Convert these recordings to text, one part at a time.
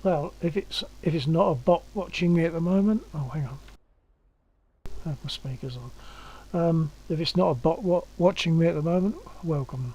Well, if it's not a bot watching me at the moment, oh hang on, I have my speakers on. If it's not a bot watching me at the moment, welcome.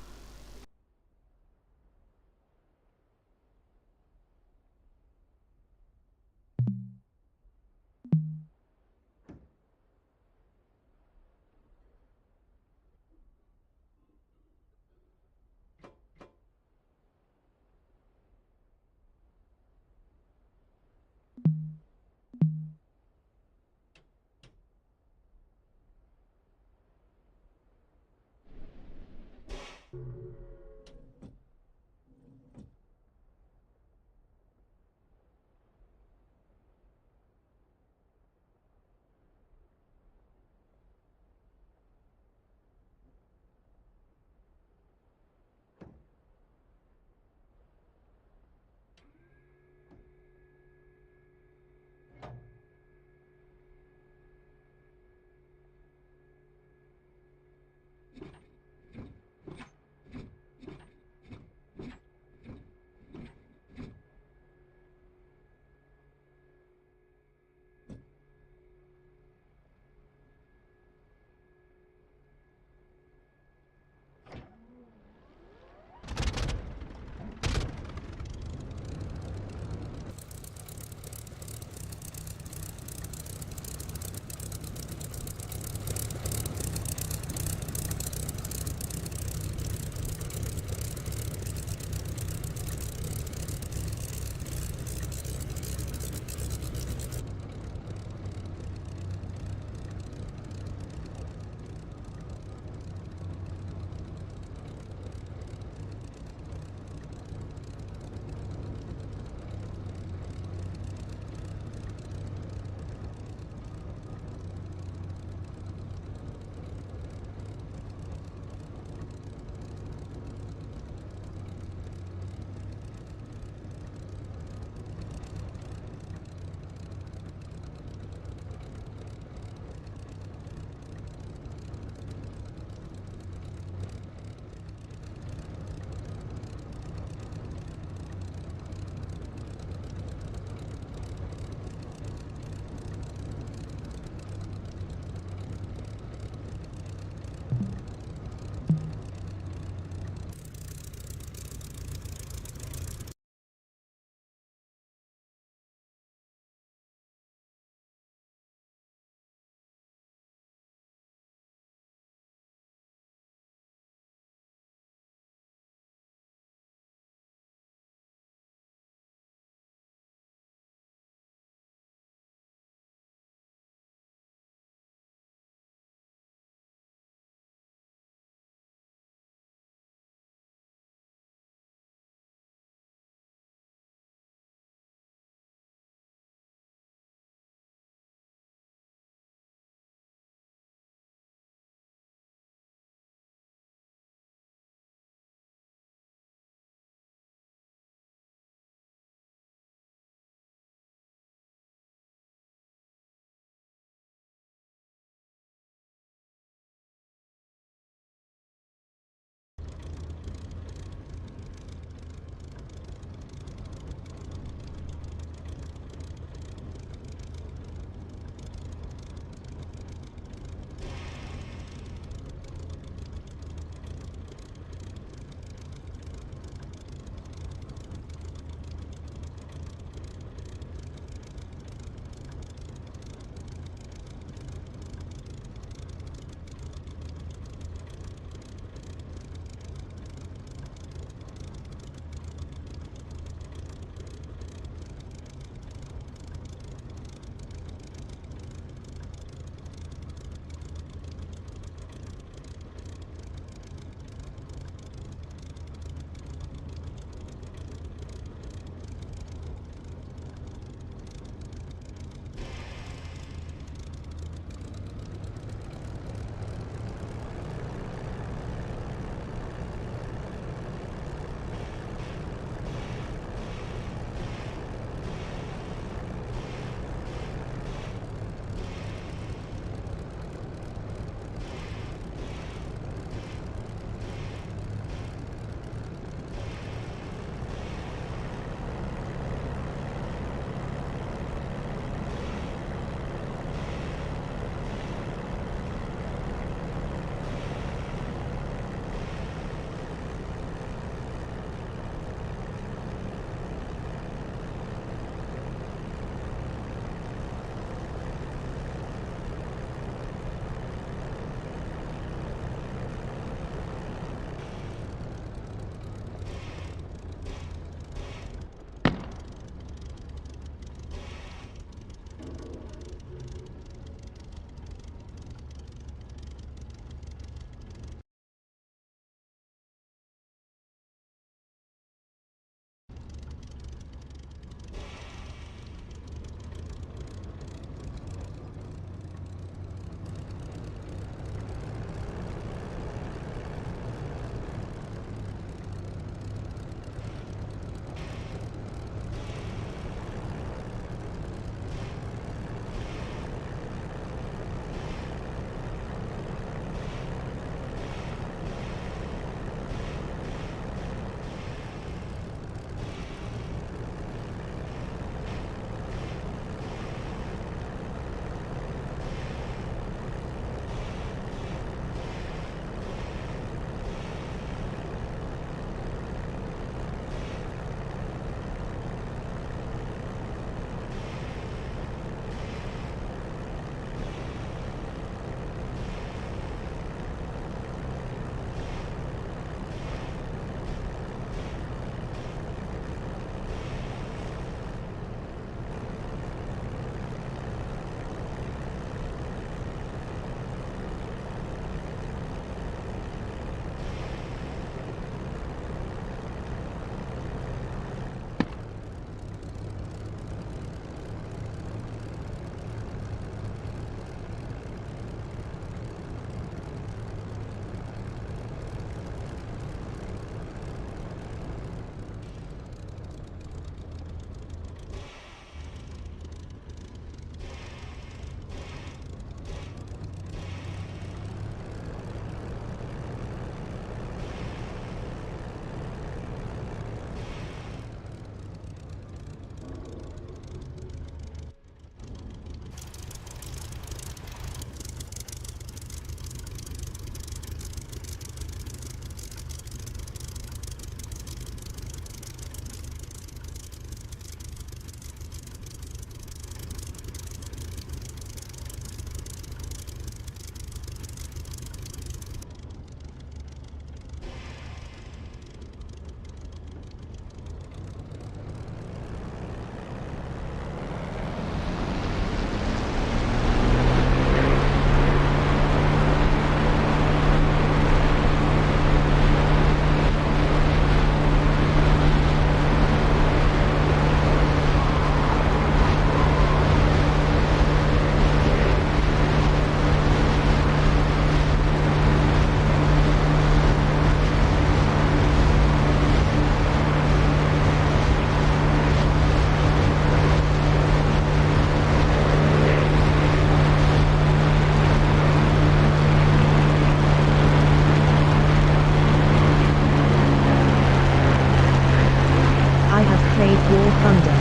War Thunder.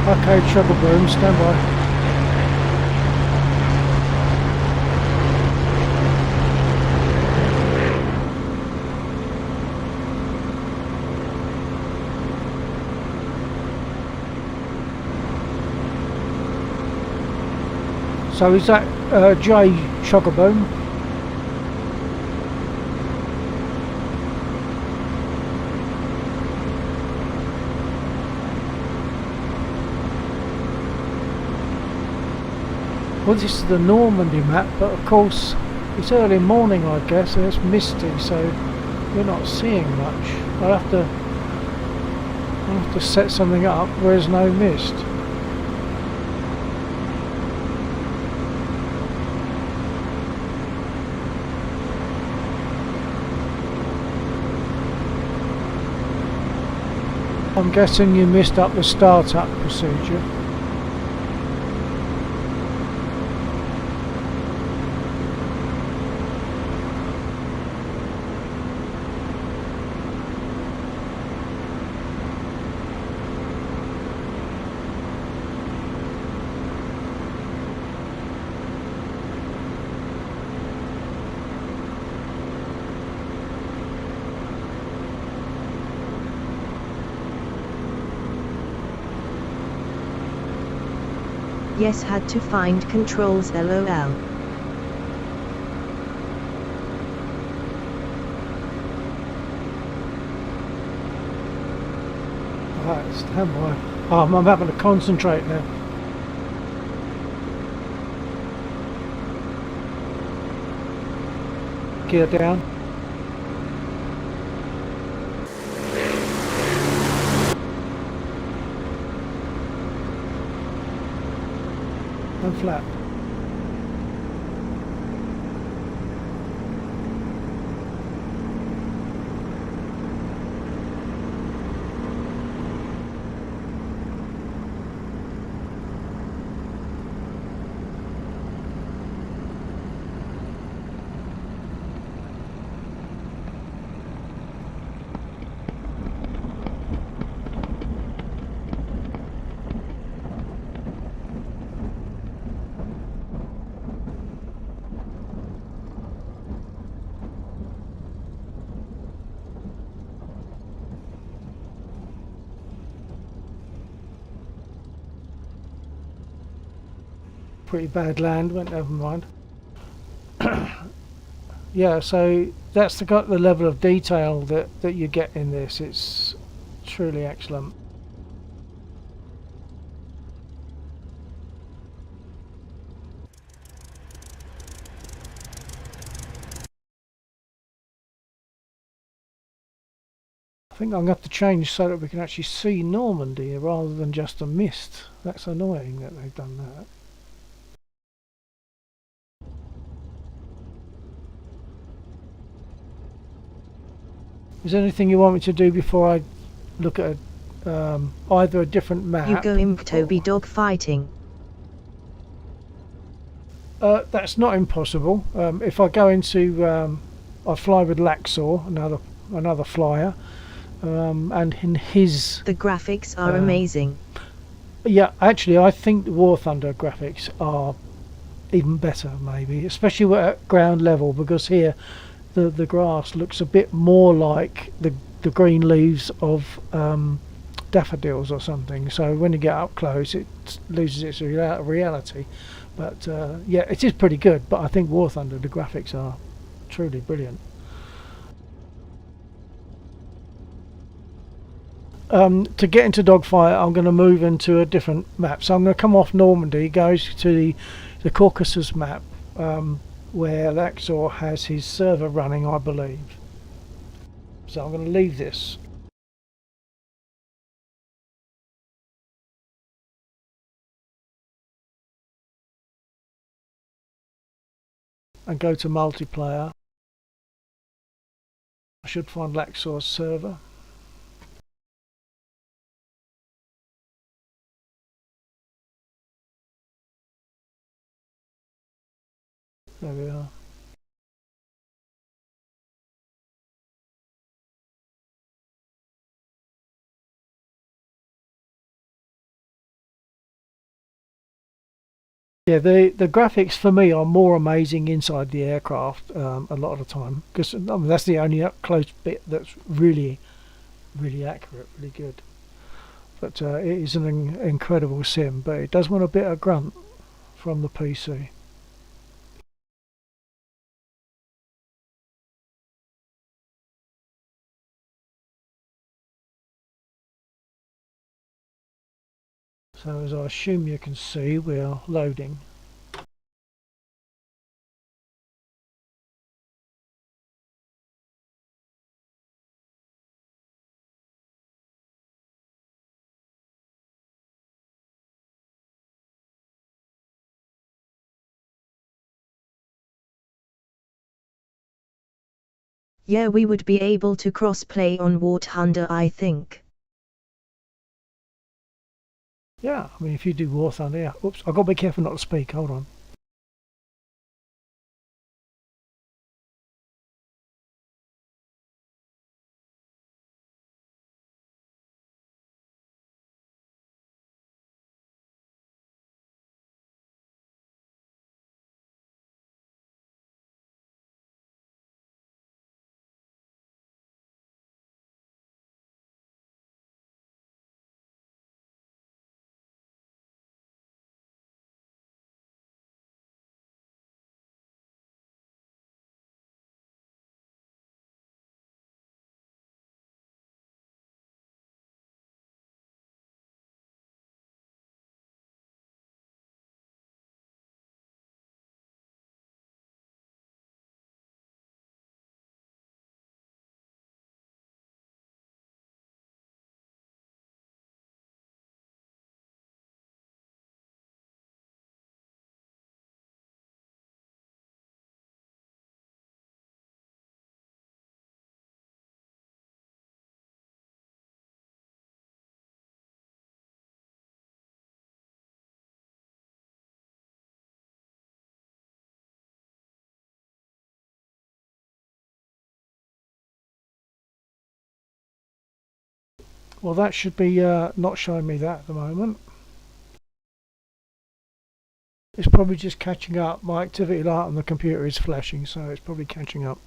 Okay, Trouble Boom, stand by. So is that J Chocoboom? Well, this is the Normandy map, but of course it's early morning, I guess, and it's misty, so you're not seeing much. I'll have to set something up where there's no mist. I'm guessing you missed up the startup procedure. Yes, had to find controls LOL. Right, stand by. Oh, I'm having to concentrate now. Gear down. And flat. Pretty bad land, but never mind. Yeah, so that's got the level of detail that you get in this. It's truly excellent. I think I'm going to have to change so that we can actually see Normandy rather than just a mist. That's annoying that they've done that. Is there anything you want me to do before I look at either a different map? You go in Toby dog fighting. That's not impossible. If I go into, I fly with Laxor, another flyer, and in his. The graphics are amazing. Yeah, actually, I think the War Thunder graphics are even better, maybe, especially at ground level, because here the grass looks a bit more like the green leaves of daffodils or something. So when you get up close, it loses its reality. But yeah, it is pretty good. But I think War Thunder, the graphics are truly brilliant. To get into Dogfight, I'm going to move into a different map. So I'm going to come off Normandy, go to the Caucasus map, where Laxor has his server running, I believe. So I'm going to leave this. And go to multiplayer. I should find Laxor's server. There we are. Yeah, the graphics for me are more amazing inside the aircraft a lot of the time, because I mean, that's the only up close bit that's really accurate, really good. But it is an incredible sim, but it does want a bit of grunt from the PC. So as I assume you can see, we are loading. Yeah, we would be able to cross-play on War Thunder, I think. Yeah, I mean, if you do War Thunder, yeah. Oops, I've got to be careful not to speak. Hold on. Well, that should be not showing me that at the moment. It's probably just catching up. My activity light on the computer is flashing, so it's probably catching up.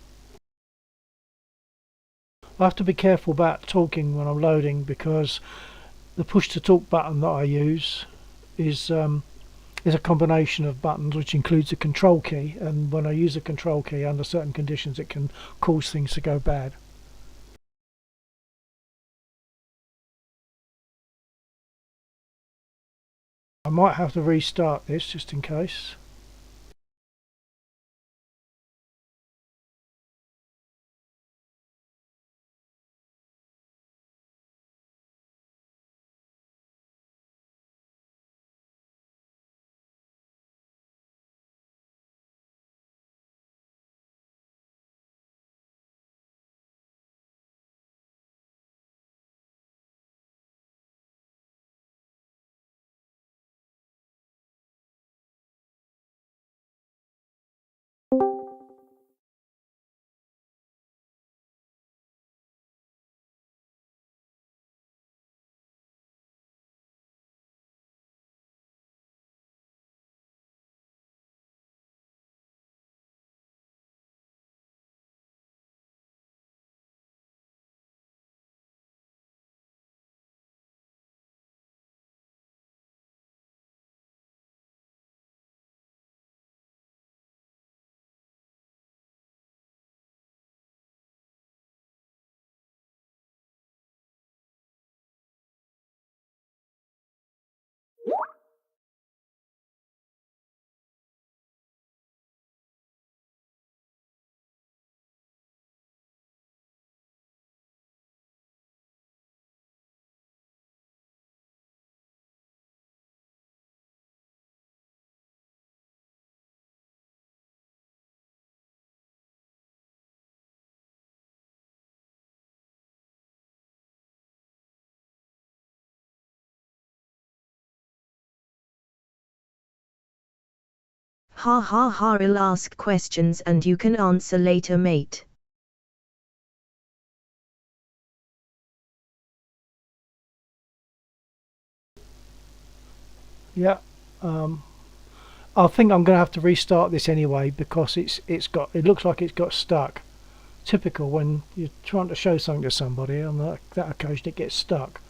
I have to be careful about talking when I'm loading, because the push to talk button that I use is a combination of buttons which includes a control key, and when I use a control key under certain conditions it can cause things to go bad. I might have to restart this just in case. Ha ha ha, I'll ask questions and you can answer later, mate. Yeah. I think I'm going to have to restart this anyway because it looks like it's got stuck. Typical when you're trying to show something to somebody, on that occasion it gets stuck.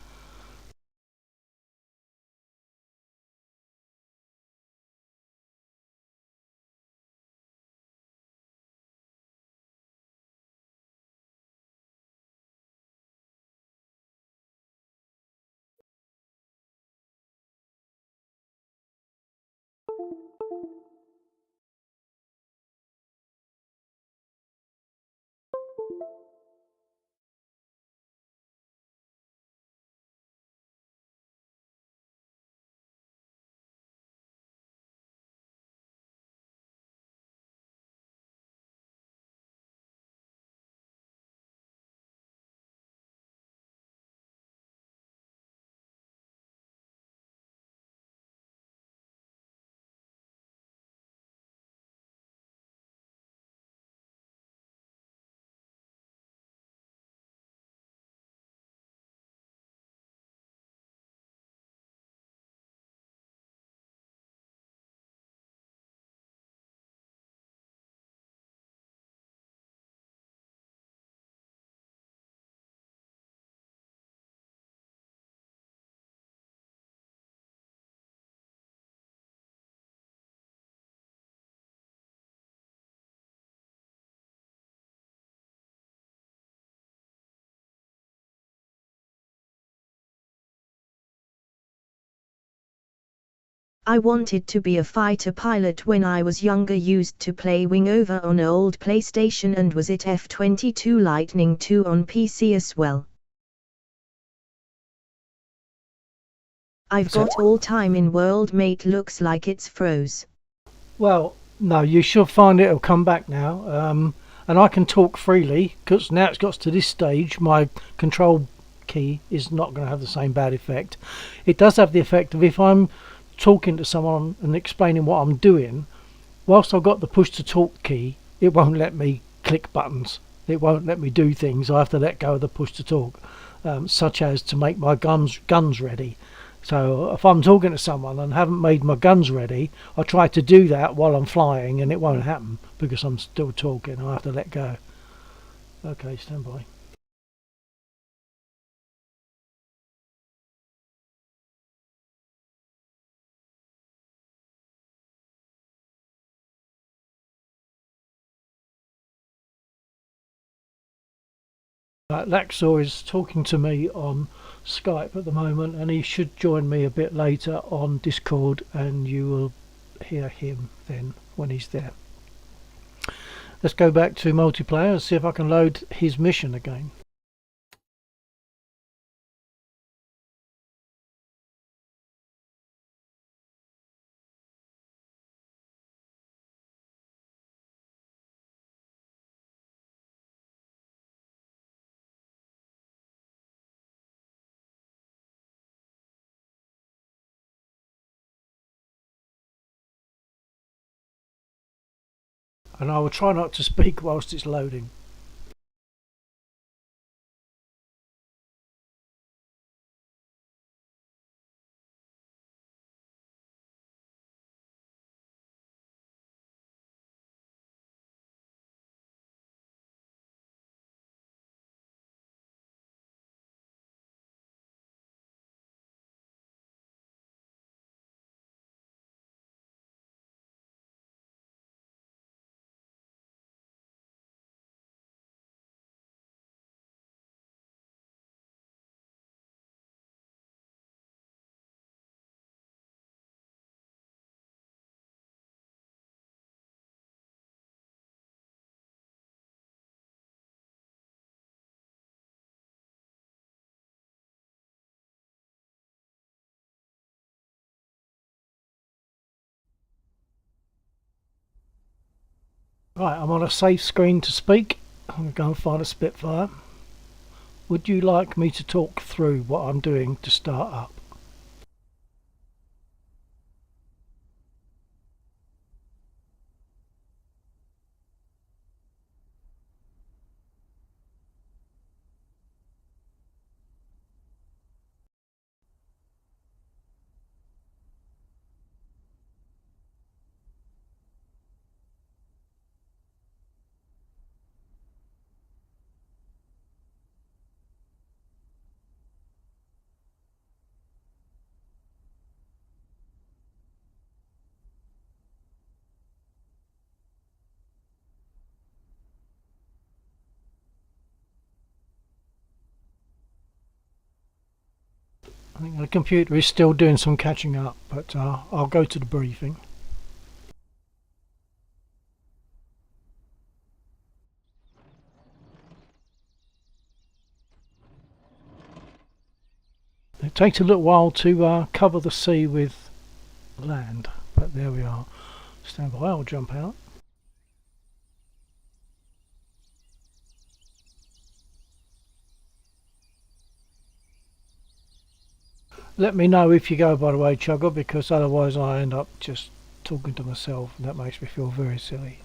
I wanted to be a fighter pilot when I was younger, used to play Wing Over on old PlayStation and was it F-22 Lightning II on PC as well. I've got all time in world, mate, looks like it's froze. Well, no, you should find it'll come back now. And I can talk freely because now it's got to this stage. My control key is not going to have the same bad effect. It does have the effect of if I'm talking to someone and explaining what I'm doing, whilst I've got the push to talk key, it won't let me click buttons. It won't let me do things. I have to let go of the push to talk, such as to make my guns ready. So if I'm talking to someone and haven't made my guns ready, I try to do that while I'm flying and it won't happen because I'm still talking. I have to let go. Okay, stand by. Laxor is talking to me on Skype at the moment and he should join me a bit later on Discord and you will hear him then when he's there. Let's go back to multiplayer and see if I can load his mission again. And I will try not to speak whilst it's loading. Right, I'm on a safe screen to speak. I'm going to go and find a Spitfire. Would you like me to talk through what I'm doing to start up? 。 . 。 . 。 . 。 . 。 . . . . . . . . 。 . . . 。 . . . 。 . . 。 . . 。 . 。 . . 。 . 。 . 。 . 。 . . . 。 . . . . 。 . 。 . 「I think the computer is still doing some catching up, but I'll go to the briefing. It takes a little while to cover the sea with land, but there we are. Stand by, I'll jump out. Let me know if you go, by the way, Chugger, because otherwise I end up just talking to myself and that makes me feel very silly.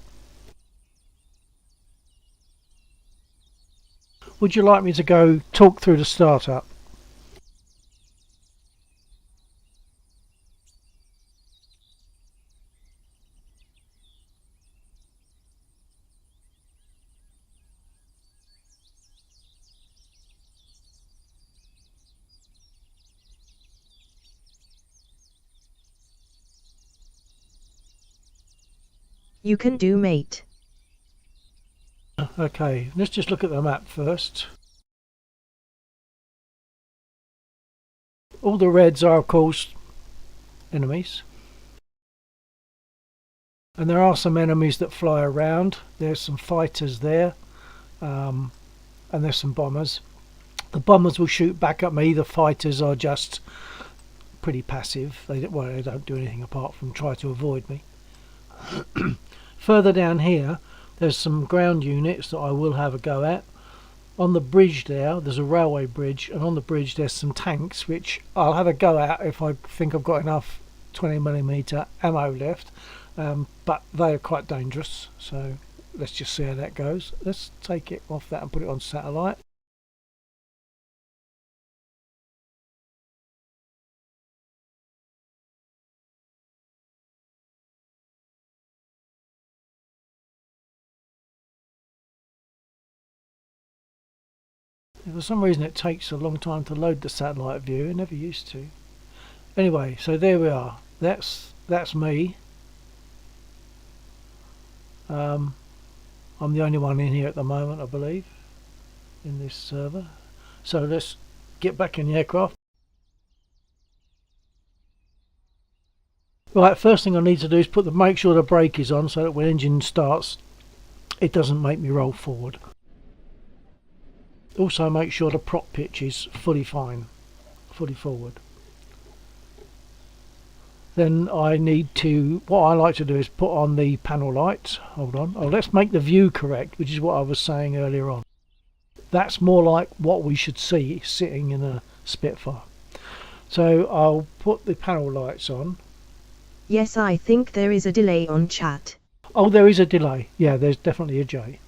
Would you like me to go talk through the startup? You can do, mate. Okay, let's just look at the map first. All the reds are, of course, enemies. And there are some enemies that fly around. There's some fighters there. And there's some bombers. The bombers will shoot back at me. The fighters are just pretty passive. They don't do anything apart from try to avoid me. Further down here, there's some ground units that I will have a go at. On the bridge there's a railway bridge, and on the bridge there's some tanks which I'll have a go at if I think I've got enough 20mm ammo left, but they are quite dangerous, so let's just see how that goes. Let's take it off that and put it on satellite. For some reason it takes a long time to load the satellite view. It never used to. Anyway, so there we are. That's me. I'm the only one in here at the moment, I believe, in this server. So let's get back in the aircraft. Right, first thing I need to do is make sure the brake is on so that when engine starts it doesn't make me roll forward. Also make sure the prop pitch is fully forward. Then I need to, what I like to do is put on the panel lights. Hold on. Oh, let's make the view correct, which is what I was saying earlier on. That's more like what we should see sitting in a Spitfire. So I'll put the panel lights on. Yes, I think there is a delay on chat. Oh, there is a delay. Yeah, there's definitely a delay.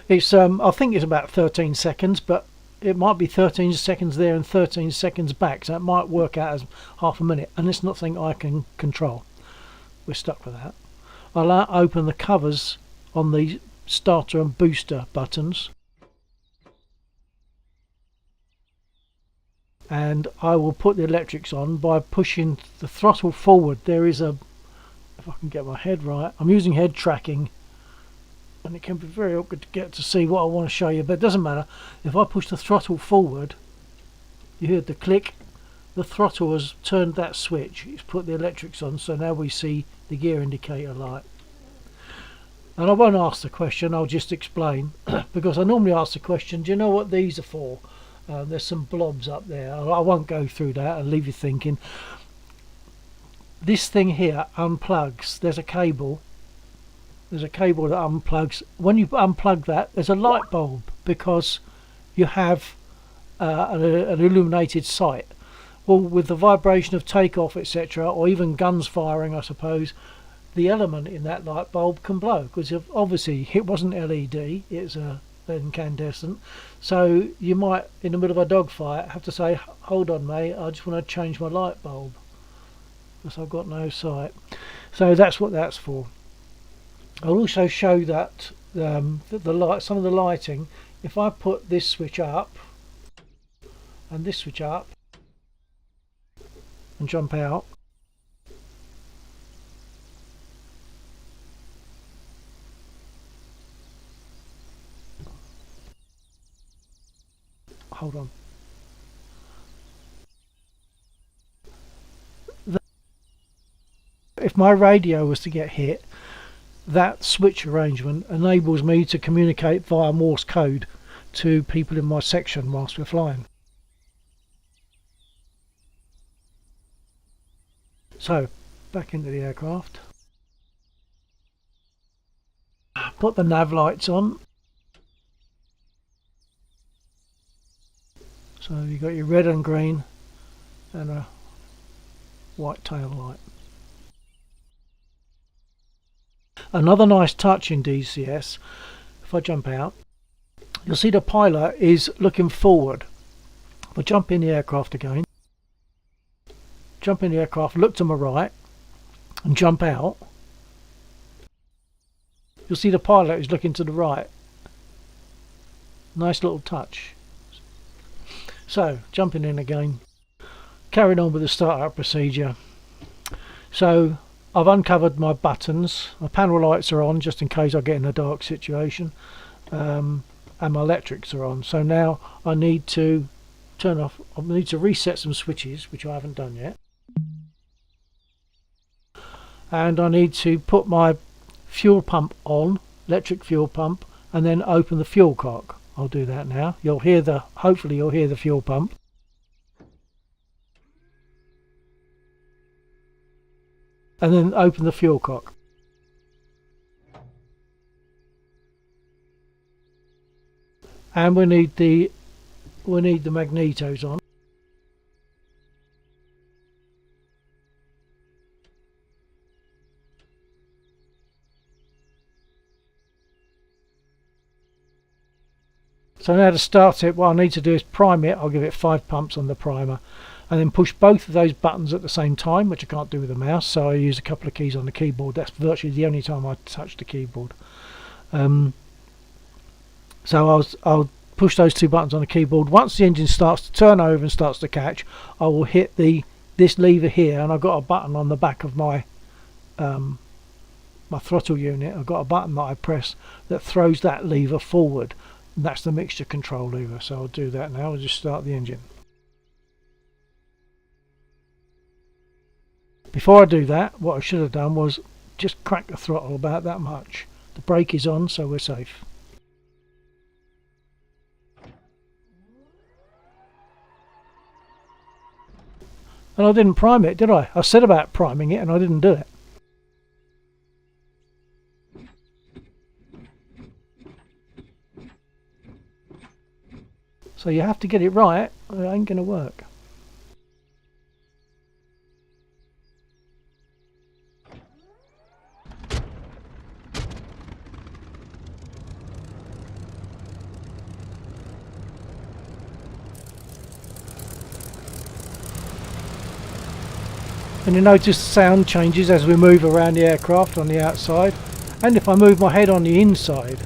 It's I think it's about 13 seconds, but it might be 13 seconds there and 13 seconds back, so it might work out as half a minute, and it's not something I can control. We're stuck with that. I'll open the covers on the starter and booster buttons, and I will put the electrics on by pushing the throttle forward. There is a, if I can get my head right, I'm using head tracking and it can be very awkward to get to see what I want to show you, but it doesn't matter. If I push the throttle forward, you hear the click, the throttle has turned that switch, it's put the electrics on, so now we see the gear indicator light. And I won't ask the question, I'll just explain because I normally ask the question, do you know what these are for? There's some blobs up there. I won't go through that and leave you thinking. This thing here unplugs. There's a cable that unplugs. When you unplug that, there's a light bulb because you have an illuminated sight. Well, with the vibration of takeoff, etc., or even guns firing, I suppose, the element in that light bulb can blow, because obviously it wasn't LED, it's a incandescent. So you might, in the middle of a dogfight, have to say, hold on mate, I just want to change my light bulb because I've got no sight. So that's what that's for. I'll also show that the light, some of the lighting, if I put this switch up and this switch up and jump out, hold on, if my radio was to get hit, that switch arrangement enables me to communicate via Morse code to people in my section whilst we're flying. So back into the aircraft, put the nav lights on. So you've got your red and green and a white tail light. Another nice touch in DCS, if I jump out, you'll see the pilot is looking forward. If I jump in the aircraft again, jump in the aircraft, look to my right and jump out, you'll see the pilot is looking to the right. Nice little touch. So jumping in again, carrying on with the startup procedure. So I've uncovered my buttons, my panel lights are on just in case I get in a dark situation, and my electrics are on. So now I need to turn off, I need to reset some switches, which I haven't done yet. And I need to put my fuel pump on, electric fuel pump, and then open the fuel cock. I'll do that now. You'll hear the, hopefully you'll hear the fuel pump. And then open the fuel cock. And we need the magnetos on. So now to start it, what I need to do is prime it. I'll give it 5 pumps on the primer, and then push both of those buttons at the same time, which I can't do with the mouse, so I use a couple of keys on the keyboard. That's virtually the only time I touch the keyboard. So I'll push those 2 buttons on the keyboard. Once the engine starts to turn over and starts to catch, I will hit this lever here, and I've got a button on the back of my my throttle unit. I've got a button that I press that throws that lever forward. And that's the mixture control lever. So I'll do that now. I'll just start the engine. Before I do that, what I should have done was just crack the throttle about that much. The brake is on, so we're safe. And I didn't prime it, did I? I said about priming it and I didn't do it. So you have to get it right, or it ain't going to work. And you notice the sound changes as we move around the aircraft on the outside, and if I move my head on the inside.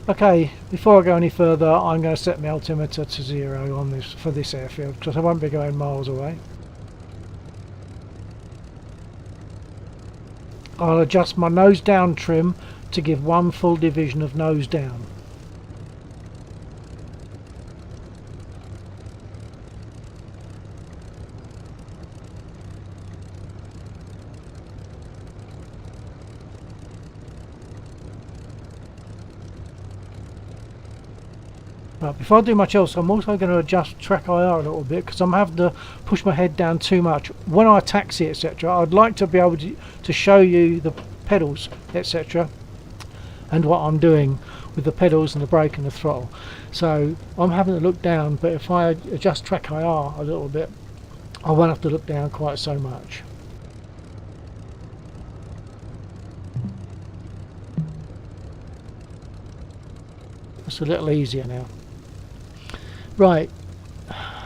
Okay, before I go any further, I'm going to set my altimeter to 0 on this for this airfield, because I won't be going miles away. I'll adjust my nose down trim to give 1 full division of nose down. Right, before I do much else, I'm also going to adjust track IR a little bit because I'm having to push my head down too much. When I taxi, etc., I'd like to be able to show you the pedals, etc., and what I'm doing with the pedals and the brake and the throttle. So I'm having to look down, but if I adjust track IR a little bit, I won't have to look down quite so much. It's a little easier now. Right,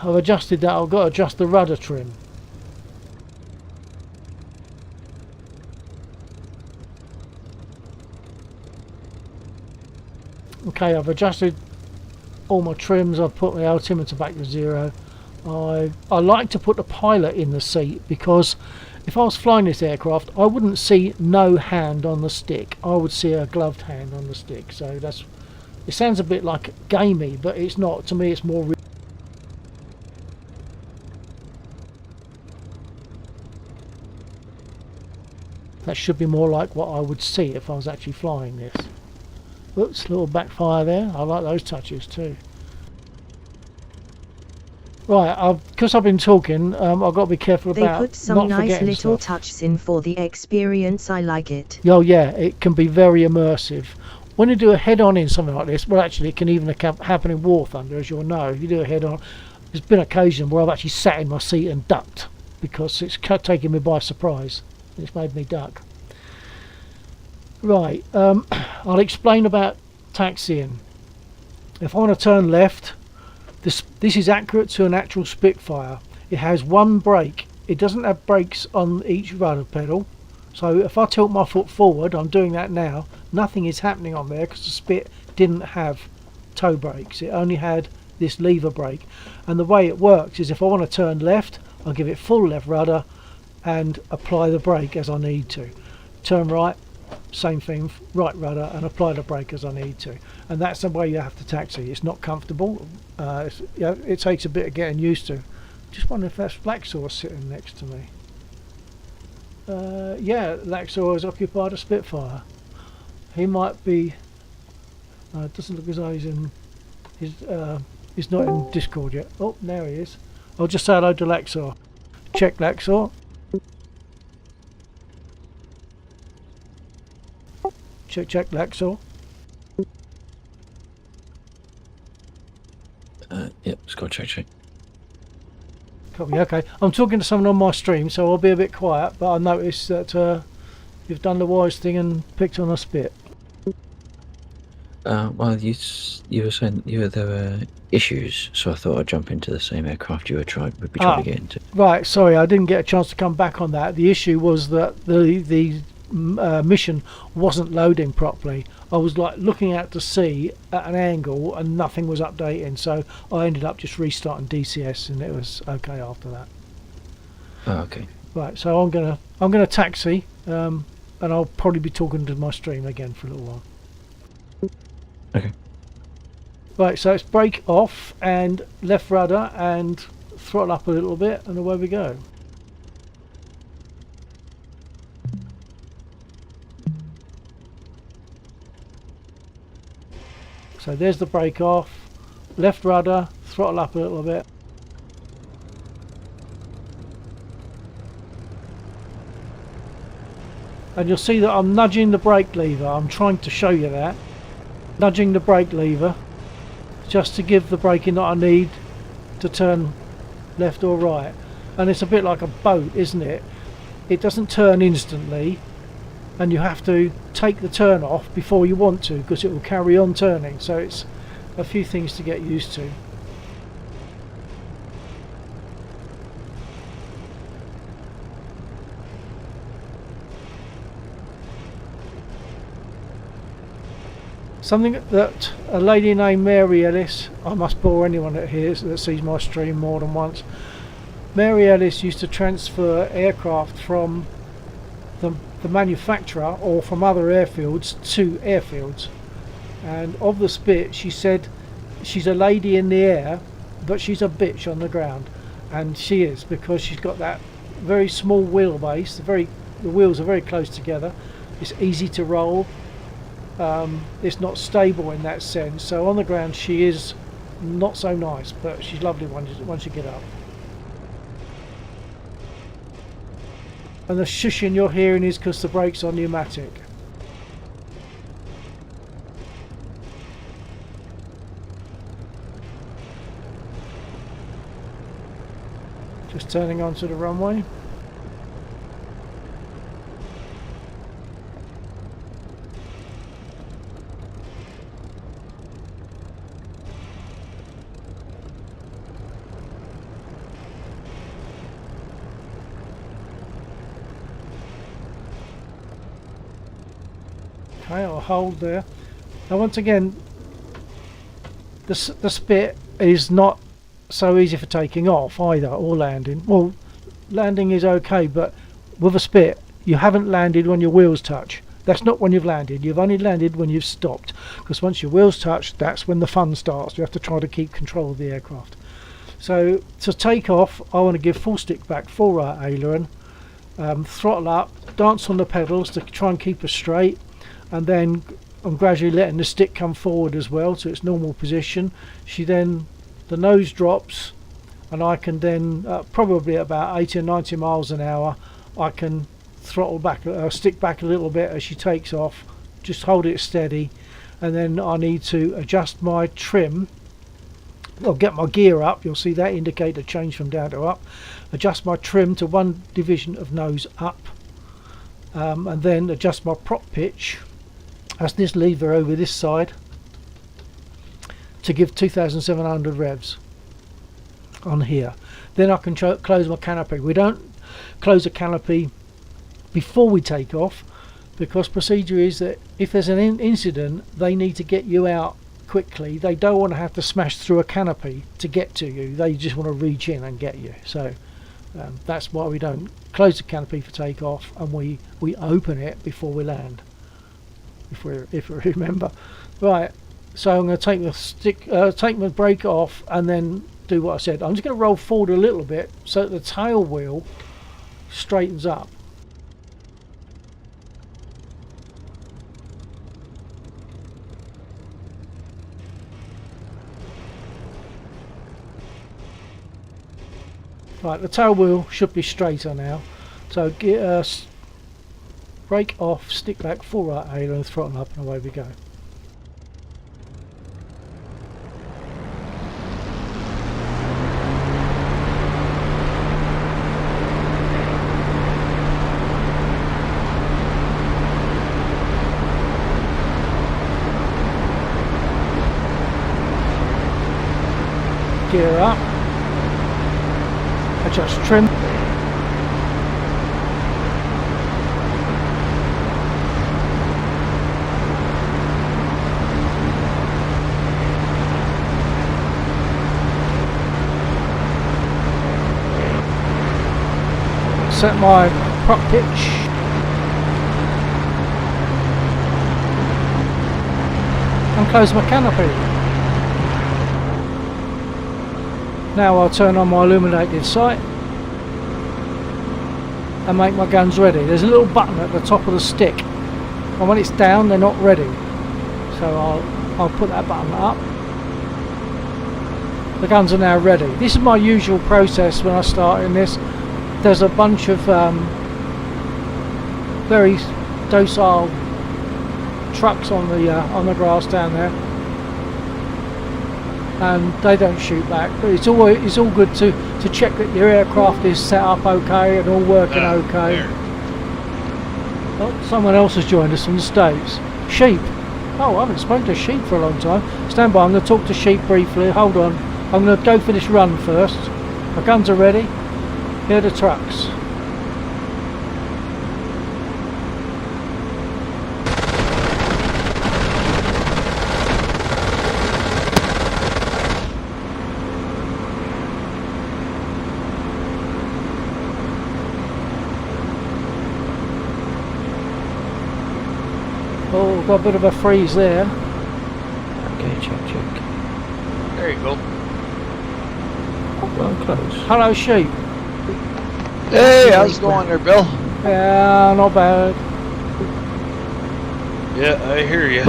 I've adjusted that. I've got to adjust the rudder trim. Okay, I've adjusted all my trims. I've put my altimeter back to 0. I like to put the pilot in the seat because if I was flying this aircraft, I wouldn't see no hand on the stick. I would see a gloved hand on the stick. So that's, it sounds a bit like gamey, but it's not. To me, it's more real. That should be more like what I would see if I was actually flying this. Oops, little backfire there. I like those touches too. Right, because I've been talking, I've got to be careful They about put some not nice forgetting little stuff. touches in for the experience. I like it. Oh yeah, it can be very immersive. When you do a head-on in something like this, well actually it can even happen in War Thunder, as you'll know. If you do a head-on, there's been occasion where I've actually sat in my seat and ducked because it's taken me by surprise. It's made me duck. Right, I'll explain about taxiing. If I want to turn left, this is accurate to an actual Spitfire. It has one brake. It doesn't have brakes on each rudder pedal. So if I tilt my foot forward, I'm doing that now, nothing is happening on there because the Spit didn't have toe brakes. It only had this lever brake. And the way it works is if I want to turn left, I'll give it full left rudder and apply the brake as I need to. Turn right, same thing, right rudder, and apply the brake as I need to. And that's the way you have to taxi. It's not comfortable. It takes a bit of getting used to. Just wonder if that's Laxor sitting next to me. Yeah, Laxor has occupied a Spitfire. He might be. It doesn't look as though he's in. He's not in Discord yet. Oh, now he is. I'll just say hello to Laxor. Check Laxor. Check Laxor. Yep, it's got check. Copy. Okay, I'm talking to someone on my stream, so I'll be a bit quiet. But I noticed that you've done the wise thing and picked on a Spit. Well, you were saying that there were issues, so I thought I'd jump into the same aircraft you would be trying to get into. Right, sorry, I didn't get a chance to come back on that. The issue was that the mission wasn't loading properly. I was like looking out to sea at an angle and nothing was updating, so I ended up just restarting DCS and it was okay after that. Oh, okay. Right, so I'm gonna taxi, and I'll probably be talking to my stream again for a little while. Okay. Right, so it's brake off and left rudder and throttle up a little bit and away we go. So there's the brake off, left rudder, throttle up a little bit. And you'll see that I'm nudging the brake lever. I'm trying to show you that. Nudging the brake lever just to give the braking that I need to turn left or right. And it's a bit like a boat, isn't it? It doesn't turn instantly and you have to take the turn off before you want to because it will carry on turning, so it's a few things to get used to. Something that a lady named Mary Ellis, I must bore anyone that hears that sees my stream more than once, Mary Ellis used to transfer aircraft from the manufacturer or from other airfields to airfields, and of the Spit she said she's a lady in the air but she's a bitch on the ground, and she is, because she's got that very small wheelbase. The wheels are very close together. It's easy to roll. It's not stable in that sense, so on the ground she is not so nice, but she's lovely once you get up. And the shushing you're hearing is because the brakes are pneumatic. Just turning onto the runway. Okay, I'll hold there. Now once again, the Spit is not so easy for taking off either, or landing. Well, landing is okay, but with a spit, you haven't landed when your wheels touch. That's not when you've landed. You've only landed when you've stopped. Because once your wheels touch, that's when the fun starts. You have to try to keep control of the aircraft. So to take off, I want to give full stick back, full right aileron, throttle up, dance on the pedals to try and keep us straight, and then I'm gradually letting the stick come forward as well to its normal position. The nose drops, and I can then, probably at about 80 or 90 miles an hour, I can throttle back, stick back a little bit as she takes off, just hold it steady, and then I need to adjust my trim. I'll get my gear up, you'll see that indicator change from down to up, adjust my trim to one division of nose up, and then adjust my prop pitch, that's this lever over this side, to give 2,700 revs on here. Then I can close my canopy. We don't close a canopy before we take off, because procedure is that if there's an incident, they need to get you out quickly. They don't want to have to smash through a canopy to get to you. They just want to reach in and get you. So that's why we don't close the canopy for takeoff, and we open it before we land, if we remember. Right, so I'm going to take take my brake off and then do what I said. I'm just going to roll forward a little bit so that the tail wheel straightens up. Right, the tail wheel should be straighter now. So get brake off, stick back, full right aileron, throttle up, and away we go. Gear up, adjust trim, set my prop pitch, and close my canopy. Now I'll turn on my illuminated sight and make my guns ready. There's a little button at the top of the stick, and when it's down they're not ready. So I'll put that button up. The guns are now ready. This is my usual process when I start in this. There's a bunch of very docile trucks on the grass down there, and they don't shoot back, but it's all good to check that your aircraft is set up okay and all working okay. Oh, someone else has joined us from the States. Sheep. Oh, I haven't spoken to sheep for a long time. Stand by, I'm going to talk to sheep briefly. Hold on, I'm going to go for this run first. My guns are ready. Here are the trucks. Oh, got a bit of a freeze there. Okay, check. There you go. Well, close. Hello, sheep. Hey, how's it going there, Bill? Yeah, not bad. Yeah, I hear you.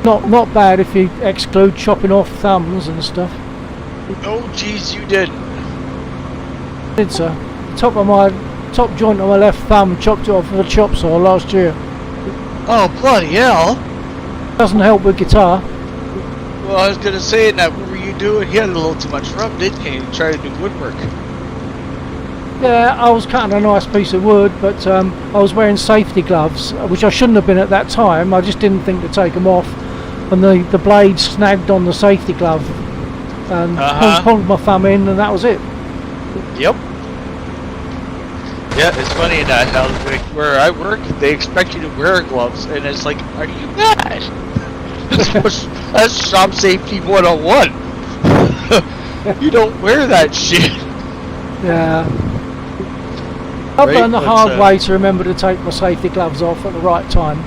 Not bad if you exclude chopping off thumbs and stuff. Oh, jeez, you didn't. Did sir. Top joint of my left thumb chopped it off with a chop saw last year. Oh, bloody hell. Doesn't help with guitar. Well, I was going to say that. What were you doing? You had a little too much rum, didn't you? You tried to do woodwork. Yeah, I was cutting a nice piece of wood, but I was wearing safety gloves, which I shouldn't have been at that time. I just didn't think to take them off, and the blade snagged on the safety glove and pulled my thumb in, and that was it. Yep. Yeah, it's funny that how where I work, they expect you to wear gloves, and it's like, are you mad? That's shop safety 101. You don't wear that shit. Yeah. I've Right, learned the but, hard way to remember to take my safety gloves off at the right time.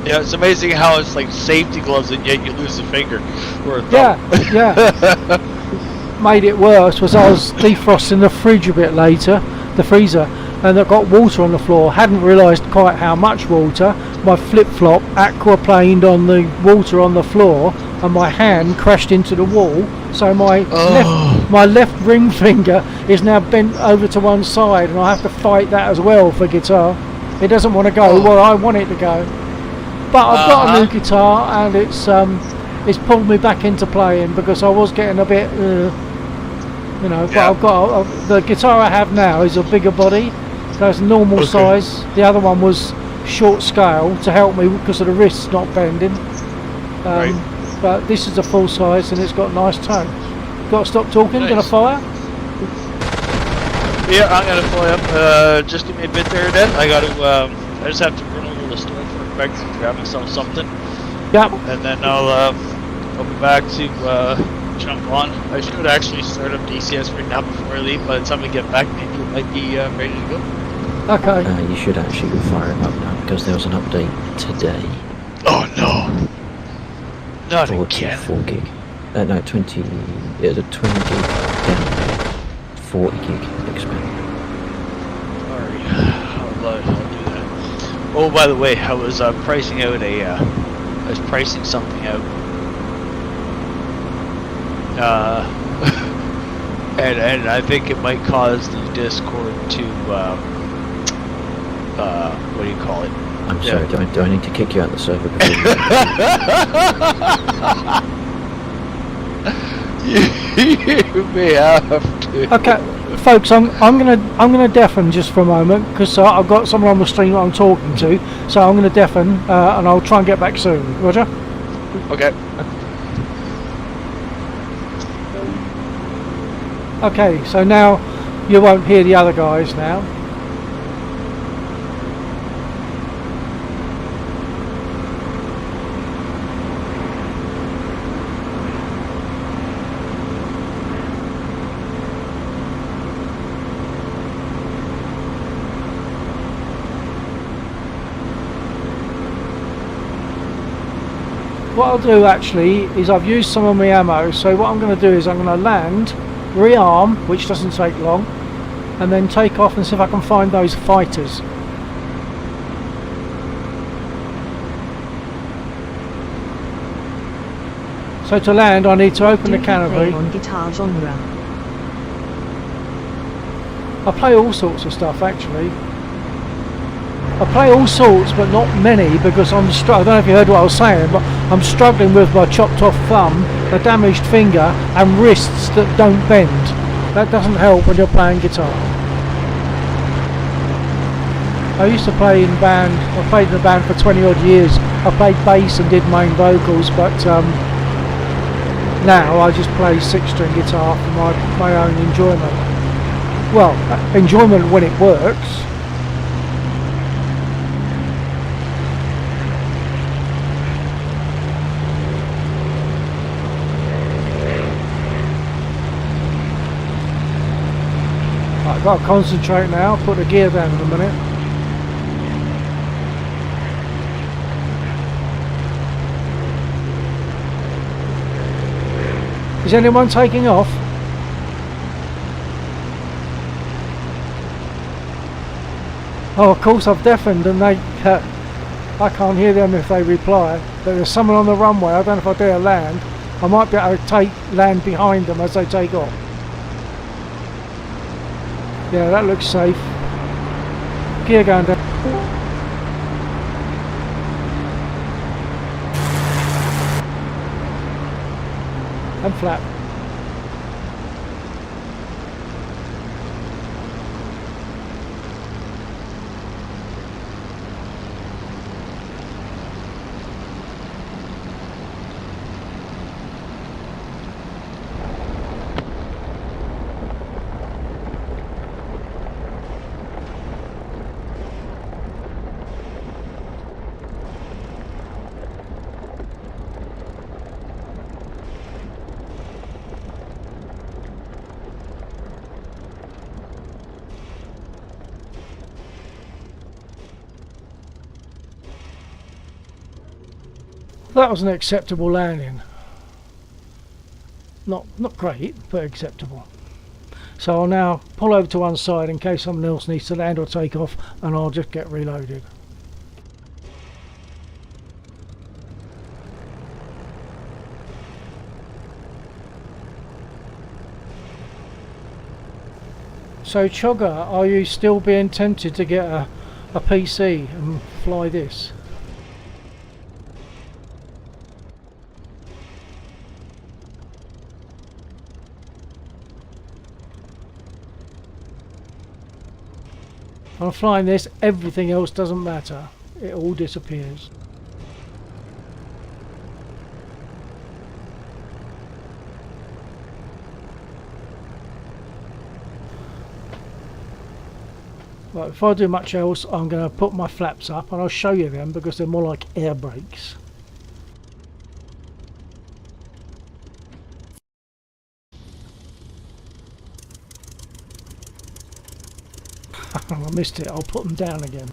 Yeah, it's amazing how it's like safety gloves and yet you lose a finger or a Yeah, thumb. yeah. Made it worse was I was defrosting the fridge a bit later, the freezer, and I got water on the floor. Hadn't realised quite how much water. My flip-flop aquaplaned on the water on the floor, and my hand crashed into the wall. So my left ring finger is now bent over to one side, and I have to fight that as well for guitar. It doesn't want to go where I want it to go. But I've got a new guitar, and it's pulled me back into playing because I was getting a bit, you know. But I've got the guitar I have now is a bigger body, so it's normal size. The other one was short scale to help me because of the wrists not bending. Right. But this is a full size and it's got nice tone. Got to stop talking. Nice. Gonna fire. Yeah, I'm gonna fly up. Just give me a bit there, then. I just have to run over the store for a quick to grab myself something. Yep. And then I'll be back to jump on. I should actually start up DCS right now before I leave. By the time we get back, maybe it might be ready to go. Okay. You should actually go fire it up now because there was an update today. Oh no! Not 44 again. gig. No, 20. It was a 20 gig down, 40 gig expand. Alright, I'll do that. Oh, by the way, I was pricing out I was pricing something out. And I think it might cause the Discord to what do you call it? I'm sorry, do I need to kick you out of the server? You may have to. Okay, folks, I'm gonna deafen just for a moment because I've got someone on the stream that I'm talking to, so I'm gonna deafen and I'll try and get back soon. Roger. Okay. Okay, so now you won't hear the other guys now. What I'll do actually is I've used some of my ammo, so what I'm going to do is I'm going to land, rearm, which doesn't take long, and then take off and see if I can find those fighters. So to land I need to open the canopy. On guitar genre. I play all sorts of stuff actually. I play all sorts but not many because I don't know if you heard what I was saying, but I'm struggling with my chopped off thumb, a damaged finger and wrists that don't bend. That doesn't help when you're playing guitar. I used to play in band, I played in a band for 20 odd years. I played bass and did main vocals, but now I just play 6-string guitar for my own enjoyment. Well, enjoyment when it works. I've got to concentrate now, put the gear down in a minute. Is anyone taking off? Oh, of course I've deafened and I can't hear them if they reply. But there's someone on the runway, I don't know if I dare land. I might be able to land behind them as they take off. Yeah, that looks safe. Gear going down. And flap. That was an acceptable landing. Not great, but acceptable. So I'll now pull over to one side in case someone else needs to land or take off, and I'll just get reloaded. So Chogger, are you still being tempted to get a PC and fly this? I'm flying this, everything else doesn't matter. It all disappears. Right, before I do much else, I'm going to put my flaps up and I'll show you them because they're more like air brakes. I missed it, I'll put them down again.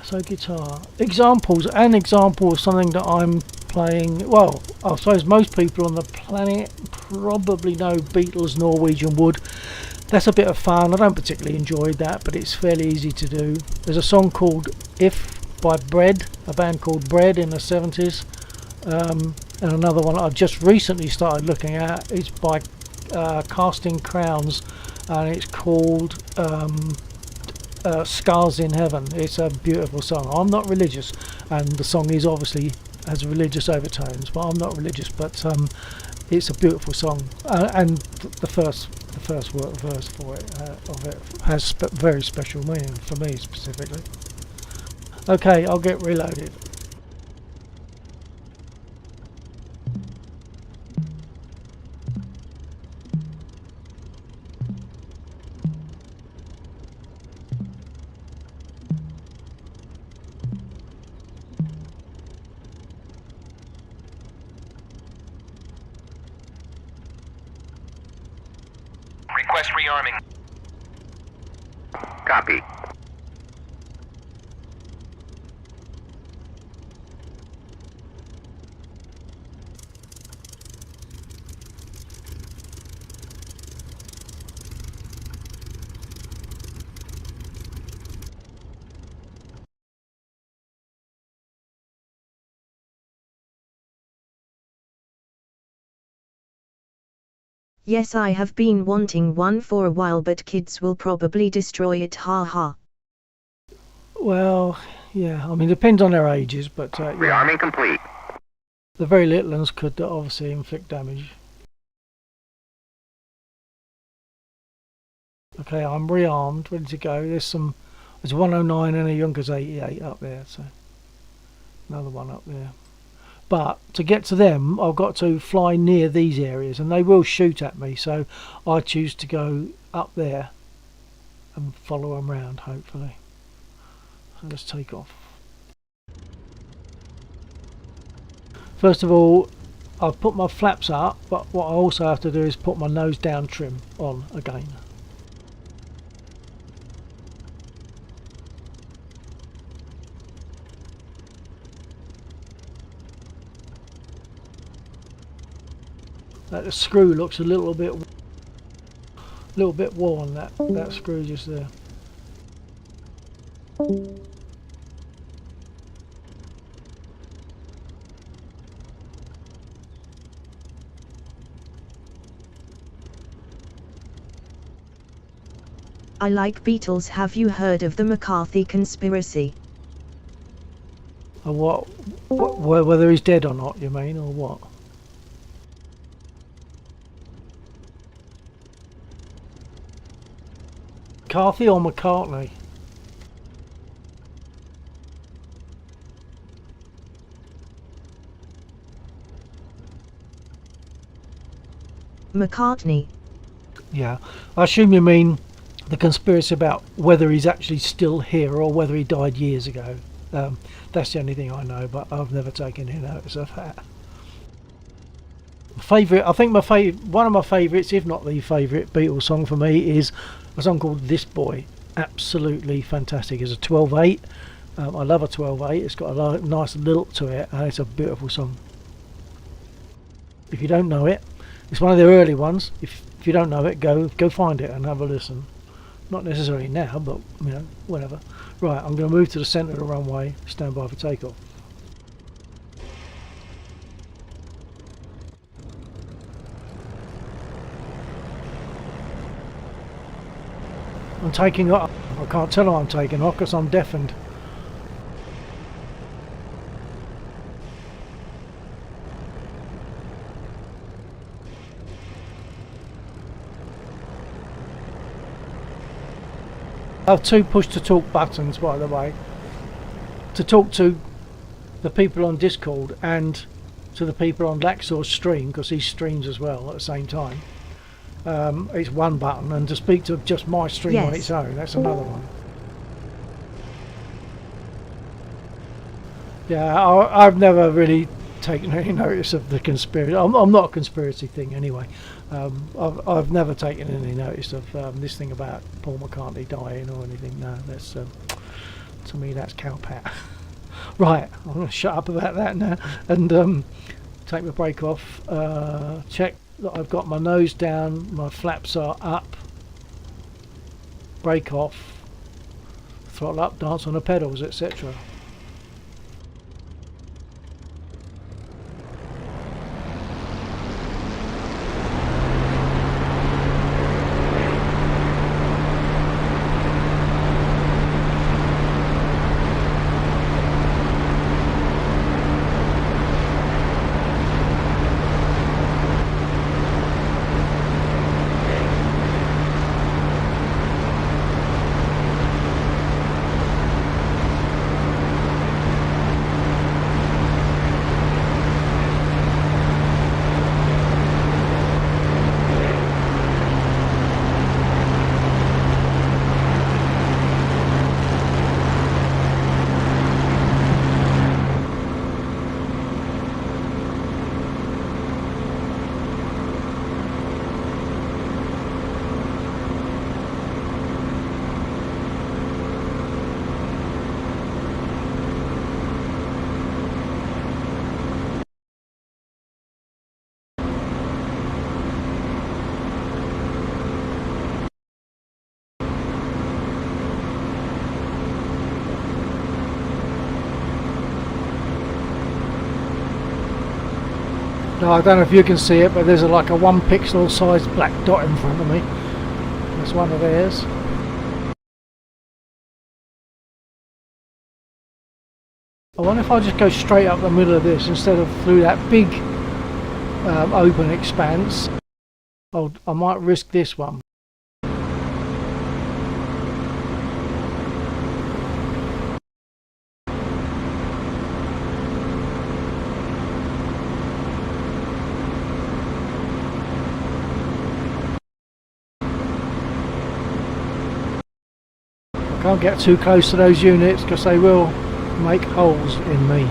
So guitar. Examples, an example of something that I'm playing, well, I suppose most people on the planet probably know Beatles' Norwegian Wood. That's a bit of fun. I don't particularly enjoy that, but it's fairly easy to do. There's a song called If by Bread, a band called Bread in the 70s. And another one I've just recently started looking at, it's by Casting Crowns, and it's called Scars in Heaven. It's a beautiful song. I'm not religious, and the song is obviously has religious overtones, but I'm not religious, but it's a beautiful song, and the first verse for it of it has very special meaning for me specifically. Okay, I'll get reloaded. Request rearming. Copy. Yes, I have been wanting one for a while, but kids will probably destroy it, haha. Well, yeah, I mean, depends on their ages, but yeah, Rearming complete. the very little ones could obviously inflict damage. Okay, I'm rearmed, ready to go. There's 109 and a Junkers 88 up there, so another one up there. But to get to them, I've got to fly near these areas, and they will shoot at me, so I choose to go up there and follow them round, hopefully. So let's take off. First of all, I've put my flaps up, but what I also have to do is put my nose down trim on again. That screw looks a little bit worn. That screw just there. I like Beatles. Have you heard of the McCarthy conspiracy? And whether he's dead or not, you mean, or what? McCarthy or McCartney? McCartney. Yeah, I assume you mean the conspiracy about whether he's actually still here or whether he died years ago. That's the only thing I know, but I've never taken any notice of that. favourite, I think one of my favourites, if not the favourite Beatles song for me, is a song called This Boy. Absolutely fantastic. It's a 12/8. I love a 12/8. It's got a nice lilt to it, and it's a beautiful song. If you don't know it, it's one of their early ones. If you don't know it, go find it and have a listen. Not necessarily now, but you know, whenever. Right, I'm going to move to the centre of the runway. Stand by for takeoff. I'm taking off. I can't tell them I'm taking off because I'm deafened. I have two push to talk buttons, by the way, to talk to the people on Discord and to the people on Laxor's stream, because he streams as well at the same time. It's one button, and to speak to just my stream on its own, that's another one. Yeah, I've never really taken any notice of the conspiracy. I'm not a conspiracy thing anyway. I've never taken any notice of this thing about Paul McCartney dying or anything. No, that's to me that's cowpat. Right, I'm going to shut up about that now and take my brake off. Check that I've got my nose down, my flaps are up, brake off, throttle up, dance on the pedals, etc. Now, I don't know if you can see it, but there's like a 1 pixel sized black dot in front of me. That's one of theirs. I wonder if I just go straight up the middle of this instead of through that big open expanse. I might risk this one. Can't get too close to those units because they will make holes in me.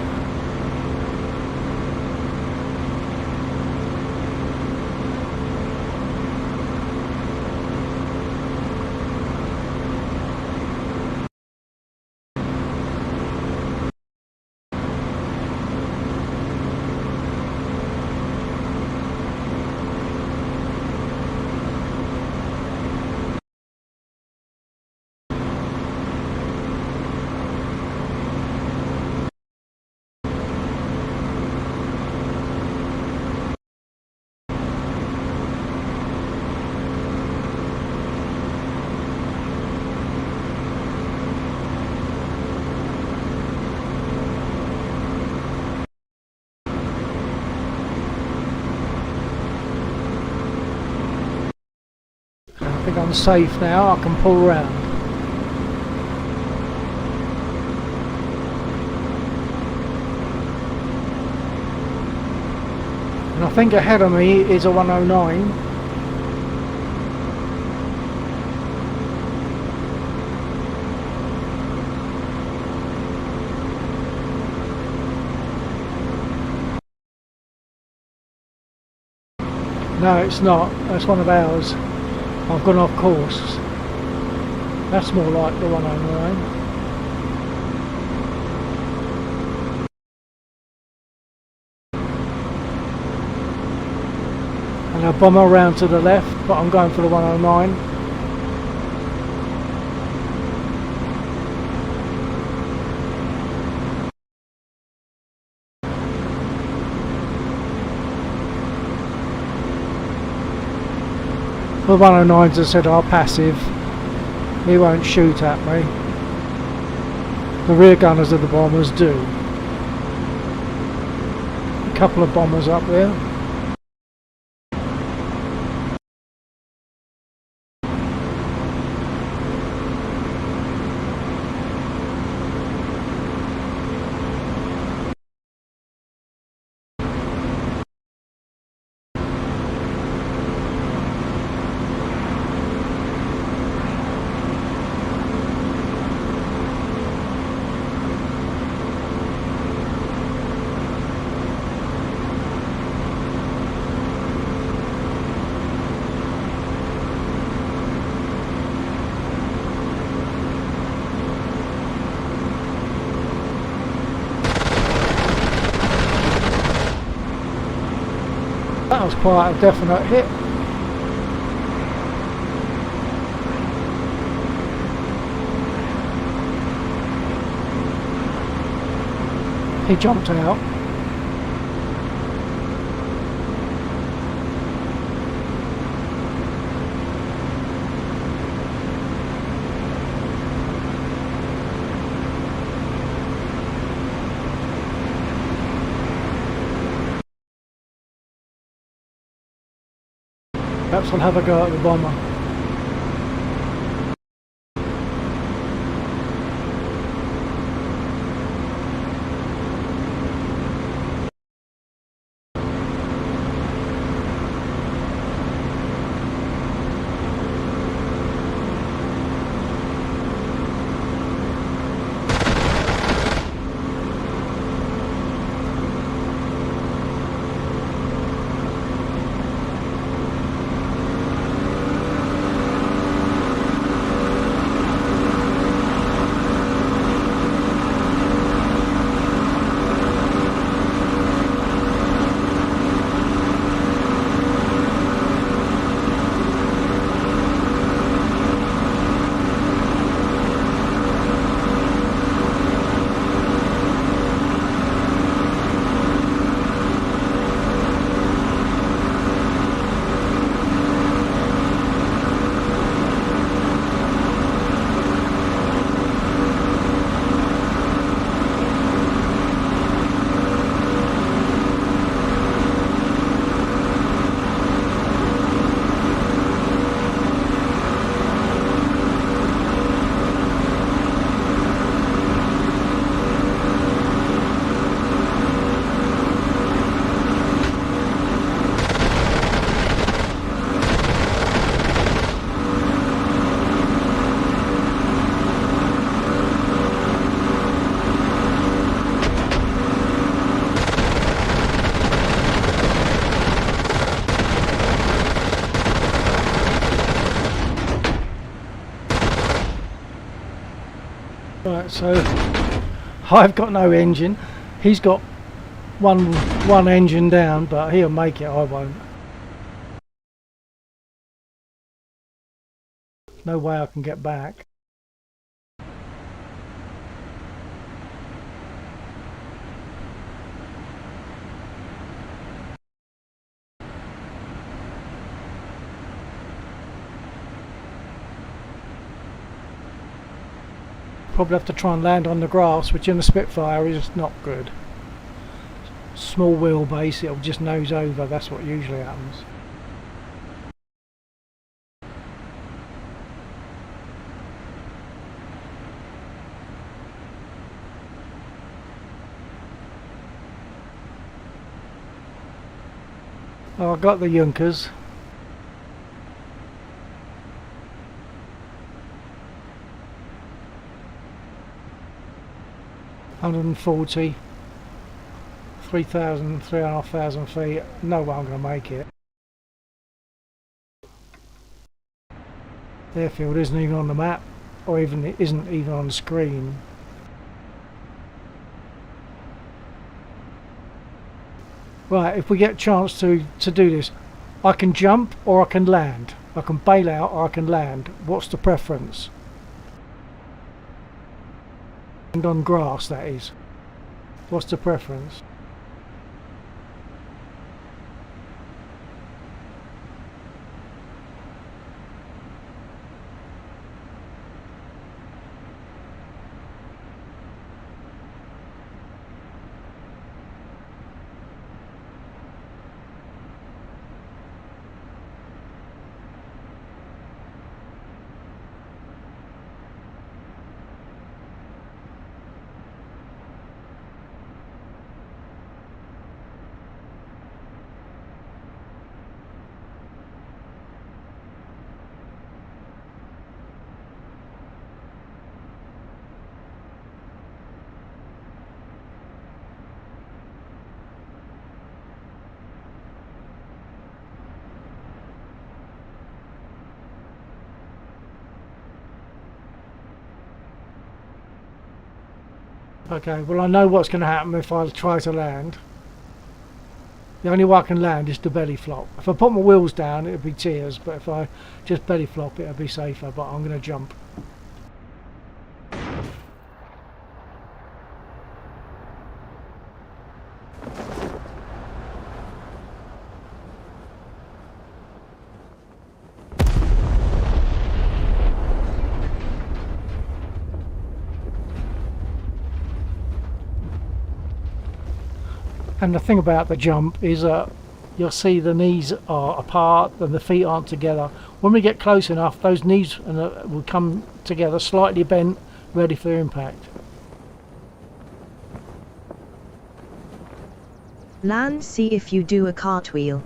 I think I'm safe now, I can pull around. And I think ahead of me is a 109. No, it's not. That's one of ours. I've gone off course. That's more like the 109. And I'll bomber around to the left, but I'm going for the 109. The 109s, as I said, are passive. He won't shoot at me. The rear gunners of the bombers do. A couple of bombers up there. That was quite a definite hit. He jumped out. Perhaps I'll have a go at the bomber. Right, so I've got no engine. He's got one engine down, but he'll make it, I won't. No way I can get back. Probably have to try and land on the grass, which in the Spitfire is not good. Small wheelbase, it'll just nose over, that's what usually happens. Oh, I got the Junkers. $140, 3,000, 3,500 feet. No way I'm going to make it. airfield isn't even on the map, or even it isn't even on the screen. Right, if we get a chance to do this, I can jump or I can land. I can bail out or I can land. What's the preference? And on grass, that is. What's the preference? Okay, well I know what's going to happen if I try to land. The only way I can land is to belly flop. If I put my wheels down, it'll be tears, but if I just belly flop, it'll be safer, but I'm going to jump. And the thing about the jump is you'll see the knees are apart and the feet aren't together. When we get close enough, those knees will come together, slightly bent, ready for impact. Land, see if you do a cartwheel.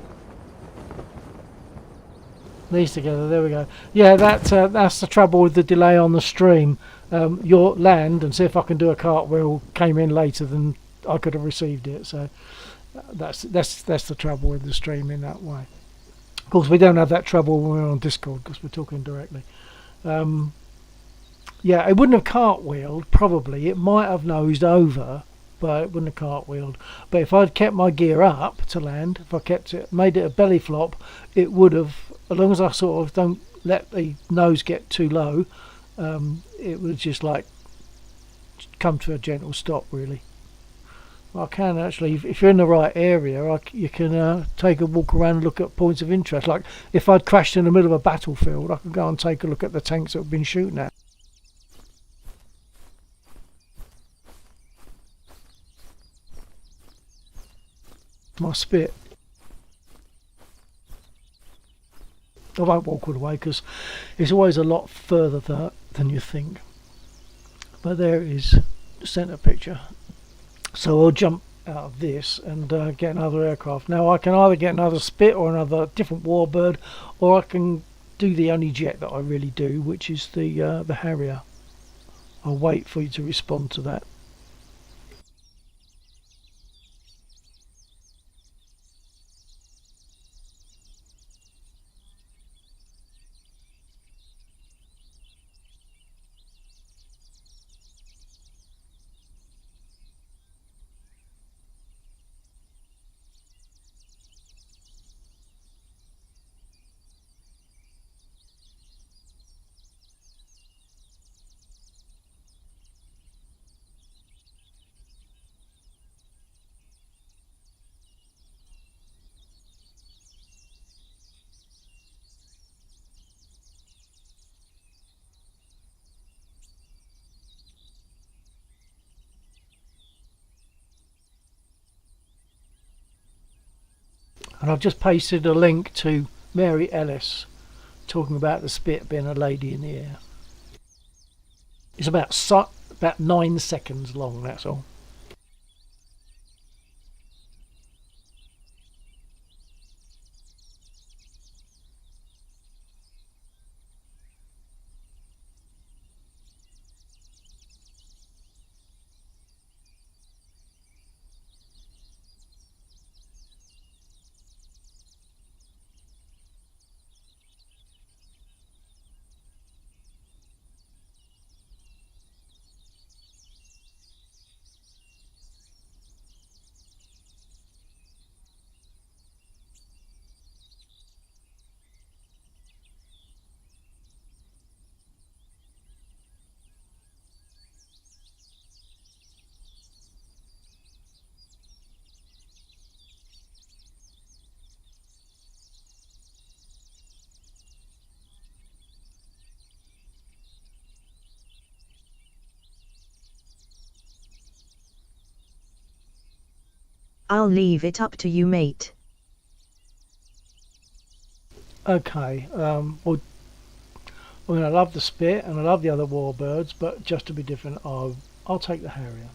Knees together, there we go. Yeah, that's the trouble with the delay on the stream. Your land and see if I can do a cartwheel came in later than I could have received it, so that's the trouble with the stream in that way. Of course, we don't have that trouble when we're on Discord because we're talking directly. Yeah, it wouldn't have cartwheeled, probably. It might have nosed over, but it wouldn't have cartwheeled. But if I'd kept my gear up to land, if I kept it, made it a belly flop, it would have, as long as I sort of don't let the nose get too low, it would just like come to a gentle stop, really. I can actually, if you're in the right area, you can take a walk around and look at points of interest. Like if I'd crashed in the middle of a battlefield, I could go and take a look at the tanks that have been shooting at. My spit. I won't walk all the way because it's always a lot further than you think. But there it is, centre picture. So I'll jump out of this and get another aircraft. Now I can either get another Spit or another different Warbird, or I can do the only jet that I really do, which is the Harrier. I'll wait for you to respond to that. And I've just pasted a link to Mary Ellis talking about the Spit being a lady in the air. It's about 9 seconds long, that's all. I'll leave it up to you, mate. Okay, well, I mean, I love the Spit and I love the other Warbirds, but just to be different, I'll take the Harrier.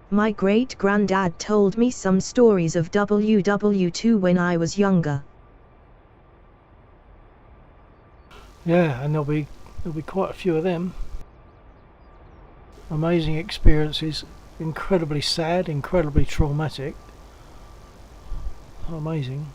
My great-granddad told me some stories of WW2 when I was younger. Yeah, and there'll be quite a few of them. Amazing experiences, incredibly sad, incredibly traumatic. Amazing.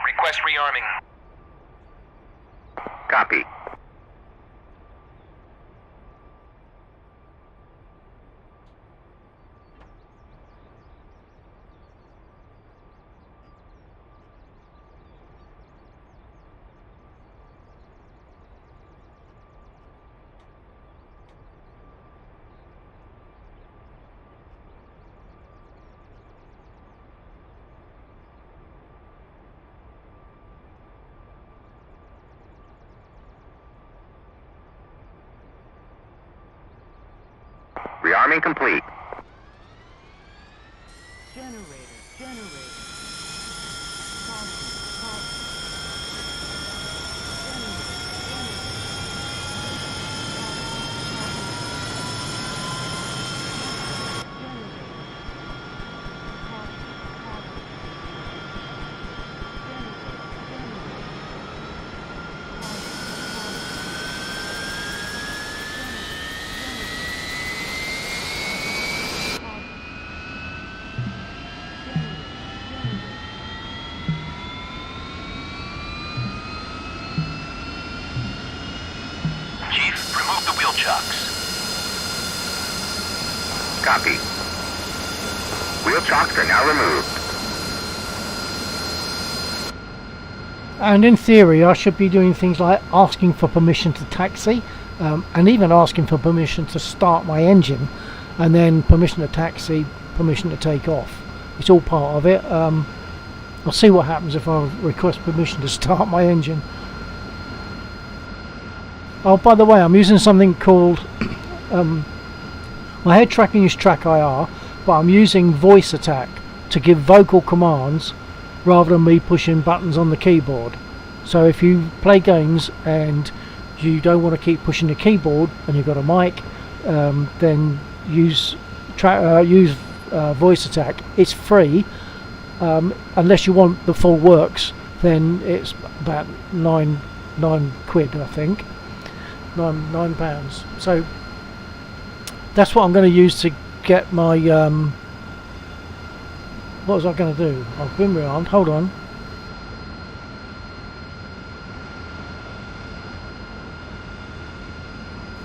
Request rearming. Copy. Rearming complete. Chief, remove the wheel chocks. Copy. Wheel chocks are now removed. And in theory, I should be doing things like asking for permission to taxi, and even asking for permission to start my engine, and then permission to taxi, permission to take off. It's all part of it. I'll see what happens if I request permission to start my engine. Oh, by the way, I'm using something called my head tracking is Track IR, but I'm using voice attack to give vocal commands rather than me pushing buttons on the keyboard. So if you play games and you don't want to keep pushing the keyboard and you've got a mic, then use voice attack. It's free, unless you want the full works. Then it's about nine quid, I think. £9. So that's what I'm going to use to get my what was I going to do? I've been rearmed. Hold on.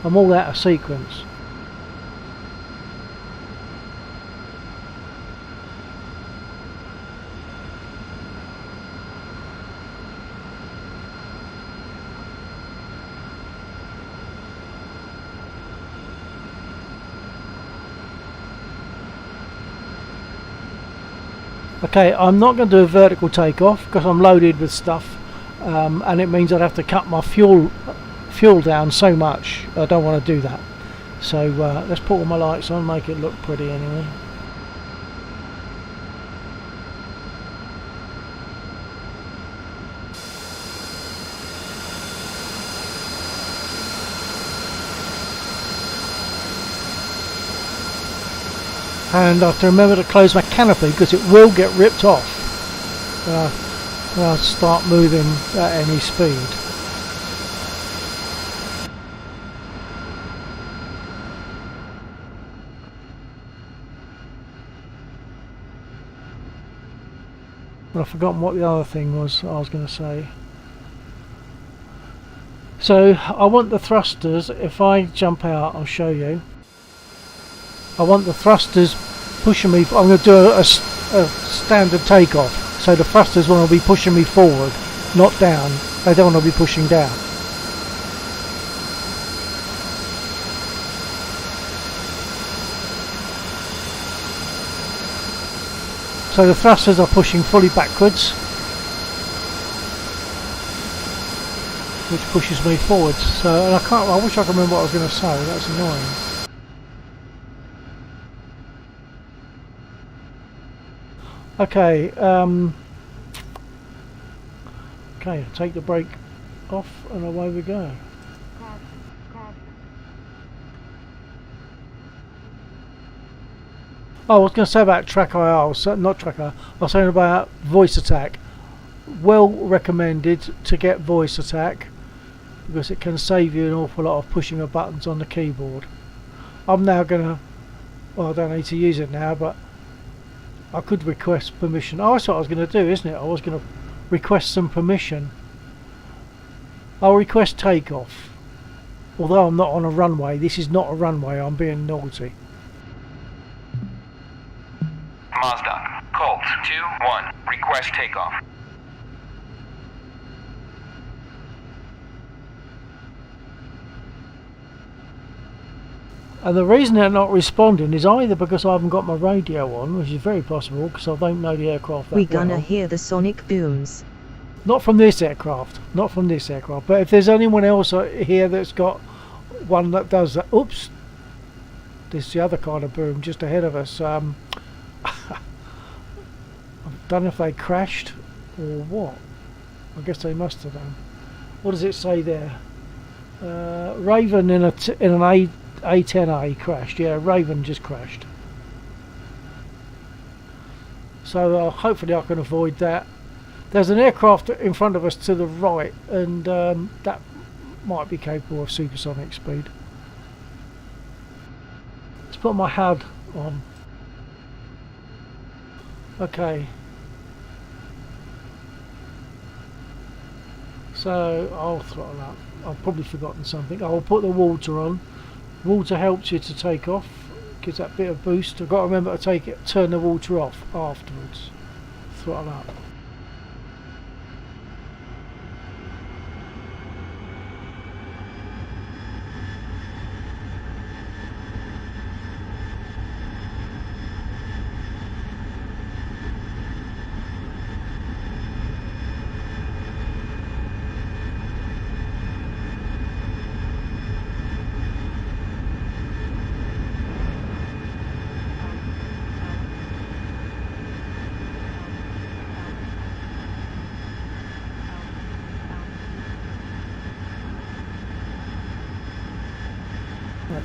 I'm all out of sequence. Okay, I'm not going to do a vertical takeoff because I'm loaded with stuff, and it means I'd have to cut my fuel down so much. I don't want to do that. So let's put all my lights on, make it look pretty anyway. And I have to remember to close my canopy because it will get ripped off when I start moving at any speed. And I've forgotten what the other thing was I was going to say. So I want the thrusters, if I jump out I'll show you. I want the thrusters pushing me. I'm going to do a standard takeoff, so the thrusters want to be pushing me forward, not down. They don't want to be pushing down. So the thrusters are pushing fully backwards, which pushes me forwards. So, and I wish I could remember what I was going to say. That's annoying. Okay, okay, take the brake off and away we go. Oh, I was going to say about track IR, so not track IR, I was saying about voice attack. Well recommended to get voice attack because it can save you an awful lot of pushing of buttons on the keyboard. I'm now going to, well, I don't need to use it now, but I could request permission. Oh, that's what I was going to do, isn't it? I was going to request some permission. I'll request takeoff. Although I'm not on a runway. This is not a runway. I'm being naughty. Mazda, Colt 2-1, request takeoff. And the reason they're not responding is either because I haven't got my radio on, which is very possible because I don't know the aircraft that We gonna well. hear the sonic booms. Not from this aircraft. Not from this aircraft. But if there's anyone else here that's got one that does that. Oops. This is the other kind of boom just ahead of us. I don't know if they crashed or what. I guess they must have done. What does it say there? Raven in an A10A crashed. Yeah, Raven just crashed. So hopefully I can avoid that. There's an aircraft in front of us to the right, and that might be capable of supersonic speed. Let's put my HUD on. Okay. So I'll throttle up. I've probably forgotten something. I'll put the water on. Water helps you to take off, gives that bit of boost. I've got to remember to turn the water off afterwards. Throttle up.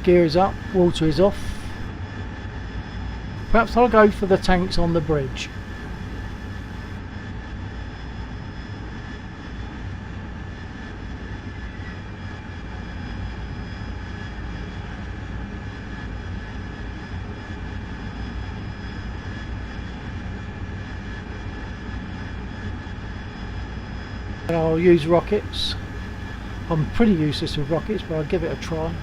Gear is up, water is off. Perhaps I'll go for the tanks on the bridge. And I'll use rockets. I'm pretty useless with rockets, but I'll give it a try.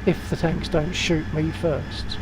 If the tanks don't shoot me first.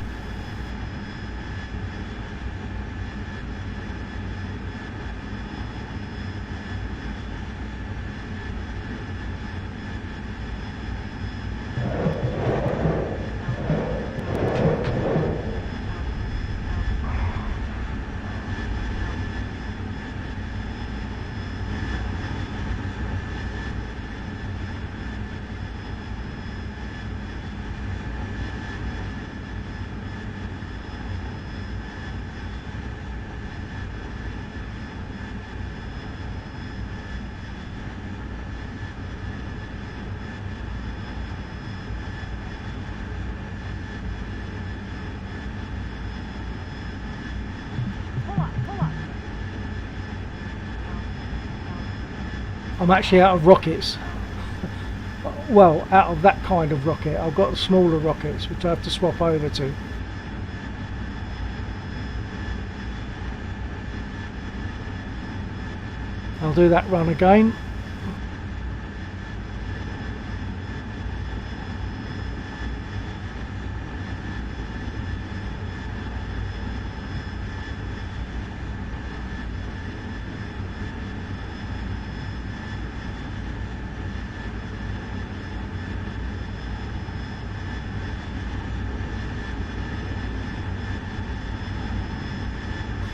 I'm actually out of rockets. Well, out of that kind of rocket. I've got smaller rockets which I have to swap over to. I'll do that run again.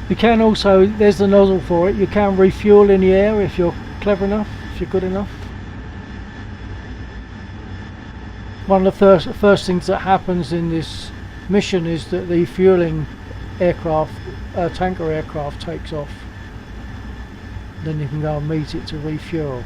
You can also, there's the nozzle for it, you can refuel in the air if you're clever enough, if you're good enough. One of the first things that happens in this mission is that the fueling aircraft, tanker aircraft takes off. Then you can go and meet it to refuel.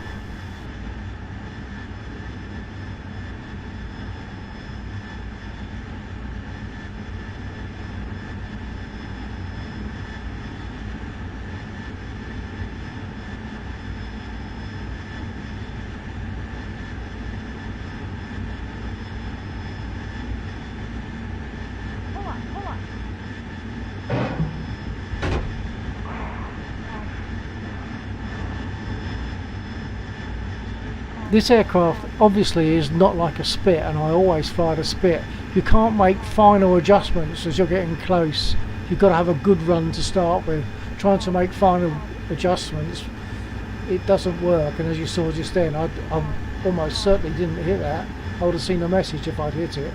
This aircraft obviously is not like a Spit, and I always fly the Spit. You can't make final adjustments as you're getting close. You've got to have a good run to start with. Trying to make final adjustments, it doesn't work, and as you saw just then, I almost certainly didn't hit that. I would have seen a message if I'd hit it.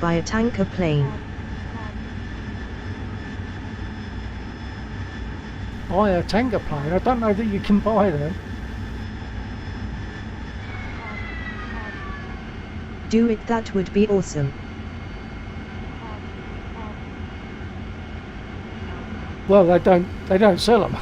By a tanker plane. Buy a tanker plane? I don't know that you can buy them. Do it, that would be awesome. Well, they don't sell them.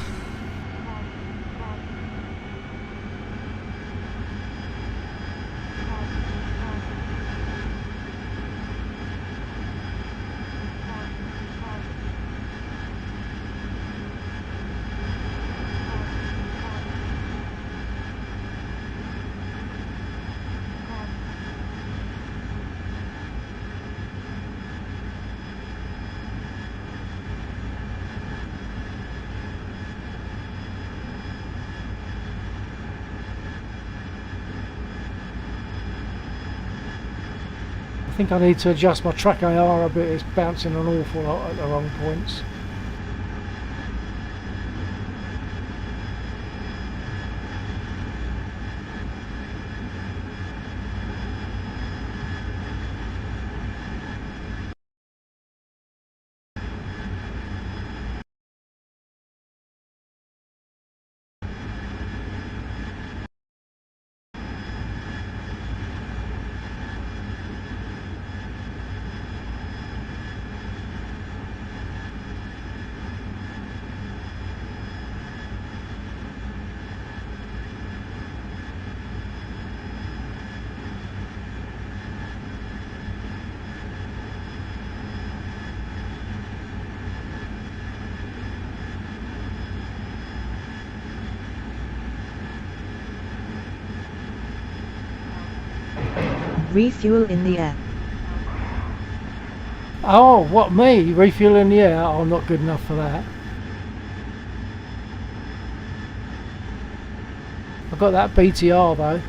I think I need to adjust my track AR a bit. It's bouncing an awful lot at the wrong points. Refuel in the air. Oh, what, me? Refuel in the air? Oh, I'm not good enough for that. I've got that BTR though.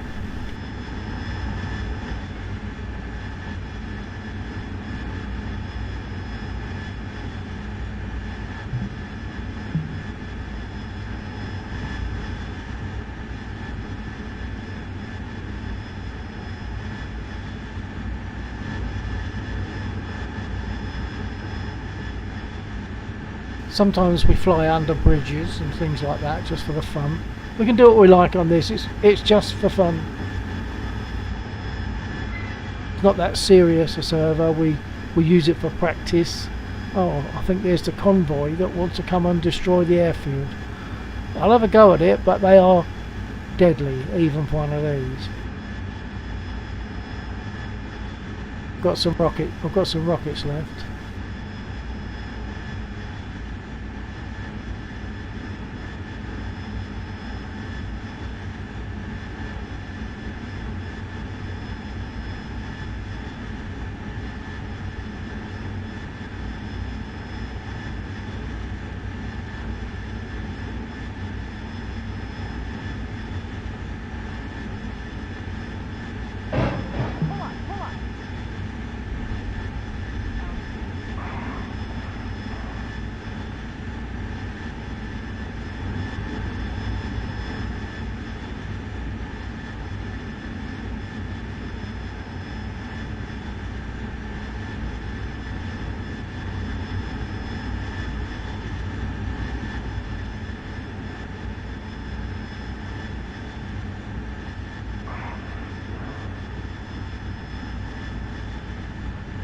Sometimes we fly under bridges and things like that just for the fun. We can do what we like on this. It's just for fun. It's not that serious a server. We use it for practice. Oh, I think there's the convoy that wants to come and destroy the airfield. I'll have a go at it, but they are deadly, even for one of these. I've got some rockets left.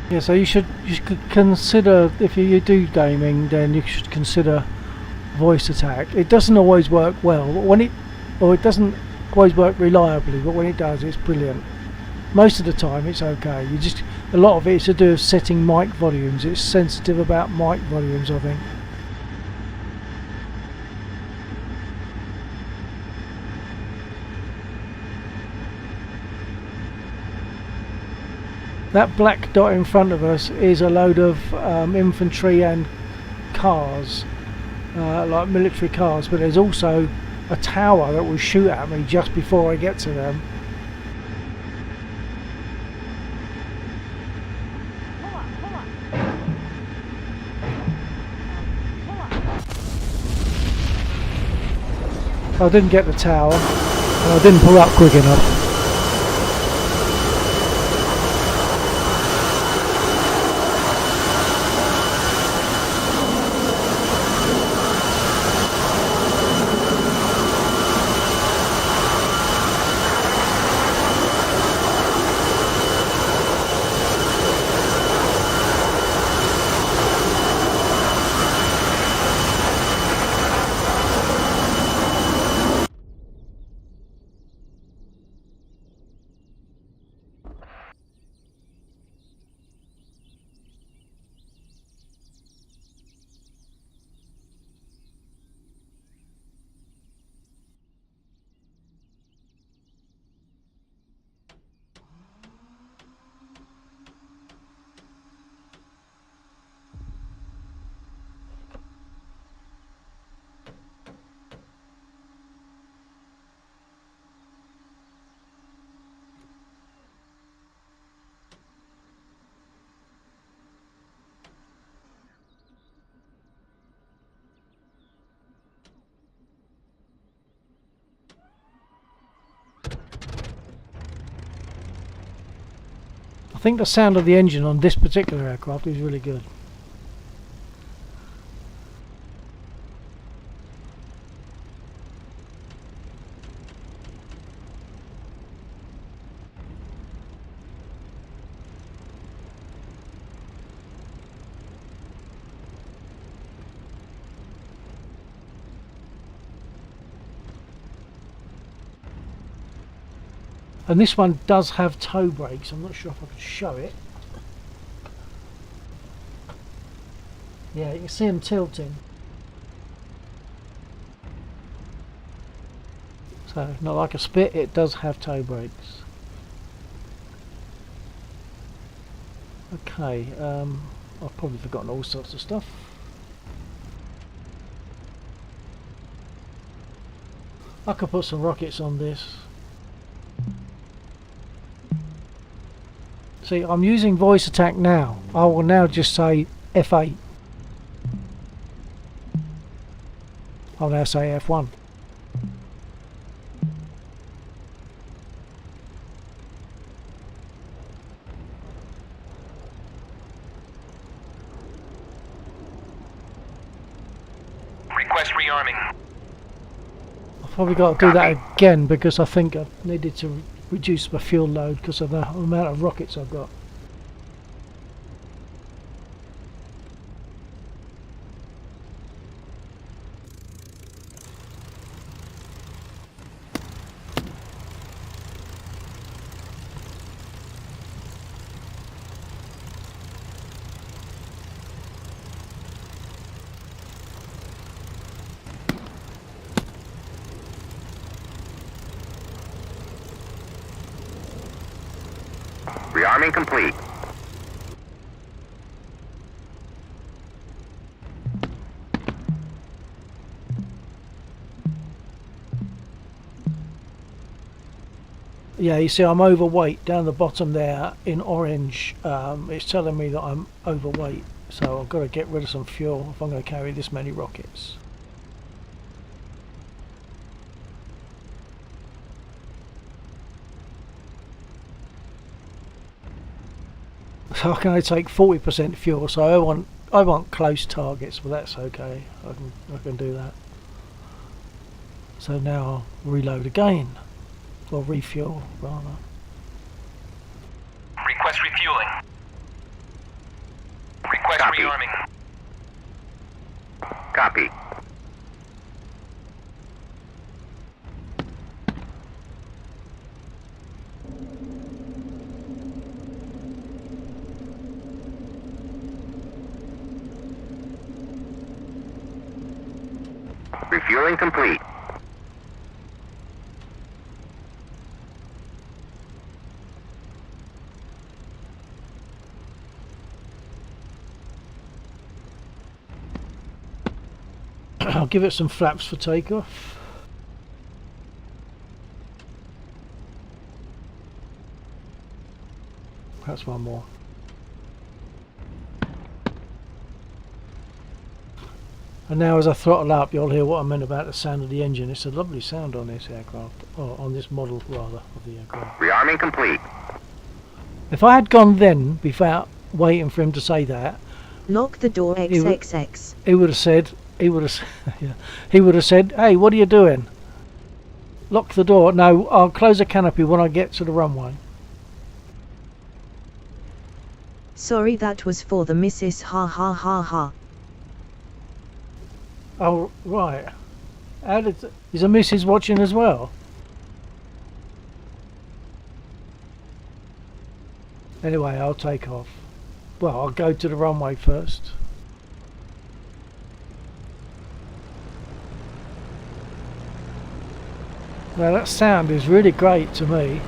Yeah, so you should consider, if you do gaming, then you should consider voice attack. It doesn't always work well, but it doesn't always work reliably, but when it does, it's brilliant. Most of the time, it's okay. A lot of it is to do with setting mic volumes. It's sensitive about mic volumes, I think. That black dot in front of us is a load of infantry and cars, like military cars, but there's also a tower that will shoot at me just before I get to them. I didn't get the tower, and I didn't pull up quick enough. I think the sound of the engine on this particular aircraft is really good. And this one does have toe brakes. I'm not sure if I can show it. Yeah, you can see them tilting. So, not like a Spit, it does have toe brakes. Okay, I've probably forgotten all sorts of stuff. I could put some rockets on this. See, I'm using voice attack now. I will now just say F8. I'll now say F1. Request rearming. I've probably got to do that again because I think I needed to reduce my fuel load because of the amount of rockets I've got. Rearming complete. Yeah, you see I'm overweight down the bottom there in orange. It's telling me that I'm overweight, so I've got to get rid of some fuel if I'm going to carry this many rockets. So I can only take 40% fuel, so I want close targets, but that's okay. I can do that. So now I'll reload again, or refuel rather. Request refueling. Request Copy. rearming. Copy. Refueling complete. I'll give it some flaps for takeoff. Perhaps one more. And now as I throttle up, you'll hear what I meant about the sound of the engine. It's a lovely sound on this aircraft, or on this model rather, of the aircraft. Rearming complete. If I had gone then, without waiting for him to say that, Lock the door XXX. he would have said, yeah, he would have said, "Hey, what are you doing? Lock the door." No, I'll close the canopy when I get to the runway. Sorry, that was for the missus, ha ha ha ha. Oh, right. Is a missus watching as well? Anyway, I'll take off. Well, I'll go to the runway first. Now that sound is really great to me.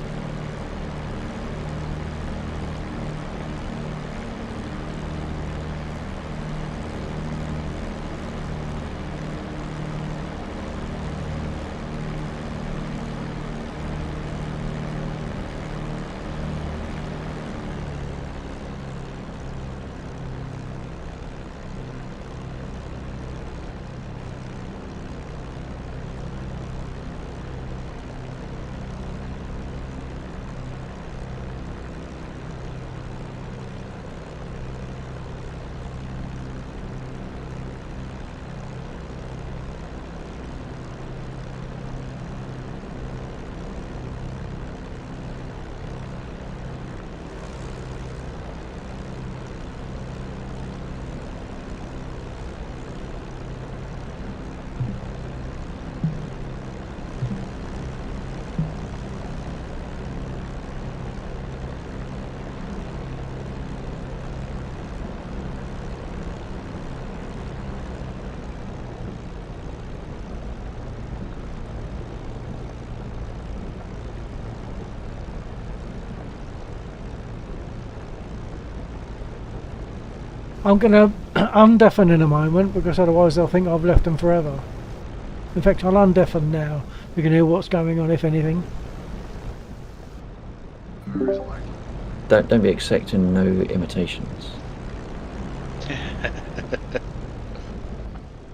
I'm going to undeafen in a moment because otherwise they'll think I've left them forever. In fact, I'll undeafen now. We can hear what's going on, if anything. Don't be expecting no imitations.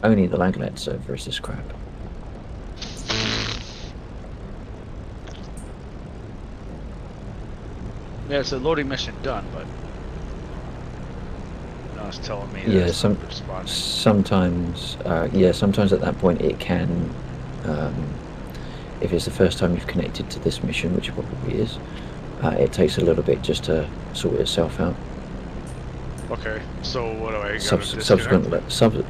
Only the Laglet server is this crap. Yeah, it's a loading mission done, but was telling me Yeah, that's not a good spot. sometimes at that point it can, if it's the first time you've connected to this mission, which it probably is, it takes a little bit just to sort itself out. Okay, so what do I gotta disconnect?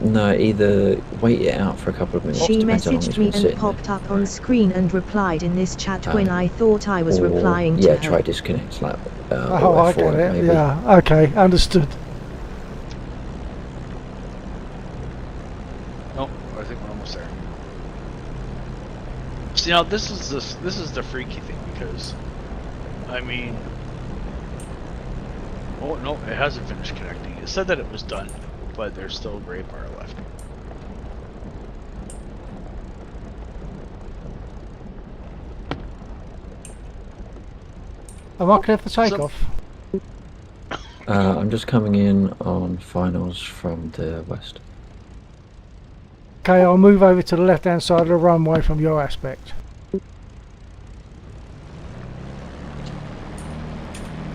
No, either wait it out for a couple of minutes. She depends how long messaged it's me been and sitting popped there, up on screen and replied in this chat when I thought I was or, replying yeah, to try her. disconnect, like Oh, I F4 get it. maybe. Yeah. Okay. Understood. Nope, I think we're almost there. See, now this is the freaky thing, because I mean, oh no, it hasn't finished connecting. It said that it was done, but there's still a gray bar left. Am I clear for takeoff? I'm just coming in on finals from the west. Okay, I'll move over to the left-hand side of the runway from your aspect.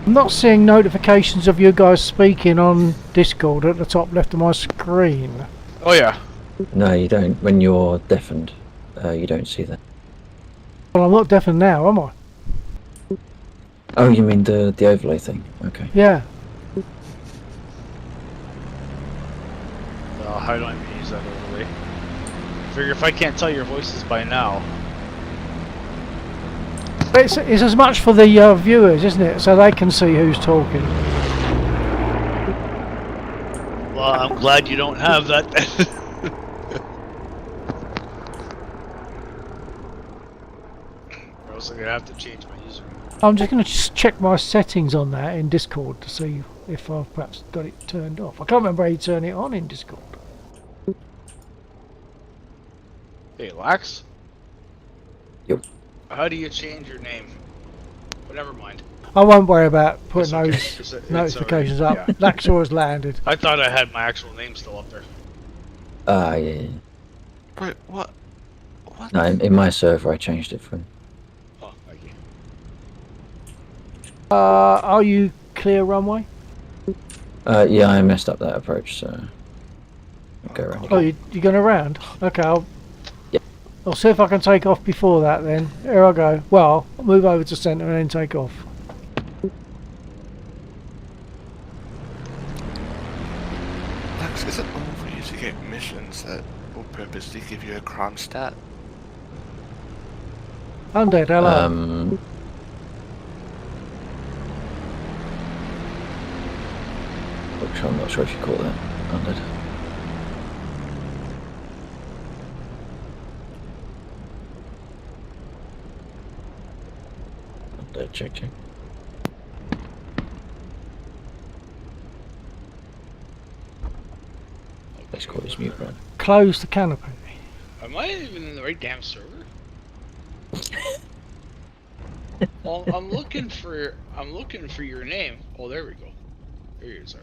I'm not seeing notifications of you guys speaking on Discord at the top left of my screen. Oh yeah. No, you don't. When you're deafened, you don't see that. Well, I'm not deafened now, am I? Oh, you mean the overlay thing? Okay. Yeah. Well, how do I use that overlay? Figure if I can't tell your voices by now. It's as much for the viewers, isn't it? So they can see who's talking. Well, I'm glad you don't have that. Or else I'm gonna have to change my username. I'm just going to check my settings on that in Discord to see if I've perhaps got it turned off. I can't remember how you turn it on in Discord. Hey, Lax. Yep. How do you change your name? But never mind. I won't worry about putting It's okay. those It's notifications alright. up. Yeah. Laxor landed. I thought I had my actual name still up there. Yeah. Bro, what? What? No, in my server I changed it from. Oh, thank you. Are you clear runway? Yeah, I messed up that approach, so I'll go around. Oh, you're going around? Okay, Yep. I'll see if I can take off before that then. Here I go. Well, I'll move over to centre and then take off. Lex, is it normal for you to get missions that will purposely give you a crime stat? Undead, hello. Which I'm not sure if you call that undead. Undead, check. Let's call this mute run. Close the canopy. Am I even in the right damn server? Well, I'm looking for your name. Oh, there we go. There you are.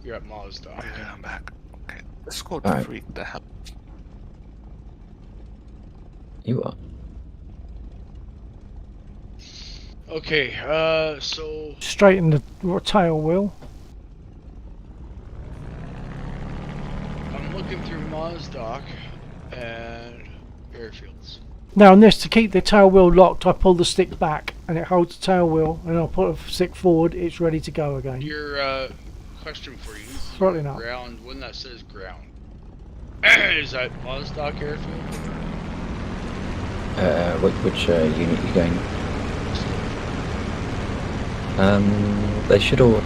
You're at Mazda. Yeah, I'm back. Okay, the squad Alright. freaked the hell. You are. Okay, so Straighten the tail wheel. I'm looking through Mazda and airfields. Now on this, to keep the tail wheel locked, I pull the stick back and it holds the tail wheel, and I'll put a stick forward, it's ready to go again. Your question for you. Throttling up. Ground, one that says ground. Is that Mazda airfield? Which unit you going? They should all.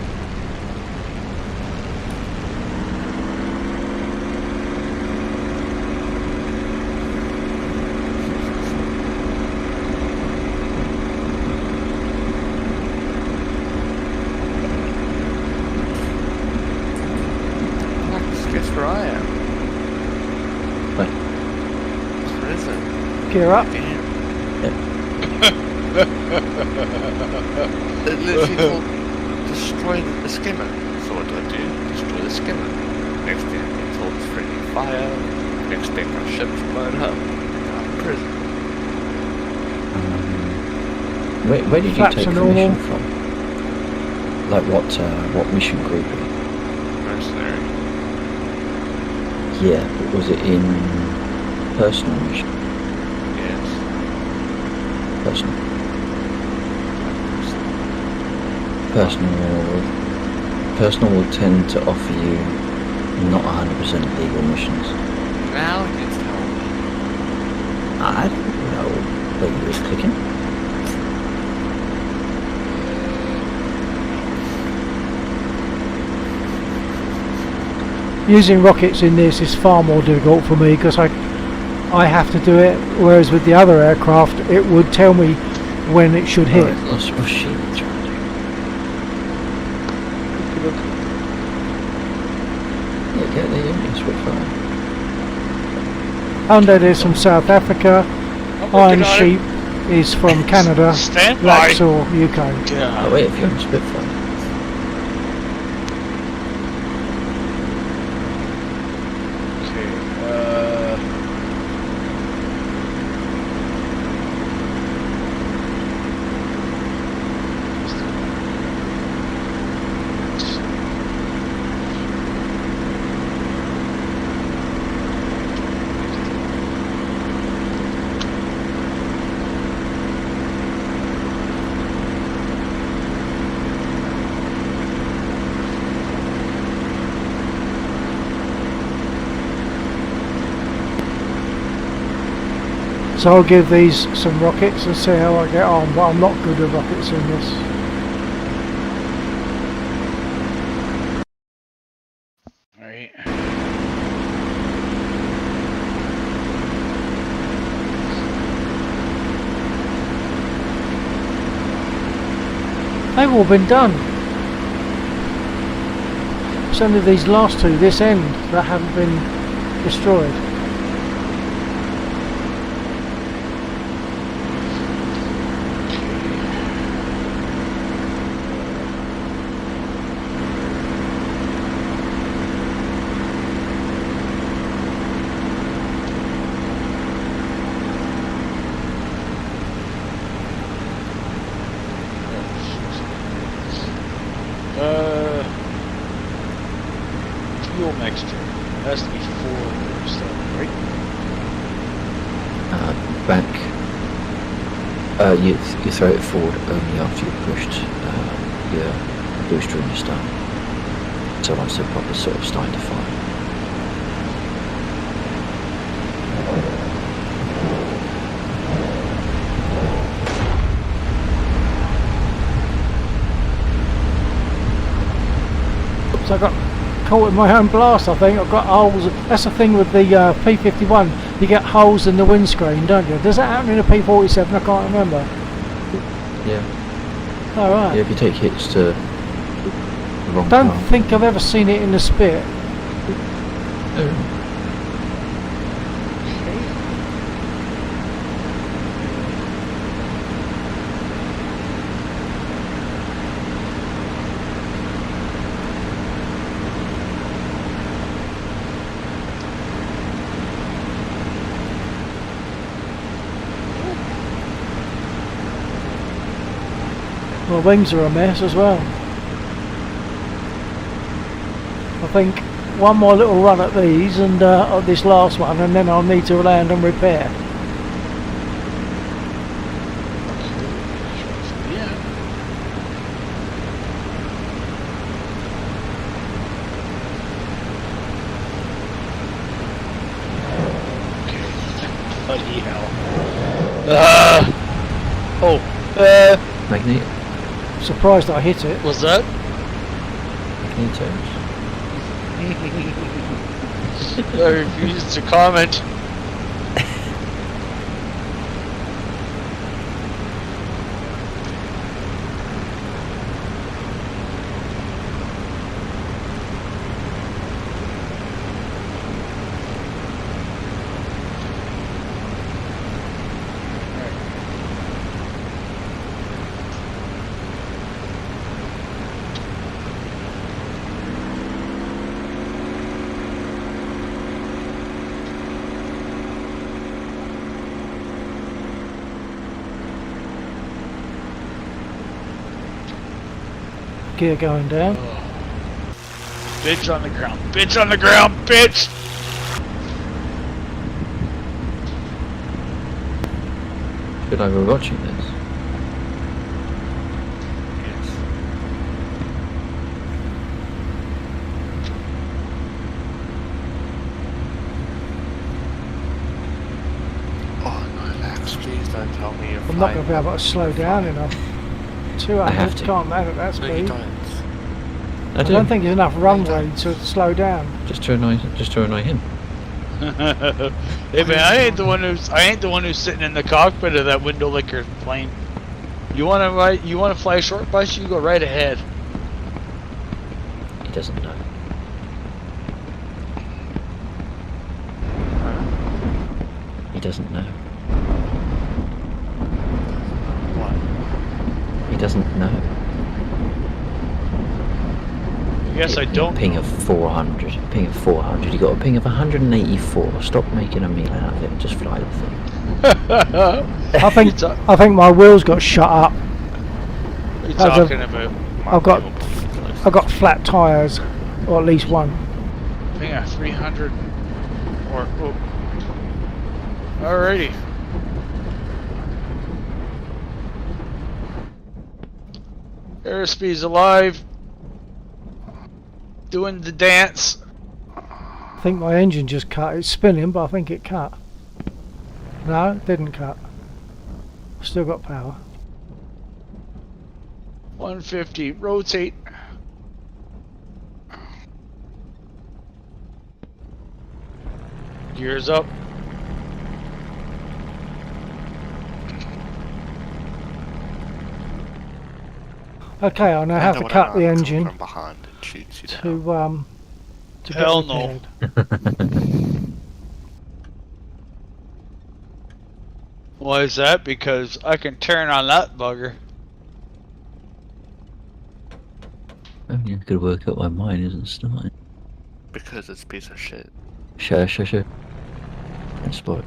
Lex, guess where I am? Wait. Prison. Gear up. Damn. Yeah. It literally called destroy the skimmer. So what do? Destroy the skimmer. Next thing I'm told is friendly fire. Next thing my ship's blown up. I'm in prison. Where did you Flaps take are permission normal. from? Like what mission group? Mercenary. Yeah, but was it in personal mission? Yes. Personal. Personal will tend to offer you not 100% legal missions. Now you tell me. I don't know where you was clicking. Using rockets in this is far more difficult for me because I have to do it, whereas with the other aircraft it would tell me when it should hit. Right, what's she trying to do? Yeah, get the Union Spitfire. Undead is from South Africa, I'm Iron working on Sheep is from Canada, Stand by. Laxor, UK. Oh Yeah. wait, if you're on Spitfire. Okay. So I'll give these some rockets and see how I get on, but I'm not good at rockets in this. Alright. They've all been done. It's only these last two, this end, that haven't been destroyed. Fuel mixture. It has to be full or stuff, right? Back. You throw it forward only after you've pushed your booster in your stun. So once the proper sort of starting to fire. So I got caught in my own blast, I think. I've got holes. That's the thing with the P51. You get holes in the windscreen, don't you? Does that happen in a P47? I can't remember. Yeah. Alright. Yeah, if you take hits to the wrong Don't path. think I've ever seen it in the Spit. My wings are a mess as well. I think one more little run at these and at this last one, and then I'll need to land and repair. Yeah. Okay. Bloody hell. Magnet. Surprised I hit it. Was that? Magnetos. I refuse to comment. gear going down. Bitch on the ground. Bitch on the ground. Bitch. Should I be watching this? Yes. Oh no, Lex, please don't tell me you're I'm not going to be able to slow down enough. 200, have to. can't man at that No, you speed. don't. I don't think there's enough runway to slow down. Just to annoy him. Hey man, I ain't the one who's sitting in the cockpit of that window licker plane. You wanna fly a short bus, you go right ahead. He doesn't know. He doesn't know. What? He doesn't know. Yes, I don't. Ping of 400. Ping of 400. You got a ping of 184. Stop making a meal out of it and just fly the thing. I think my wheels got shut up. What are you talking about? I've got flat tyres, or at least one. Ping a 300 or alrighty. Airspeed's alive. Doing the dance. I think my engine just cut. It's spinning, but I think it cut. No, it didn't cut. Still got power. 150. Rotate. Gears up. Okay, I now have to cut the engine from behind and shoots you down. to Hell get no. repaired. Why is that? Because I can turn on that bugger. Only I could work out why mine isn't starting. Because it's a piece of shit. Sure. That's spot.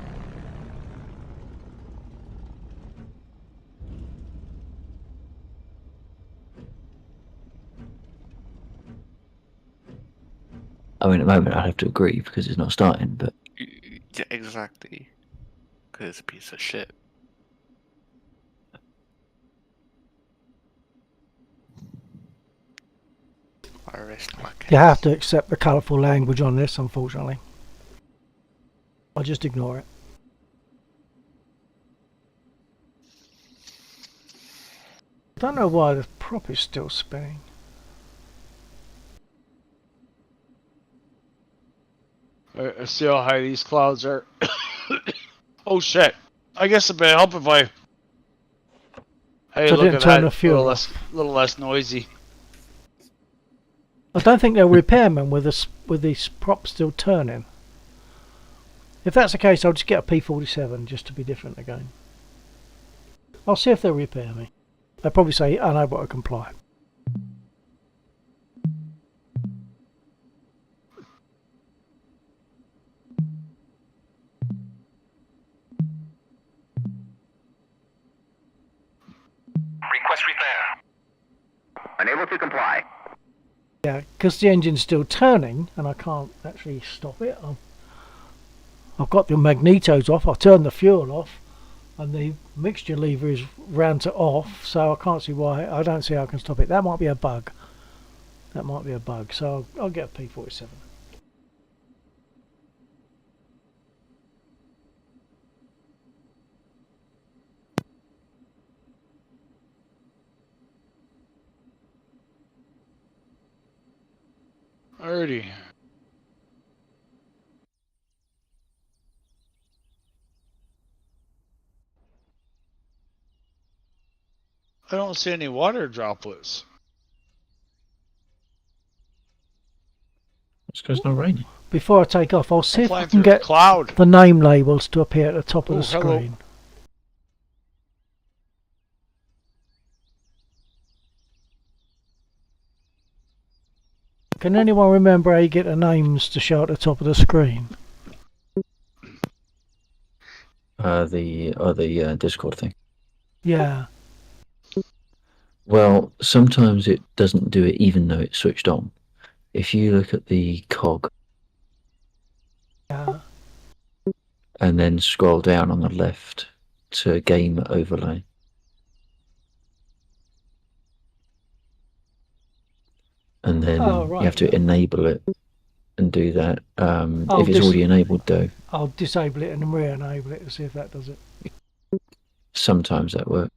I mean, at the moment I'd have to agree because it's not starting, but Yeah, exactly. Because it's a piece of shit. I rest my case. You have to accept the colourful language on this, unfortunately. I'll just ignore it. I don't know why the prop is still spinning. I see how high these clouds are. Oh shit. I guess it'd be help if I... Hey, So I look didn't at turn that. the fuel Little less noisy. I don't think they'll repair them with these props still turning. If that's the case, I'll just get a P47 just to be different again. I'll see if they'll repair me. They'll probably say unable to comply. Request repair. Unable to comply. Yeah, because the engine's still turning and I can't actually stop it. I've got the magnetos off, I've turned the fuel off and the mixture lever is round to off, so I can't see why. I don't see how I can stop it. That might be a bug. So I'll get a P47. Alrighty. I don't see any water droplets. it's because it's not raining. Before I take off, I'll see I'm if I flying can through a get cloud. the name labels to appear at the top of Oh, the hello. screen. Can anyone remember how you get the names to show at the top of the screen? The Discord thing. Yeah. Well, sometimes it doesn't do it even though it's switched on. If you look at the cog Yeah. and then scroll down on the left to game overlay. And then Oh, right, you have to yeah. enable it and do that. Oh, If it's already enabled though, I'll disable it and then re-enable it to see if that does it. sometimes that works.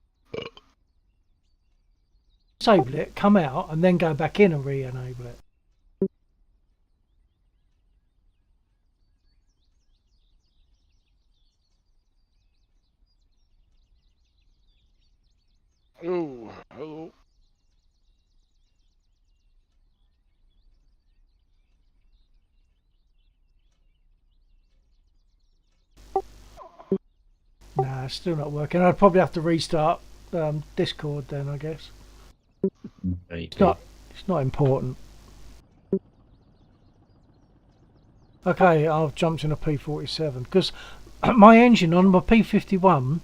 Disable it, come out, and then go back in and re-enable it. Ooh, hello. Nah, it's still not working. I'd probably have to restart Discord then, I guess. Maybe. It's not important. Okay, I've jumped in a P47 because my engine on my P51,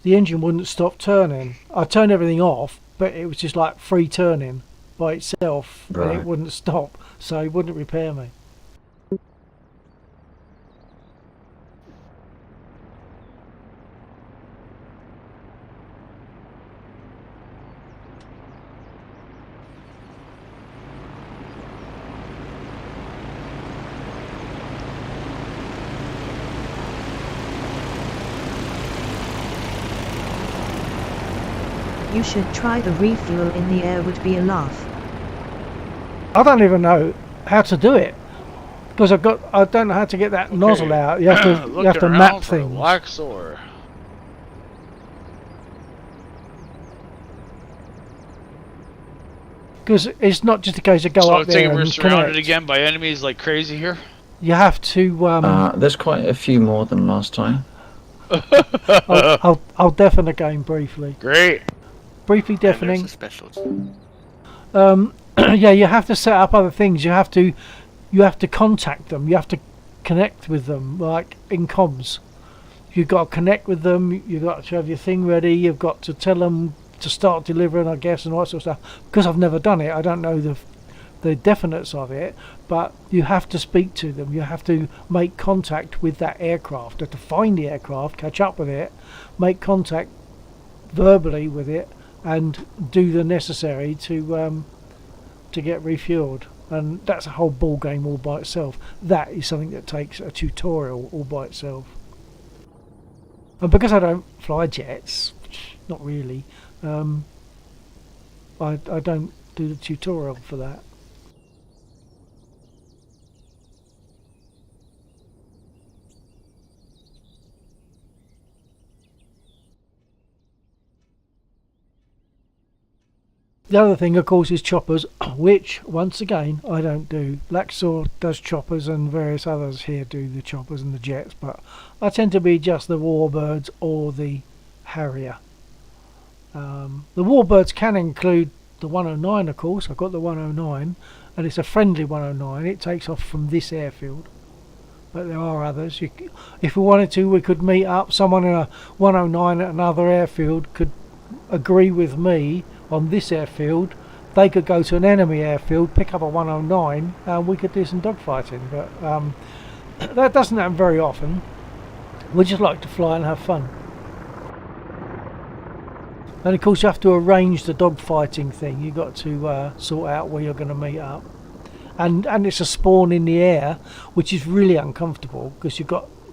the engine wouldn't stop turning. I turned everything off, but it was just like free turning by itself, and it Right. wouldn't stop, so it wouldn't repair me. You should try the refuel in the air, would be a laugh. I don't even know how to do it because I don't know how to get that nozzle out. You have to map things. Waxor. Because it's not just a case of go So I up take there it we're and surrounded connect. again by enemies like crazy here. You have to. There's quite a few more than last time. I'll deafen again briefly. Great. Briefly And there's deafening. the specials. Yeah, you have to set up other things. You have to contact them. You have to connect with them, like in comms. You've got to connect with them. You've got to have your thing ready. You've got to tell them to start delivering, I guess, and all that sort of stuff. Because I've never done it, I don't know the definites of it. But you have to speak to them. You have to make contact with that aircraft. You have to find the aircraft, catch up with it, make contact verbally with it, and do the necessary to get refueled. And that's a whole ball game all by itself. That is something that takes a tutorial all by itself. And because I don't fly jets, not really, I don't do the tutorial for that. The other thing, of course, is choppers, which, once again, I don't do. Laxor does choppers and various others here do the choppers and the jets, but I tend to be just the Warbirds or the Harrier. The Warbirds can include the 109, of course. I've got the 109, and it's a friendly 109. It takes off from this airfield, but there are others. If we wanted to, we could meet up. Someone in a 109 at another airfield could agree with me on this airfield. They could go to an enemy airfield, pick up a 109, and we could do some dogfighting. But that doesn't happen very often. We just like to fly and have fun. And of course you have to arrange the dogfighting thing. You've got to sort out where you're going to meet up. And it's a spawn in the air, which is really uncomfortable because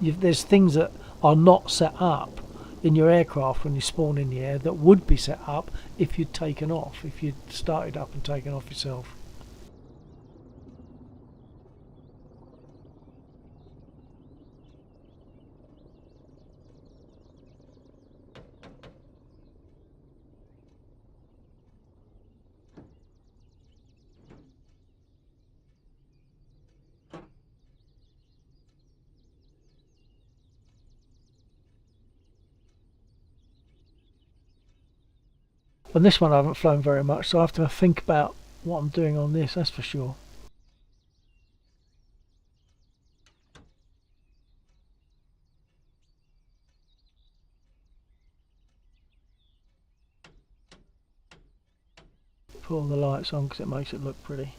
there's things that are not set up in your aircraft when you spawn in the air that would be set up if you'd taken off, if you'd started up and taken off yourself. On this one I haven't flown very much, so I have to think about what I'm doing on this, that's for sure. Put all the lights on because it makes it look pretty.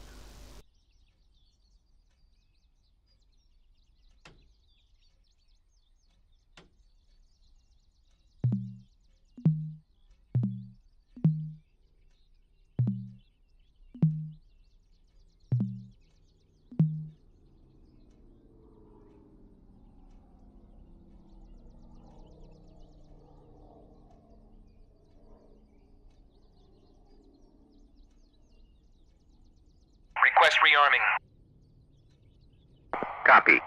Request rearming. Copy.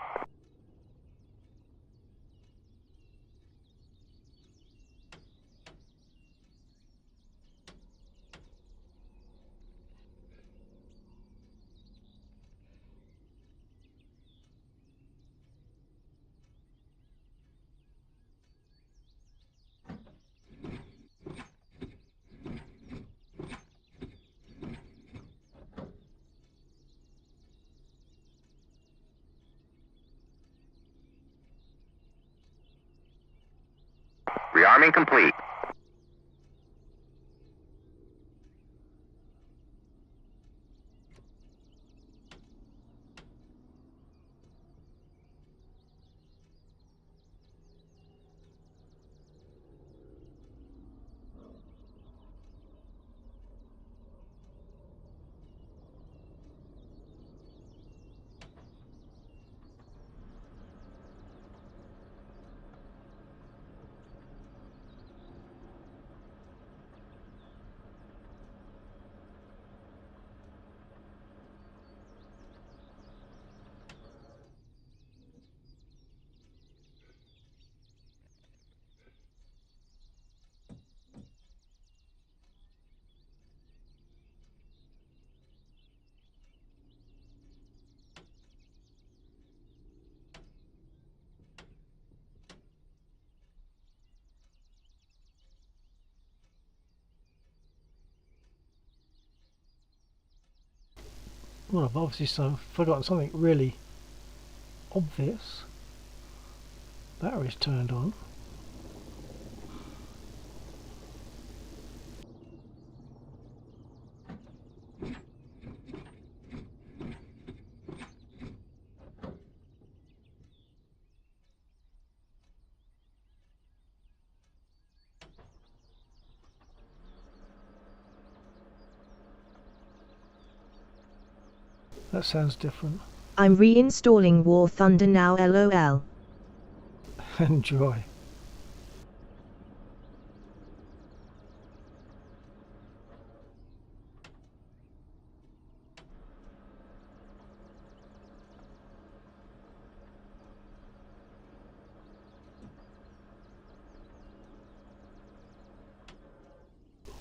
Rearming complete. Well, I've obviously forgotten something really obvious. Battery's turned on. That sounds different. I'm reinstalling War Thunder now, lol. Enjoy.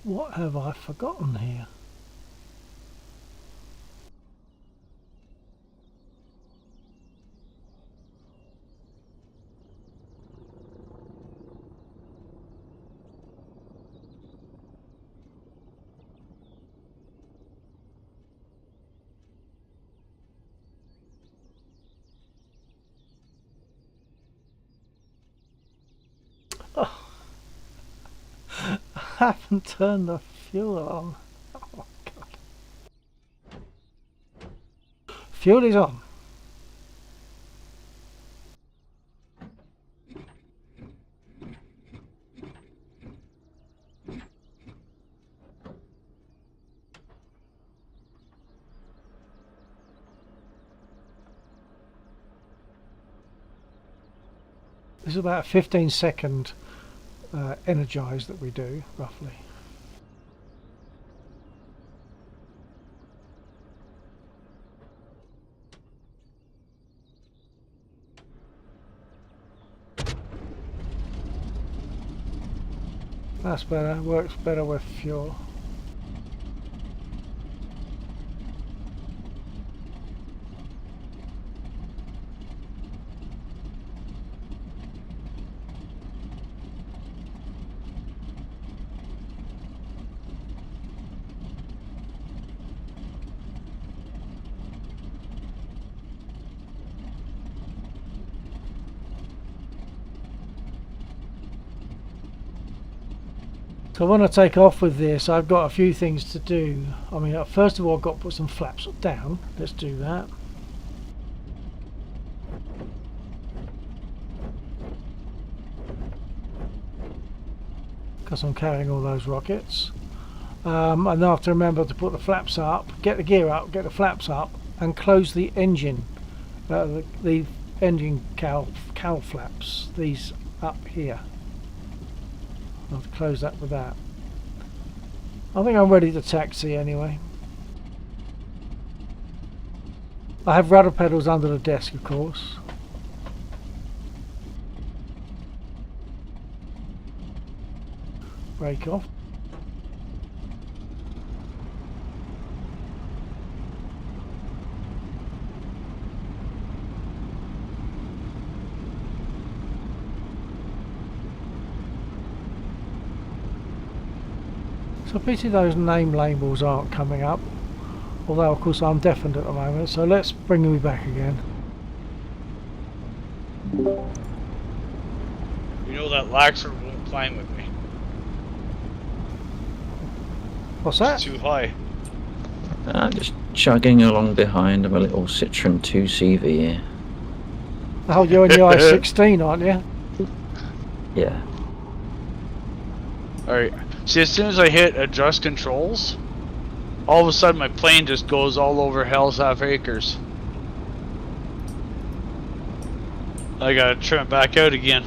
What have I forgotten here? Oh, I haven't turned the fuel on. Oh God. Fuel is on. This is about a 15-second energize that we do, roughly. That's better, works better with fuel. So when I take off with this, I've got a few things to do. I mean, first of all, I've got to put some flaps down. Let's do that. Because I'm carrying all those rockets. And then I have to remember to put the flaps up, get the gear up, get the flaps up, and close the engine. The engine cowl flaps, these up here. I'll have to close that with that. I think I'm ready to taxi anyway. I have rudder pedals under the desk, of course. Brake off. So pity those name labels aren't coming up, although of course I'm deafened at the moment, so let's bring me back again. You know that Laxer won't climb with me. What's that? It's too high. Just chugging along behind of a little Citroen 2CV here. Oh, you're in the I-16, aren't you? Yeah. Alright. See, as soon as I hit adjust controls, all of a sudden my plane just goes all over Hell's Half Acres. I gotta trim it back out again.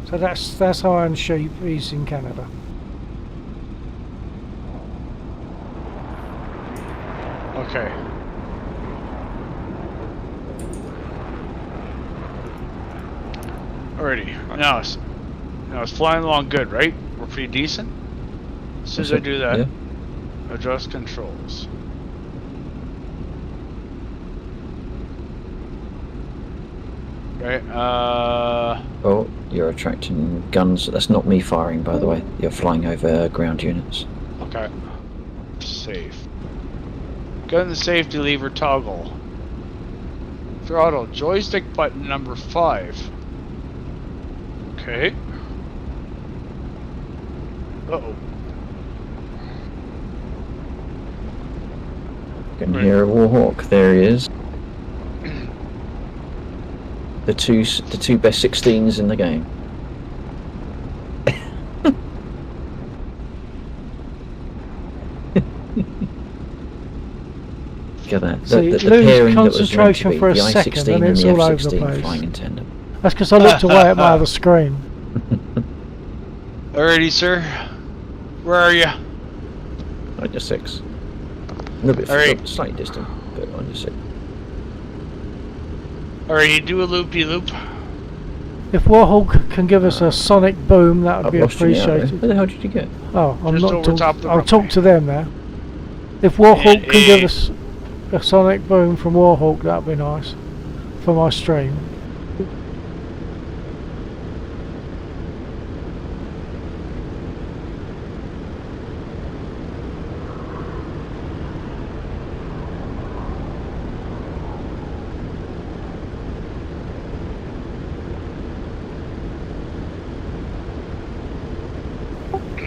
So that's how I'm shape is in Canada. Okay. Alrighty. Now it's flying along good, right? We're pretty decent. As soon as I do that, Yeah. adjust controls. Right. Oh, you're attracting guns. That's not me firing, by the way. You're flying over ground units. Okay. Safe. Gun the safety lever toggle. Throttle joystick button number 5. Okay. Uh-oh. Can hear a Warhawk. There he is. The two best 16s in the game. Look at that. So you The lose pairing that was meant to concentration be, for a the second I-16 and and it's the all over the F-16 place. flying in tandem. That's because I looked away at my other screen. Alrighty, sir. Where are you? On your 6. A little bit Alright. slightly distant, but on your 6. Alright, do a loop-de-loop. If Warhawk can give us a sonic boom, that would I've be lost you now, appreciated. Where the hell did you get? Oh, I'm Just not over top of the I'll runway. talk to them now. If Warhawk can give us a sonic boom from Warhawk, that'd be nice for my stream.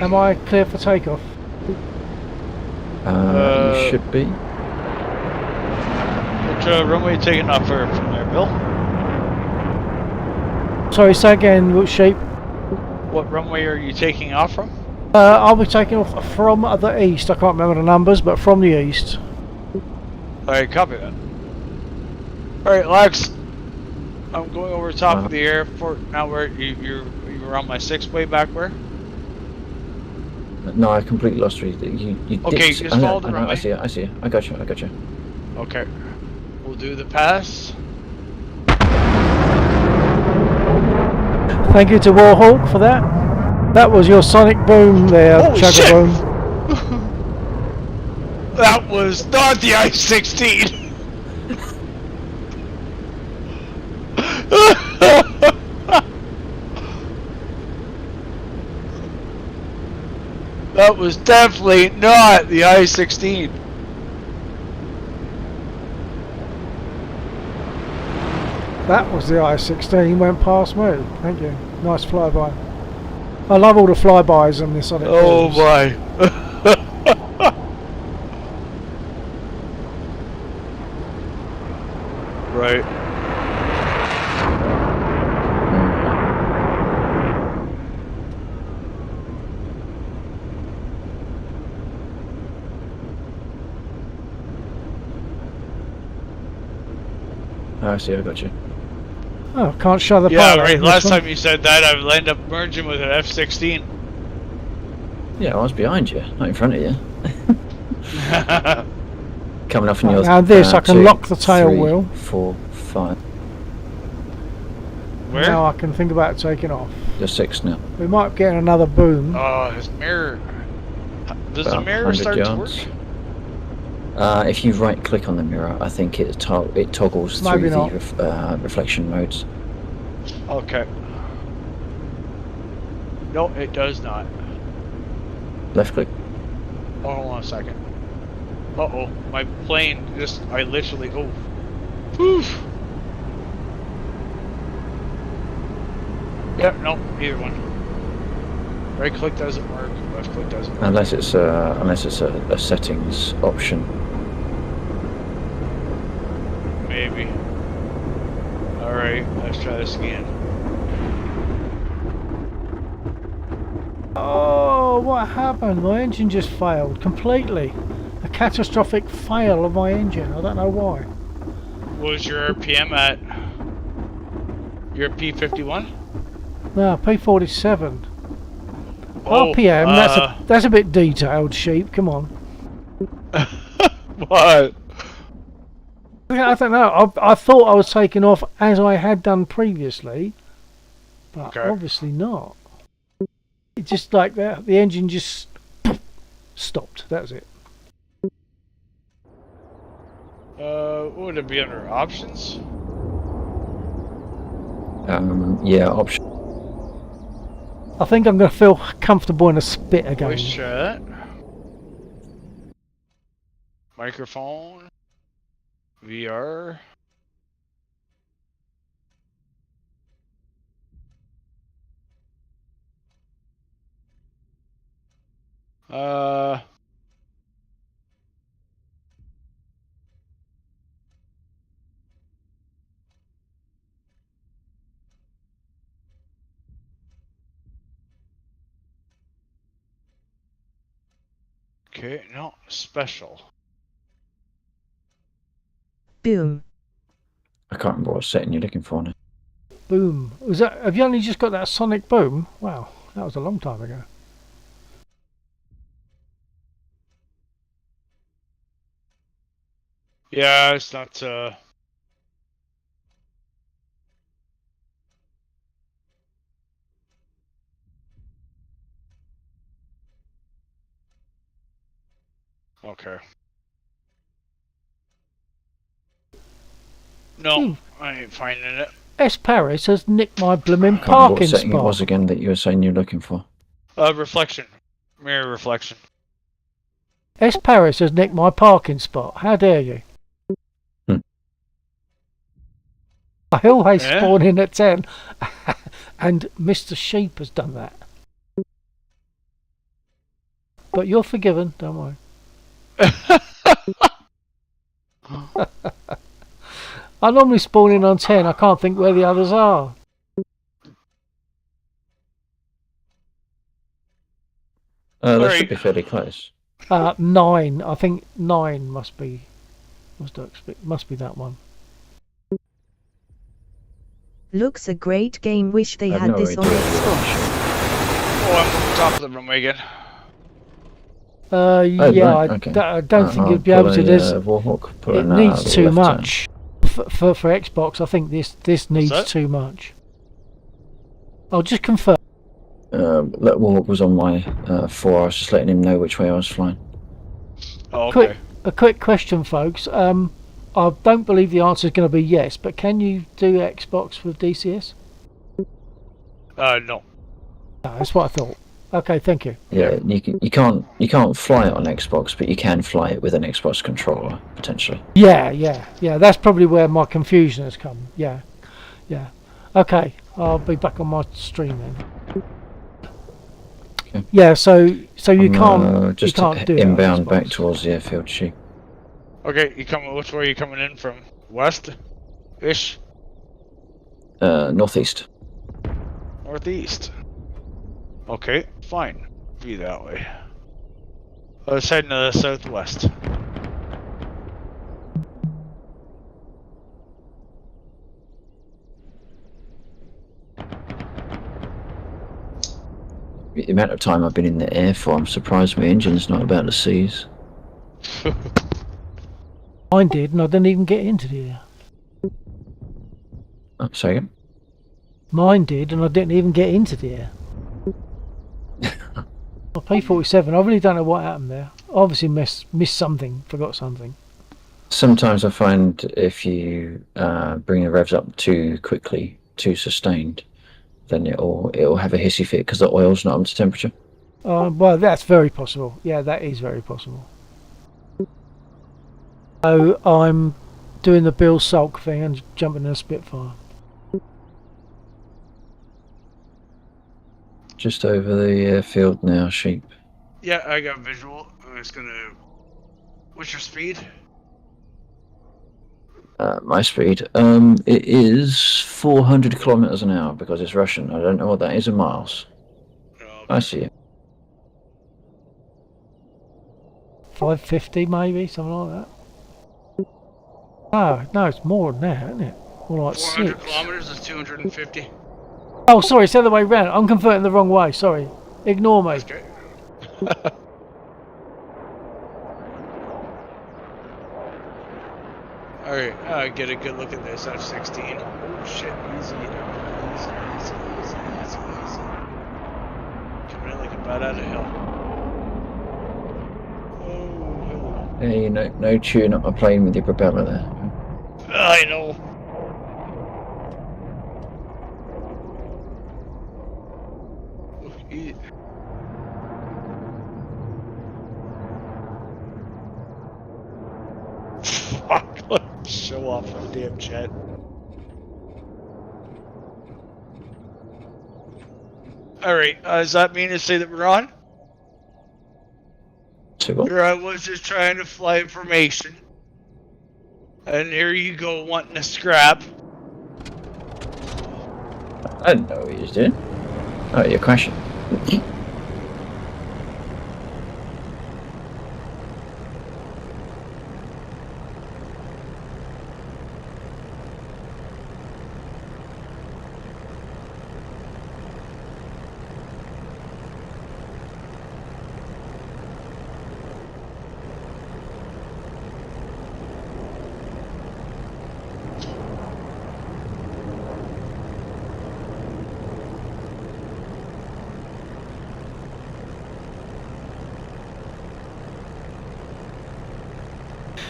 Am I clear for takeoff? You should be. Which runway are you taking off from there, Bill? Sorry, say again, what shape? What runway are you taking off from? I'll be taking off from the east. I can't remember the numbers, but from the east. Alright, copy that. Alright, Lex. I'm going over the top of the airport now. Where you're on my 6 way back where? No, I completely lost you. You Okay, dipped. just I know, follow the I know, runway. I see it. I see it. I got you. I got you. Okay. We'll do the pass. Thank you to Warhawk for that. That was your sonic boom there, Oh, Chugga shit! Boom. That was not the I-16. That was definitely not the I-16. That was the I-16, went past me. Thank you. Nice flyby. I love all the flybys on this Sonic Oh Booms. my. Right. I see, I got you. Oh, can't show the Yeah, pilot right. in this Last one. time you said that, I would end up merging with an F-16. Yeah, I was behind you, not in front of you. Coming off in your Now this, I can 2, lock the tail 3, wheel. 4, 5. Where? Now I can think about taking off. You're 6 now. We might get another boom. Oh, his mirror. Does the About mirror 100 start to yards. work? If you right click on the mirror, I think it toggles Maybe through not. the reflection modes. Okay. No, it does not. Left click. Oh, hold on a second. Uh-oh. My plane just... I literally... Oh. Poof. Yep, no, either one. Right click doesn't work. Left click doesn't work. Unless it's a settings option. Maybe. Alright, let's try this again. Oh, what happened? My engine just failed completely. A catastrophic fail of my engine. I don't know why. What was your RPM at? Your P51? No, P47. Oh, RPM. That's a bit detailed, sheep. Come on. What? I don't know. I thought I was taking off as I had done previously, but Okay. obviously not. It just like that. The engine just stopped. That was it. What would it be under options? Yeah, option. I think I'm going to feel comfortable in a spit again. Voice chat. Microphone. VR. Okay, no, special. Boom. I can't remember what setting you're looking for now. Boom. Was that? Have you only just got that sonic boom? Wow, that was a long time ago. Yeah, it's not, okay. No, I ain't finding it. S. Paris has nicked my blooming I can't remember parking what setting it was spot. again that you were saying you're looking for. Reflection. Mirror reflection. S. Paris has nicked my parking spot. How dare you? I always Yeah? spawn in at 10, and Mr. Sheep has done that. But you're forgiven, don't worry. I normally spawn in on 10. I can't think where the others are. That Alright. should be fairly close. 9. I think 9 must be. Must be that one. Looks a great game. Wish they I've had no this on idea. Xbox. Oh, I'm on the top of the room again. Yeah, right, okay. I don't think I'll you'd be able pull to. a, This Warhawk, pull it an, needs the too left turn. much for Xbox. I think this needs that? too much. I'll just confirm. That Warhawk was on my 4. I was just letting him know which way I was flying. Oh, okay. A quick question, folks. I don't believe the answer is going to be yes, but can you do Xbox with DCS? No. No, that's what I thought. Okay, thank you. Yeah, you can't fly it on Xbox, but you can fly it with an Xbox controller potentially. Yeah. That's probably where my confusion has come. Yeah. Okay. I'll be back on my stream then. Okay. Yeah, so you I'm, can't just you can't do inbound it, I back suppose. towards the airfield, sheep. Okay, you coming? Which way are you coming in from? West, ish, Northeast. northeast. Okay, fine. Be that way. I was heading to the southwest. The amount of time I've been in the air for, I'm surprised my engine's not about to seize. Mine did, and I didn't even get into the air. Oh, sorry again? Mine did, and I didn't even get into the air. My P-47, I really don't know what happened there. Obviously missed something, forgot something. Sometimes I find if you bring the revs up too quickly, too sustained, then it'll have a hissy fit because the oil's not up to temperature. Well, that's very possible. Yeah, that is very possible. So I'm doing the Bill Sulk thing and jumping in a Spitfire. Just over the airfield now, sheep. Yeah, I got visual. I'm just gonna. What's your speed? My speed. It is 400 kilometers an hour because it's Russian. I don't know what that is in miles. Oh, I see it. 550 maybe, something like that. No, it's more than that, isn't it? More like 400 6. kilometers is 250. Oh, sorry, it's the other way round. I'm converting the wrong way. Sorry, ignore me. That's great. Alright, get a good look at this F-16. Oh shit, easy. Easy. Coming in like a bat out of hell. Oh, Hey, no chewing up my plane with your propeller there. I know. Fuck, show off a damn jet. Alright, does that mean to say that we're on? So what? Here I was just trying to fly information. And here you go wanting to scrap. I didn't know what you was doing. Oh, you're crashing.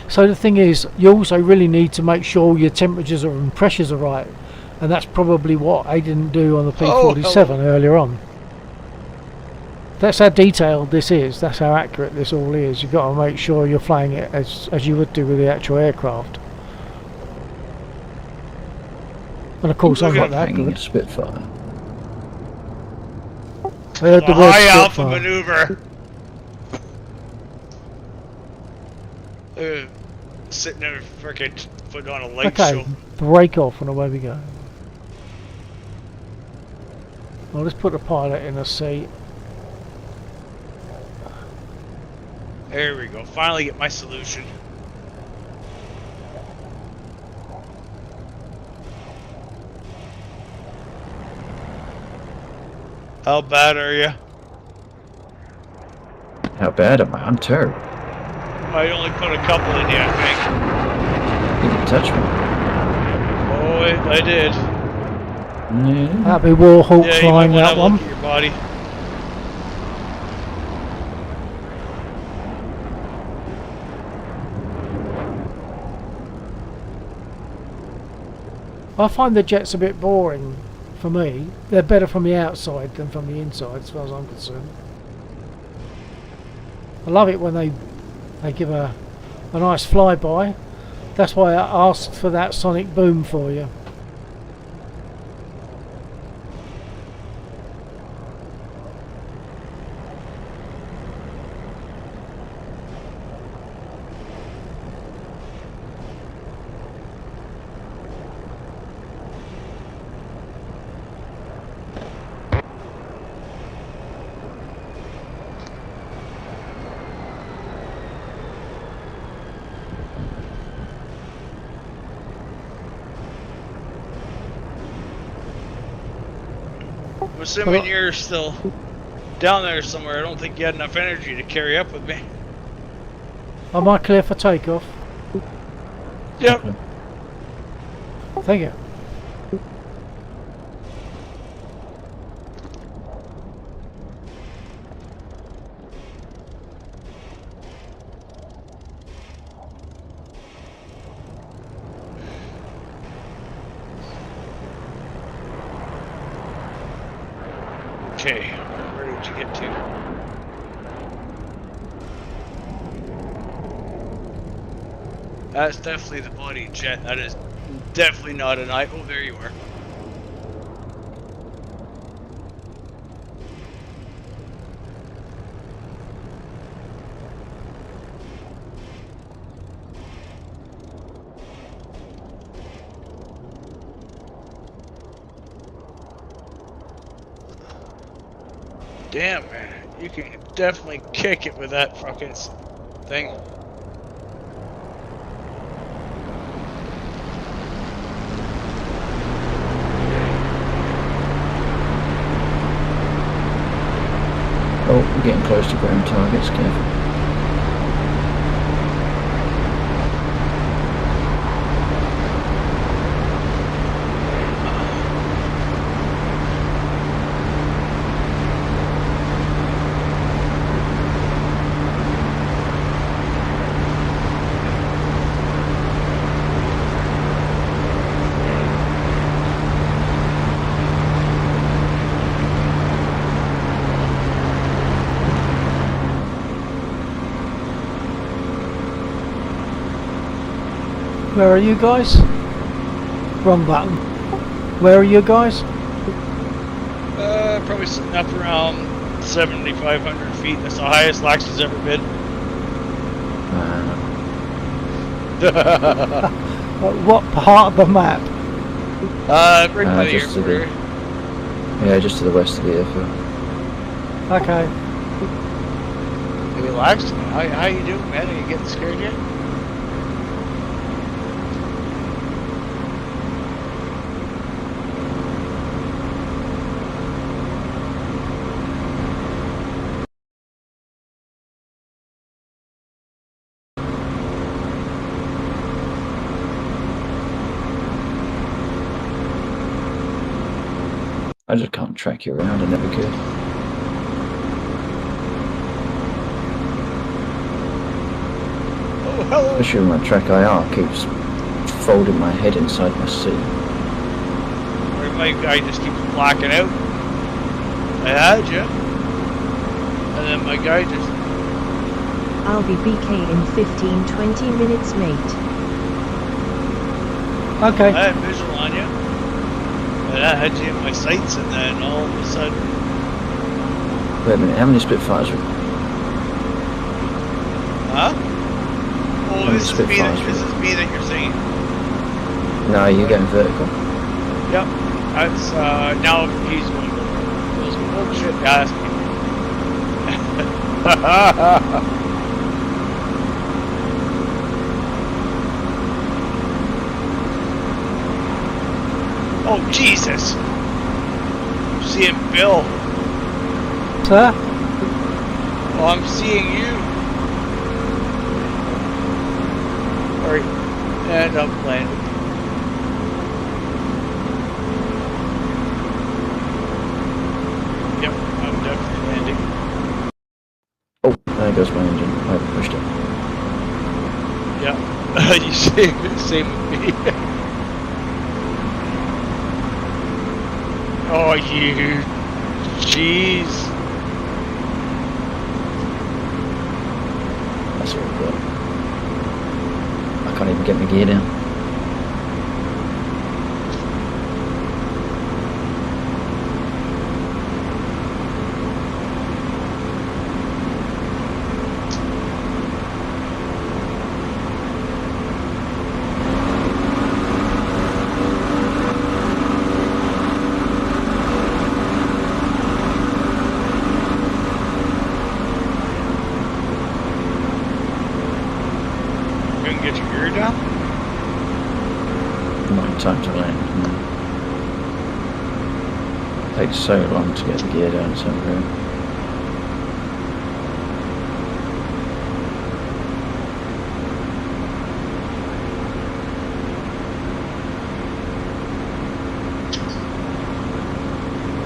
So the thing is, you also really need to make sure your temperatures and pressures are right, and that's probably what I didn't do on the P-47 earlier on. That's how detailed this is. That's how accurate this all is. You've got to make sure you're flying it as you would do with the actual aircraft. And of course, I'm not that Hanging a good. Spitfire. I heard the A word high alpha Spitfire. maneuver. Sitting there frickin' putting on a light Okay, show. break off and away we go. Well, let's put the pilot in a seat. There we go. Finally get my solution. How bad are you? How bad am I? I'm terrible. I only put a couple in you, I think. You didn't touch me. Oh, I did. Yeah. That'd be Warhawk Yeah, you might flying want to that have a one. look at your body. I find the jets a bit boring for me. They're better from the outside than from the inside, as far as I'm concerned. I love it when they give a nice flyby. That's why I asked for that sonic boom for you. I'm assuming you're still down there somewhere. I don't think you had enough energy to carry up with me. Am I clear for takeoff? Yep. Thank you. Okay, where did you get to? That's definitely the body jet. That is definitely not an eye. Oh, there you are. Damn, man. You can definitely kick it with that fucking thing. Oh, we're getting close to ground targets, careful. Where are you guys? Wrong button. Where are you guys? Probably sitting up around 7,500 feet. That's the highest Lax has ever been. What part of the map? Right by the just to airport. Yeah, just to the west of the airfield. Okay. Hey, Lax, how you doing, man? Are you getting scared yet? I just can't track you around, I never could. Oh, hello. Especially when my track IR keeps folding my head inside my seat. Or my guy just keeps blacking out. I had you. And then my guy just... I'll be BK in 15-20 minutes, mate. Okay. I had visual on you. And I had you in my sights, and then all of a sudden... Wait a minute, how many Spitfires are... Huh? Oh, many this is me Spitfires that you're saying. No, you're going vertical. Yep. That's, now he's going to go. Oh shit, yeah, that's me. Oh, Jesus! I'm seeing Bill. Sir? Oh, I'm seeing you. Alright, and I'm landing. Yep, I'm definitely landing. Oh, there goes my engine. I pushed it. Yep, you same with me. Oh, you... Jeez. That's all I've got. I can't even get my gear down. Couldn't get your gear down? Not in time to land. No. Takes so long to get the gear down somewhere.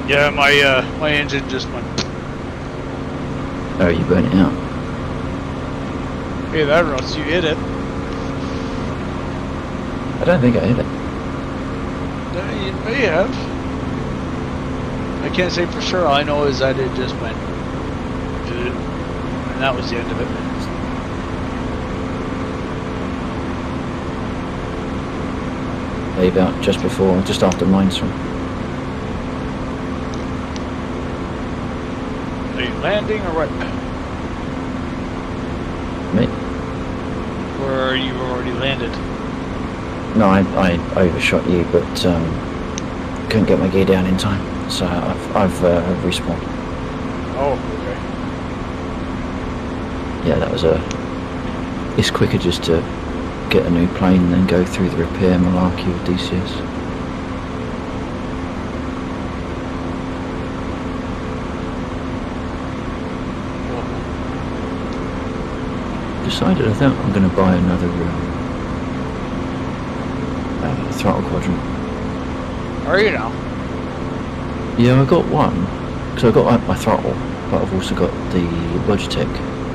Yeah, my engine just went. Oh, you burnt it out. Hey, that Russ, you hit it. I don't think I hit it. Yeah, you may have. I can't say for sure. All I know is that it just went. And that was the end of it. Maybe about just before, just after mine swim. Are you landing or what? Me? Or you already landed? No, I overshot you, but couldn't get my gear down in time, so I've respawned. Oh, okay. Yeah, that was it's quicker just to get a new plane and then go through the repair malarkey with DCS. Decided I think I'm going to buy another throttle quadrant. Are you now? Yeah, I got one, because I got my throttle, but I've also got the Logitech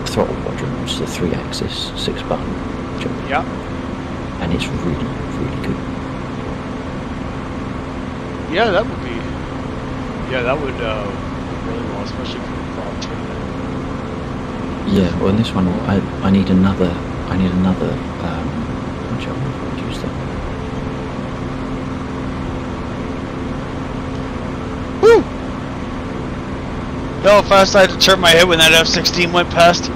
throttle quadrant, which is a 3-axis, 6-button jump. Yeah. And it's really, really good. Yeah, that would be. Yeah, that would really well, especially for the crowd too. Yeah, well, in this one, I need another. Which I'll use that. Woo! You know how fast I had to turn my head when that F-16 went past?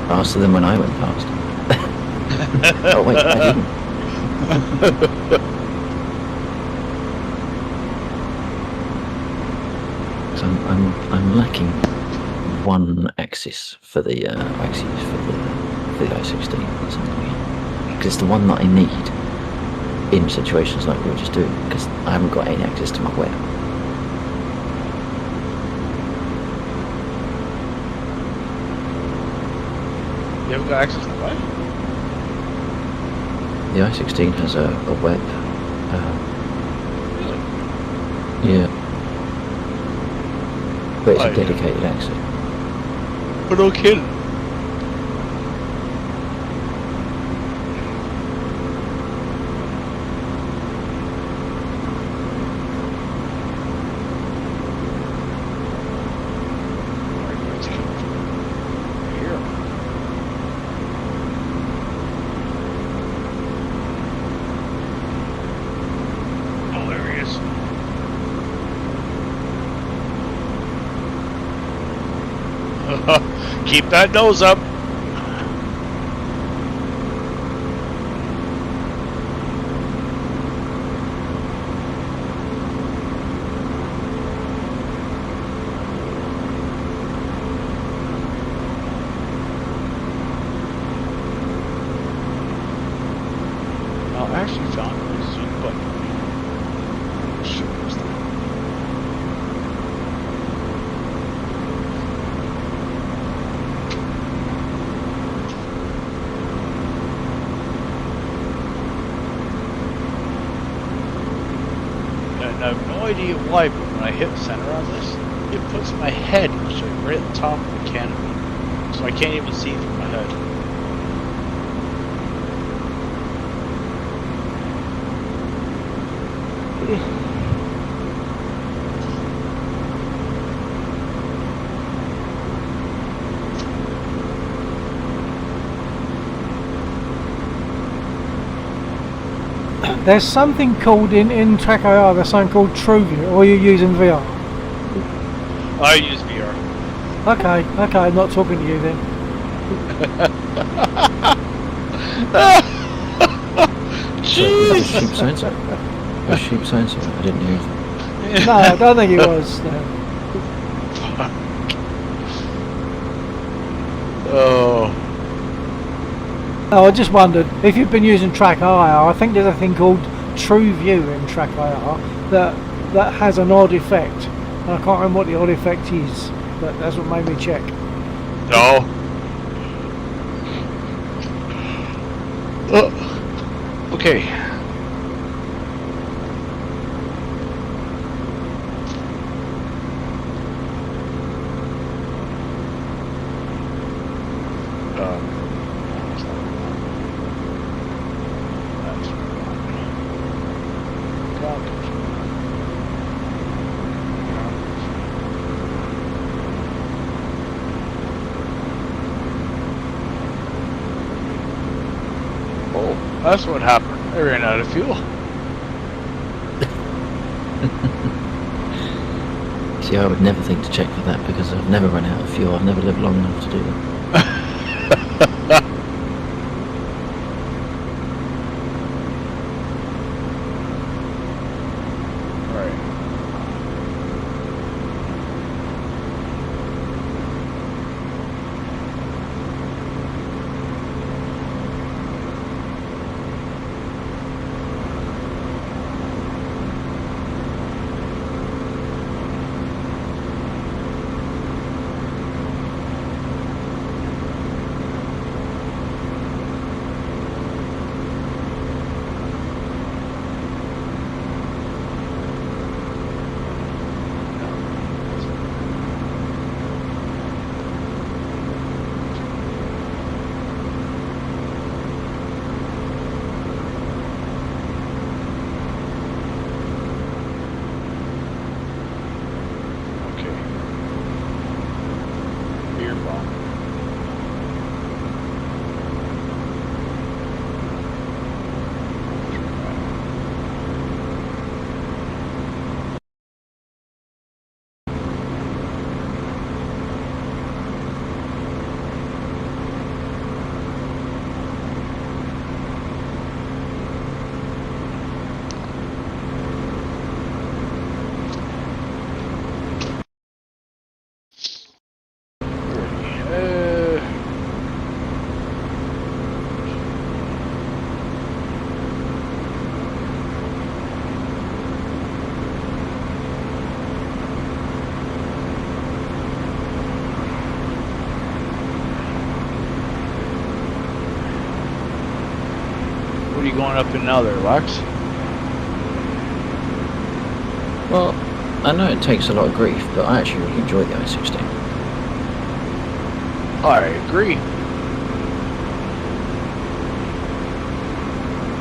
Faster than when I went past. Oh wait, I didn't. So I'm lacking one axis for the I-16 or something, because it's the one that I need in situations like we were just doing, because I haven't got any access to my web. You haven't got access to what? The I-16 has a web. Really? Yeah. But it's Oh, a dedicated access. But no kidding. Keep that nose up. I actually found my zoom button. Shit, where's that? And I have no idea why, but when I hit center on this, it puts my head literally right at the top of the canopy. So I can't even see through my head. There's something called in Track AR, there's something called TrueView, or you're using VR. I use VR. Okay, I'm not talking to you then. Was sheep saying so? Was sheep saying so? I didn't hear anything. No, I don't think it was. No. Oh. No, I just wondered if you've been using Track AR. I think there's a thing called TrueView in Track AR that that has an odd effect. And I can't remember what the odd effect is, but that's what made me check. No. Okay. That's what happened. I ran out of fuel. See, I would never think to check for that because I've never run out of fuel. I've never lived long enough to do that. What are you going up in now there, Lex? Well, I know it takes a lot of grief, but I actually really enjoy the i16. I agree.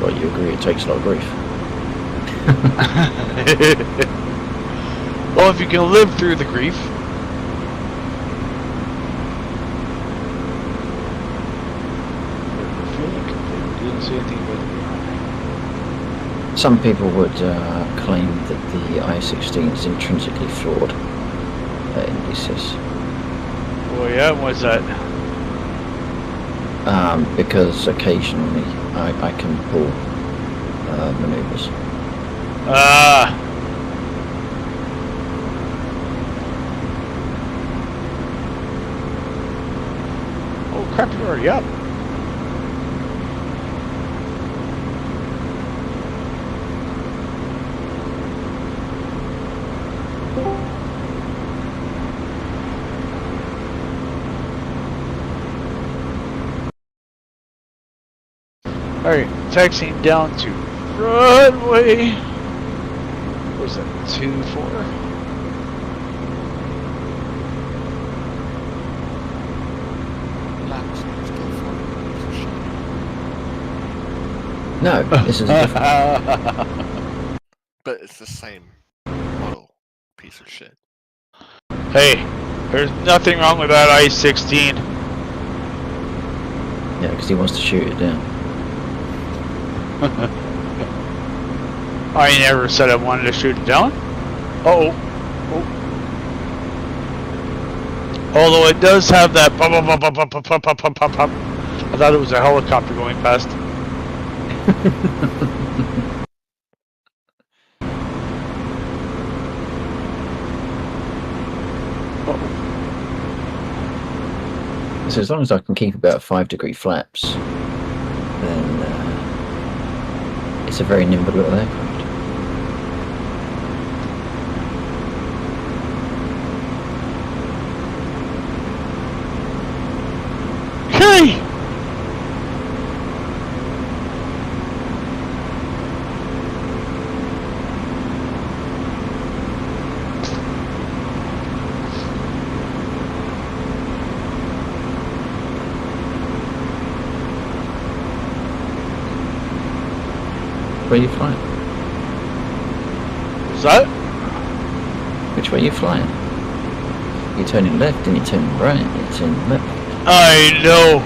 Well, you agree it takes a lot of grief. Well, if you can live through the grief. Didn't say anything about Some people would claim that the i16 is intrinsically flawed in DCS. Well, yeah, why's that? Because occasionally I can pull maneuvers. Oh crap, you're already up. Alright, taxiing down to runway. What was that? 2-4? No, this is a different. But it's the same model. Piece of shit. Hey, there's nothing wrong with that i16. Yeah, because he wants to shoot it down. I never said I wanted to shoot it down. Uh-oh. Oh. Although it does have that pop, pop, pop, pop, pop, pop, pop, pop, pop. I thought it was a helicopter going past. So as long as I can keep about 5-degree flaps, then it's a very nimble little aircraft. Where are you flying? Is that? Which way are you flying? You're turning left, and you're turning right, and you're turning left. I know.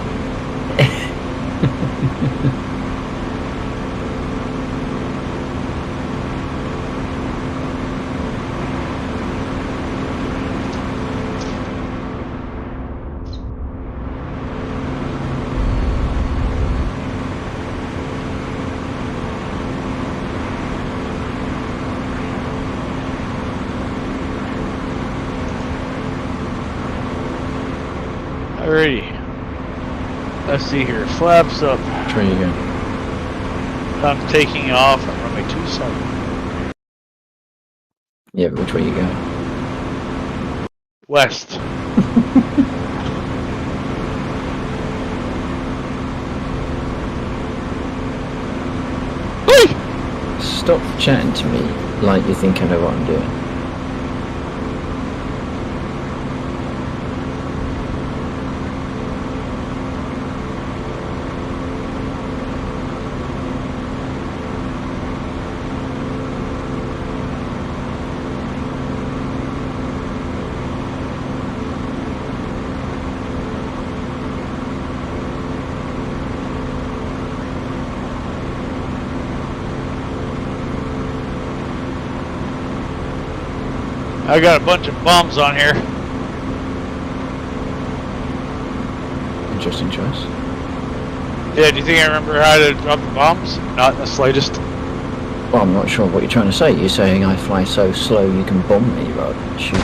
Alrighty. Let's see here. Flaps up. Which way are you going? I'm taking off. I'm runway 27. Yeah, but which way are you going? West. Stop chatting to me like you think I know what I'm doing. I got a bunch of bombs on here. Interesting choice. Yeah, do you think I remember how to drop the bombs? Not in the slightest. Well, I'm not sure what you're trying to say. You're saying I fly so slow you can bomb me rather than shoot me.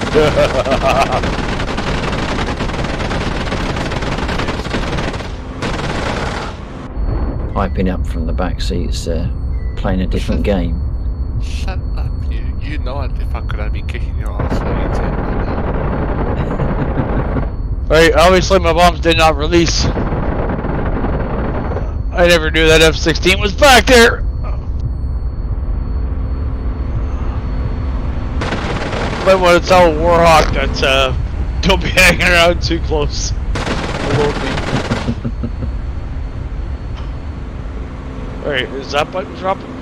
Piping up from the back seats there, playing a different game. Shut up, you. You know what? If I could have been kicking your ass while you did right now. Right, obviously my bombs did not release. I never knew that F-16 was back there. Might want to tell Warhawk that don't be hanging around too close. Alright, is that button dropping?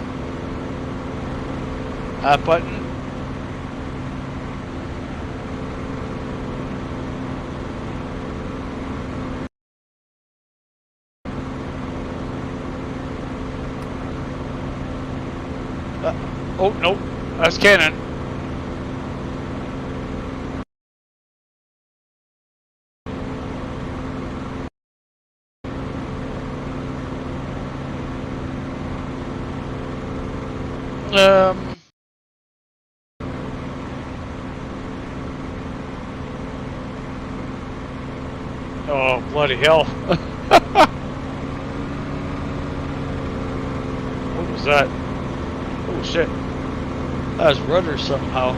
That button? Oh, nope. That's cannon. Oh, bloody hell. What was that? Oh, shit. That was rudder somehow.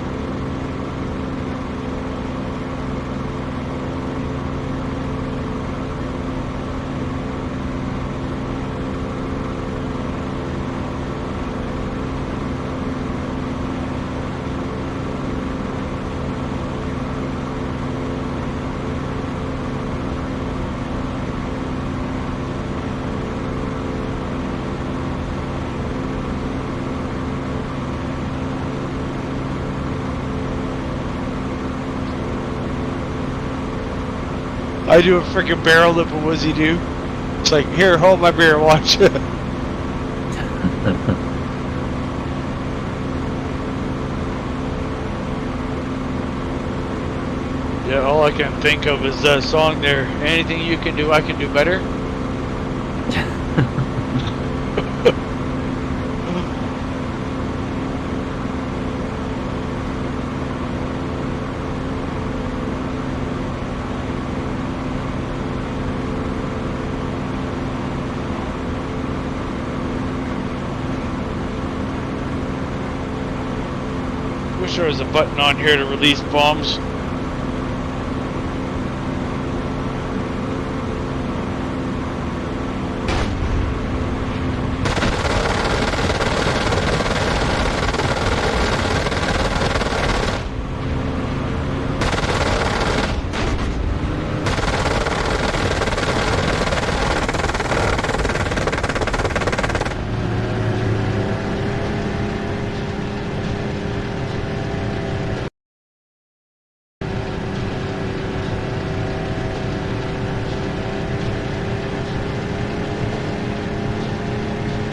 I do a freaking barrel lip, and what does he do? It's like, here, hold my beer, watch it. Yeah, all I can think of is that song there. Anything you can do, I can do better. Wish there was a button on here to release bombs.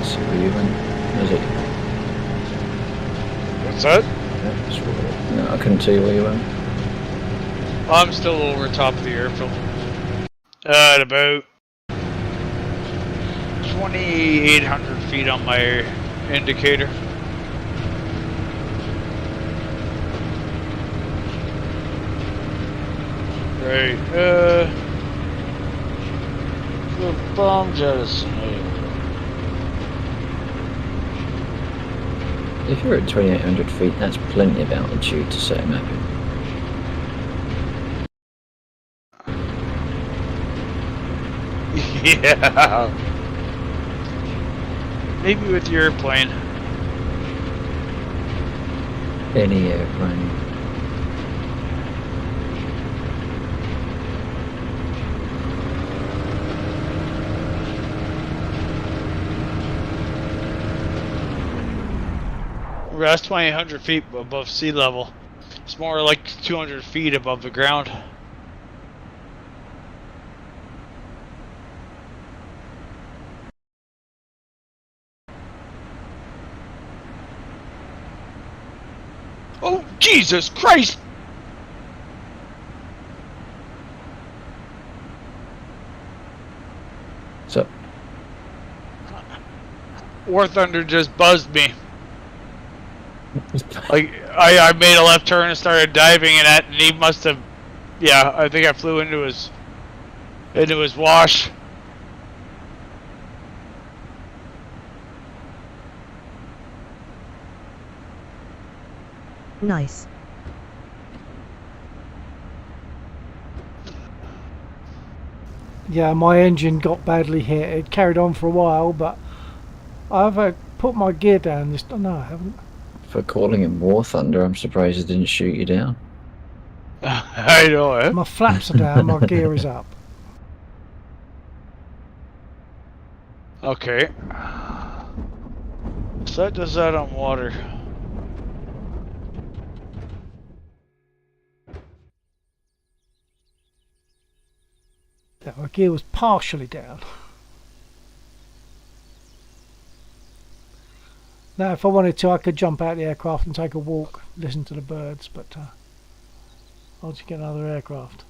see where you went. Was it? What's that? No, I couldn't see where you went. I'm still over top of the airfield. At about 2,800 feet on my indicator. Right, the bomb jettison. If you're at 2,800 feet, that's plenty of altitude to set a map in. Yeah. Maybe with your airplane. Any airplane. That's 2,800 feet above sea level. It's more like 200 feet above the ground. Oh, Jesus Christ! So, War Thunder just buzzed me. Like, I made a left turn and started diving in it, and he must have, yeah, I think I flew into his wash. Nice. Yeah, my engine got badly hit. It carried on for a while, but I've put my gear down this time. No, I haven't. for calling him War Thunder, I'm surprised it didn't shoot you down. I know it. My flaps are down, my gear is up. Okay. So that does that on water. Yeah, my gear was partially down. Now, if I wanted to, I could jump out the aircraft and take a walk, listen to the birds, but I'll just get another aircraft.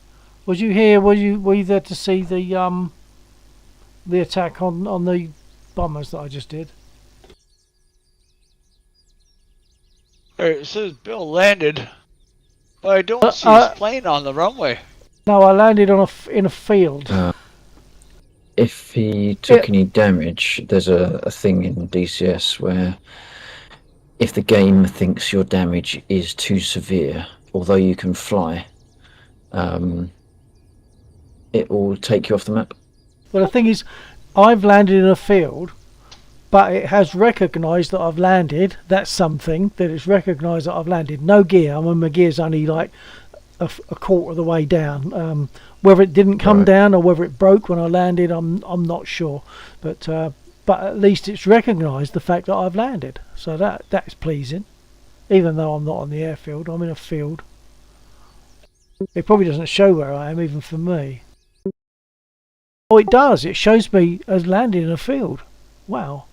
Was you here? Were you there to see the attack on the bombers that I just did? Alright, it says Bill landed, but I don't see his plane on the runway. No, I landed on in a field. If he took any damage, there's a thing in DCS where if the game thinks your damage is too severe, although you can fly, it will take you off the map. Well, the thing is, I've landed in a field, but it has recognised that I've landed. That's something, that it's recognised that I've landed. No gear. I mean, my gear's only like a quarter of the way down. Whether it didn't come down or whether it broke when I landed, I'm not sure. But at least it's recognised the fact that I've landed. So that's pleasing. Even though I'm not on the airfield, I'm in a field. It probably doesn't show where I am, even for me. Oh, it does. It shows me as landing in a field. Wow.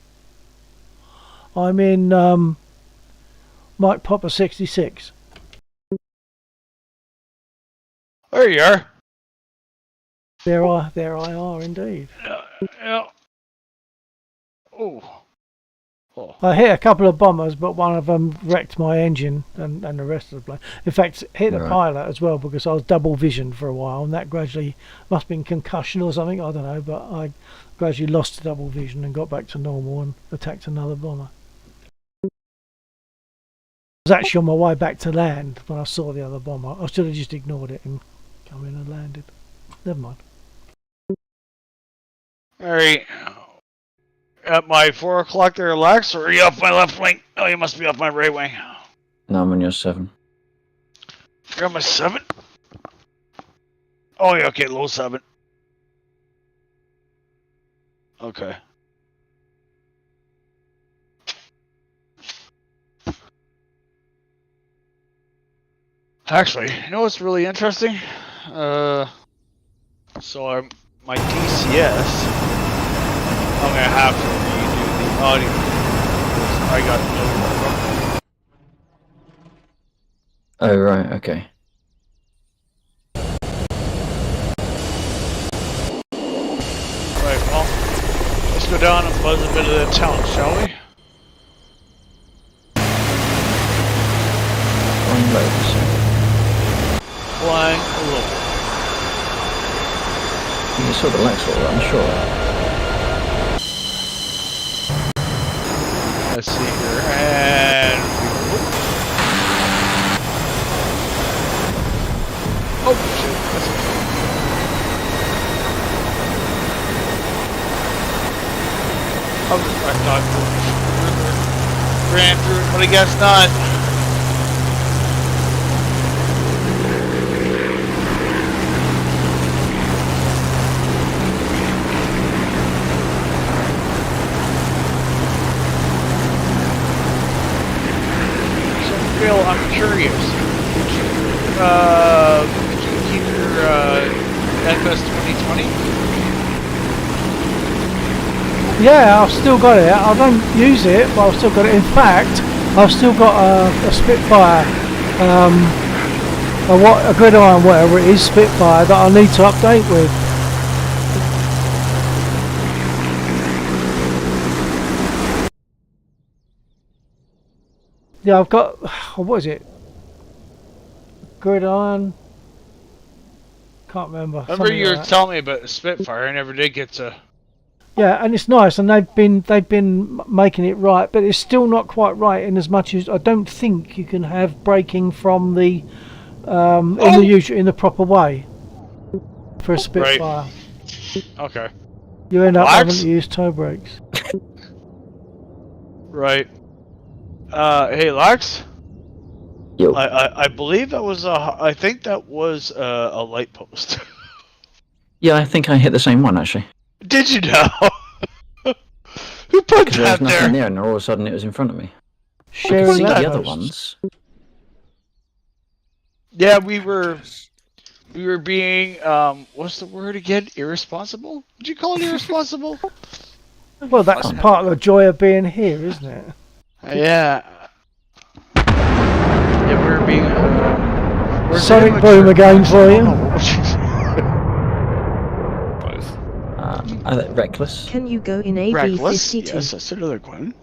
I'm in Mike Popper 66. There you are. There I are indeed. Yeah. Oh. I hit a couple of bombers, but one of them wrecked my engine and the rest of the plane. In fact, hit the pilot as well, because I was double visioned for a while, and that gradually must have been concussion or something, I don't know, but I gradually lost the double vision and got back to normal and attacked another bomber. I was actually on my way back to land when I saw the other bomber. I should have just ignored it and come in and landed. Never mind. Alright. At my 4 o'clock there, Lex, or are you off my left wing? Oh, you must be off my right wing. No, I'm on your 7. You're on my 7? Oh, yeah, okay, low 7. Okay. Actually, you know what's really interesting? So my DCS, I'm gonna have to redo the Oh, I got no. Oh, right, okay. Right, well, let's go down and buzz a bit of the town, shall we? Unload, Flying a little. you saw the lights all, I'm sure. Let's see here, and... Oh, shit, that's okay. I thought ran through it, but I guess not. So, Phil, I'm curious. Did you keep your FS 2020? Yeah, I've still got it. I don't use it, but I've still got it. In fact, I've still got a Spitfire, a Gridiron, whatever it is, Spitfire, that I need to update with. Yeah, I've got, what is it? Gridiron? Can't remember. Remember you were Like telling me about the Spitfire, I never did get to... yeah, and it's nice, and they've been making it right, but it's still not quite right in as much as I don't think you can have braking from the in the proper way for a Spitfire. Right. Okay. You end up Lax? having to use toe brakes. Right. Hey, Lax? Yo. I believe that was I think that was a light post. Yeah, I think I hit the same one, actually. Did you know? Who put Because there was that nothing there? there, and all of a sudden it was in front of me. I could Sharing see the other lampposts. ones. Yeah, we were being what's the word again? Irresponsible? Would you call it irresponsible? Well, that's part of the joy of being here, isn't it? Yeah. Yeah, we were being we're Sonic boom again for you. Reckless. Can you go in Reckless? AB52? Yes, that's another one.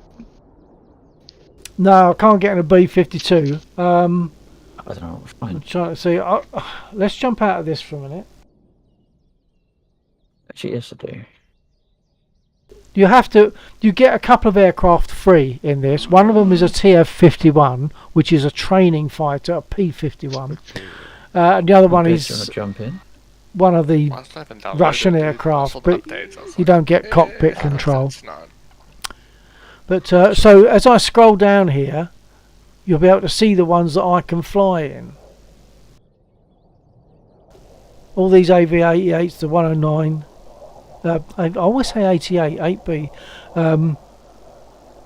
No, I can't get in a B52. I don't know, I'm fine. trying to see. Let's jump out of this for a minute. Actually, yes, I do. You have to. You get a couple of aircraft free in this. One of them is a TF-51, which is a training fighter, a P-51. And the other one Okay, is do you want to jump in? one of the Whilst I haven't downloaded Russian it, aircraft, I saw the but updates, I was you like, don't get cockpit yeah, control. it's not. But so as I scroll down here, you'll be able to see the ones that I can fly in. All these AV-88s, the 109. I always say 88, 8B. And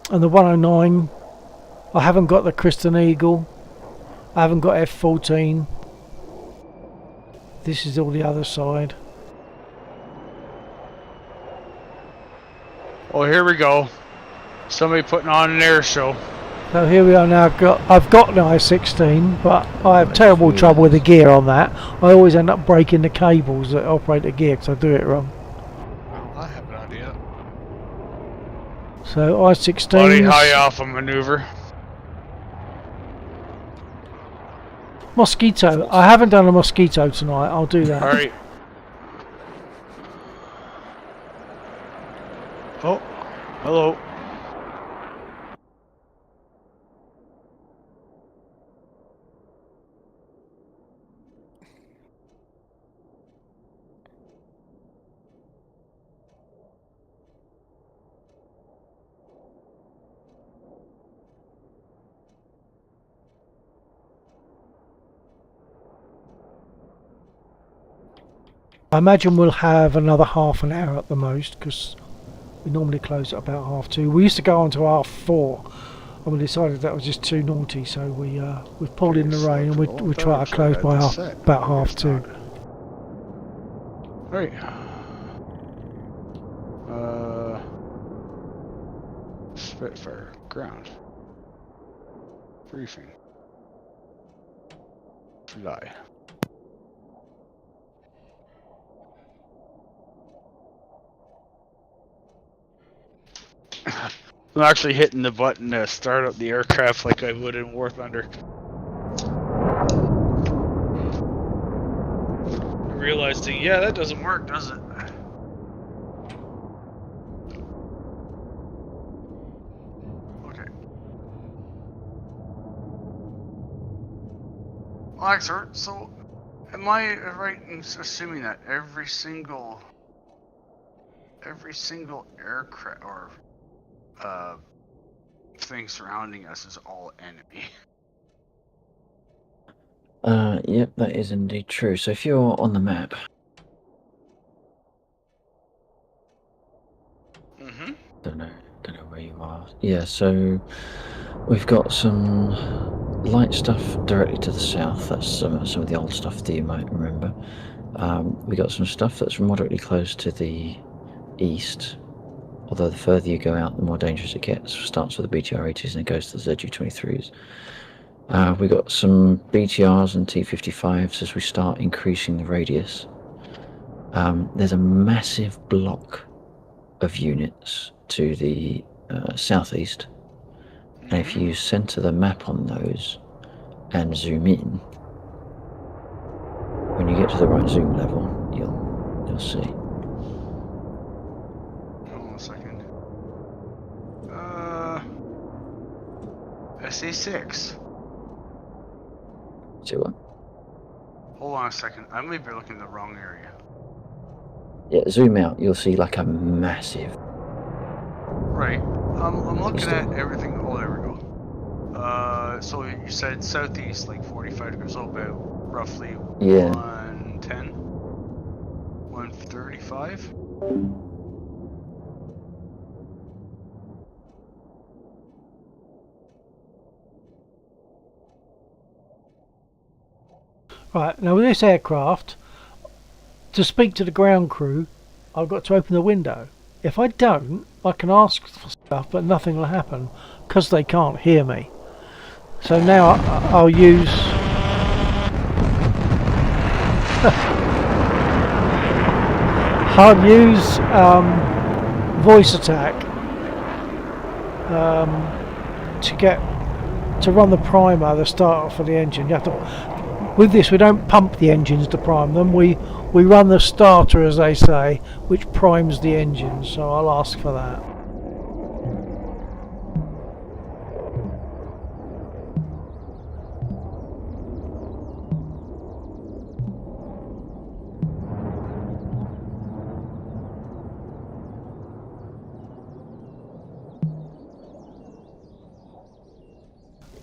the 109. I haven't got the Kristen Eagle. I haven't got F-14. This is all the other side. Oh, here we go. Somebody putting on an air show. So here we are now. I've got an I-16, but I have terrible trouble with the gear on that. I always end up breaking the cables that operate the gear because I do it wrong. Well, I have an idea. So Buddy, I-16. high off a maneuver. Mosquito. I haven't done a Mosquito tonight. I'll do that. Alright. Oh, hello. I imagine we'll have another half an hour at the most because we normally close at about 2:30. We used to go on to 4:30 and we decided that was just too naughty, so we've pulled in the rain and we try to close by about 2:30. Alright. Spitfire. Ground. Briefing. Fly. I'm actually hitting the button to start up the aircraft like I would in War Thunder. Realizing, yeah, that doesn't work, does it? Okay. Well, so am I right in assuming that every single aircraft or thing surrounding us is all enemy? Yep, that is indeed true. So if you're on the map, don't know where you are. Yeah, so we've got some light stuff directly to the south. That's some of the old stuff that you might remember. We got some stuff that's moderately close to the east. Although the further you go out, the more dangerous it gets. It starts with the BTR-80s and it goes to the ZU-23s. We got some BTRs and T-55s as we start increasing the radius. There's a massive block of units to the southeast, and if you center the map on those and zoom in, when you get to the right zoom level, you'll see. Hold on a second. SA6. See what? Hold on a second. I may be looking in the wrong area. Yeah, zoom out. You'll see like a massive. Right. I'm looking at everything. Oh, there we go. So you said southeast, like 45 degrees, so about roughly 110, 135. Right, now with this aircraft, to speak to the ground crew, I've got to open the window. If I don't, I can ask for stuff, but nothing will happen because they can't hear me. So now I'll use voice attack to run the primer, the starter for the engine. You have to. With this, we don't pump the engines to prime them. We run the starter, as they say, which primes the engine. So I'll ask for that.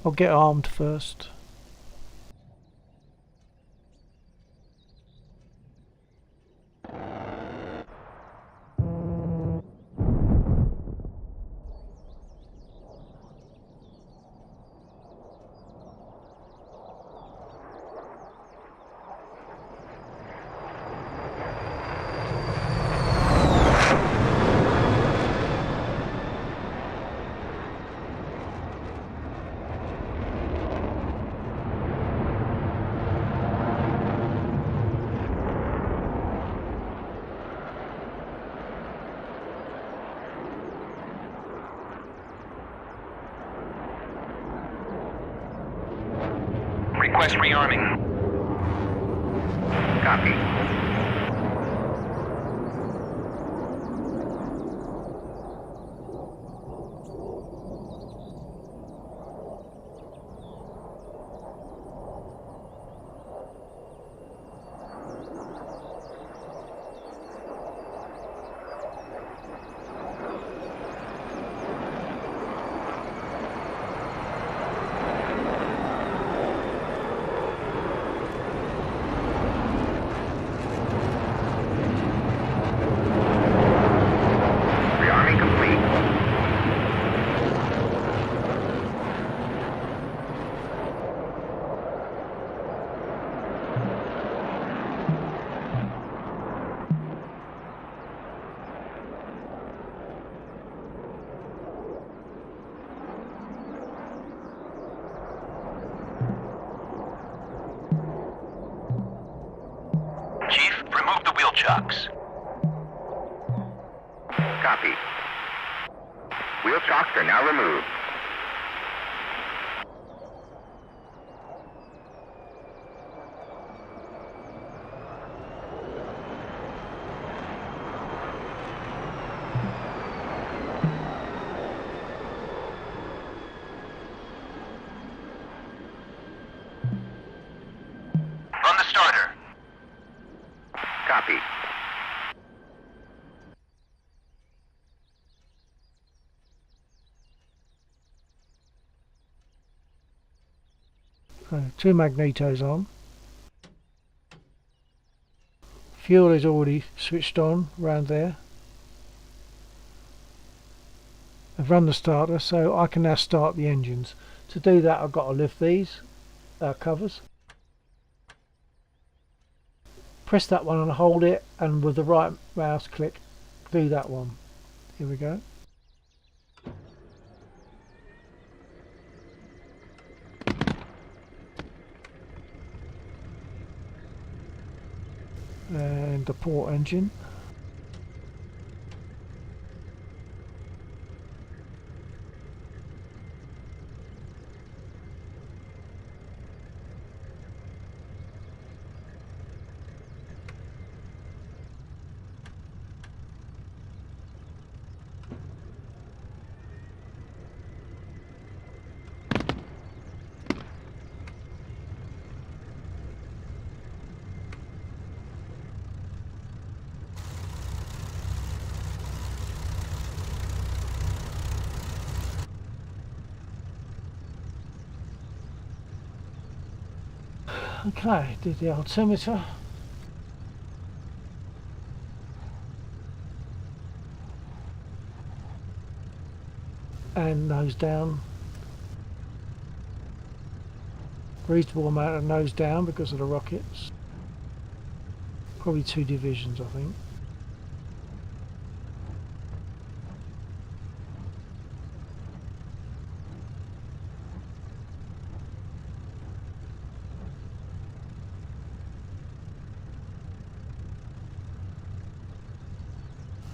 I'll get armed first. Request rearming. Copy. chocks. Copy. Wheel chocks are now removed. Run the starter. Copy. Two magnetos on. Fuel is already switched on around there. I've run the starter, so I can now start the engines. To do that, I've got to lift these covers. Press that one and hold it, and with the right mouse click, do that one. Here we go. And the port engine. Okay, did the altimeter. And nose down. Reasonable amount of nose down because of the rockets. Probably 2 divisions, I think.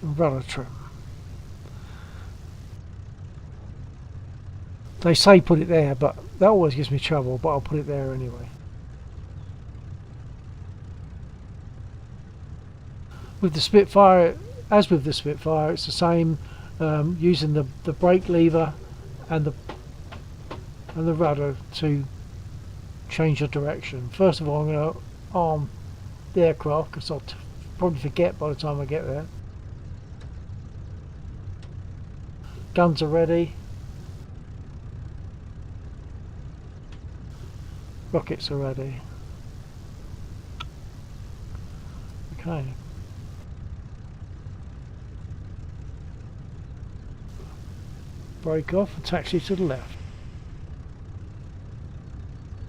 Rudder trim. They say put it there, but that always gives me trouble, but I'll put it there anyway. With the Spitfire, as with the Spitfire, it's the same, using the brake lever and the rudder to change your direction. First of all, I'm going to arm the aircraft because I'll probably forget by the time I get there. Guns are ready. Rockets are ready. Okay. Brake off and taxi to the left.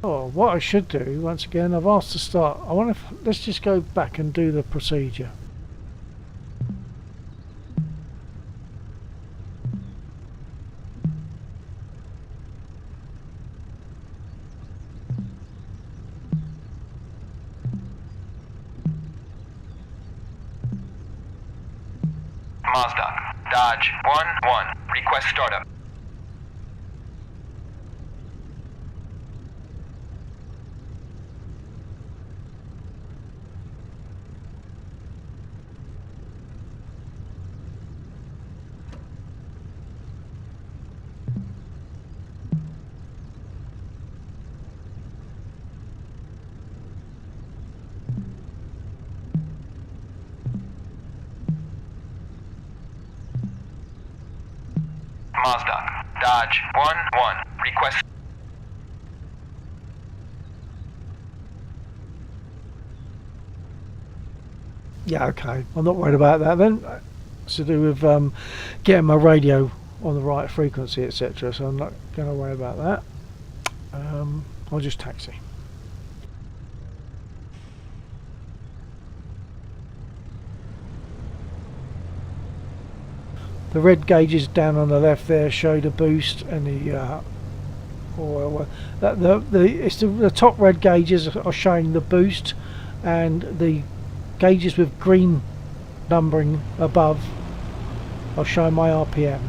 Oh, what I should do, once again, I've asked to start. I wonder if, let's just go back and do the procedure. Mazda, Dodge 1-1, request startup. Mazda, Dodge 1-1, request. Yeah, okay. I'm not worried about that then. It's to do with getting my radio on the right frequency, etc. So I'm not going to worry about that. I'll just taxi. The red gauges down on the left there show the boost and the the top red gauges are showing the boost and the gauges with green numbering above are showing my RPM.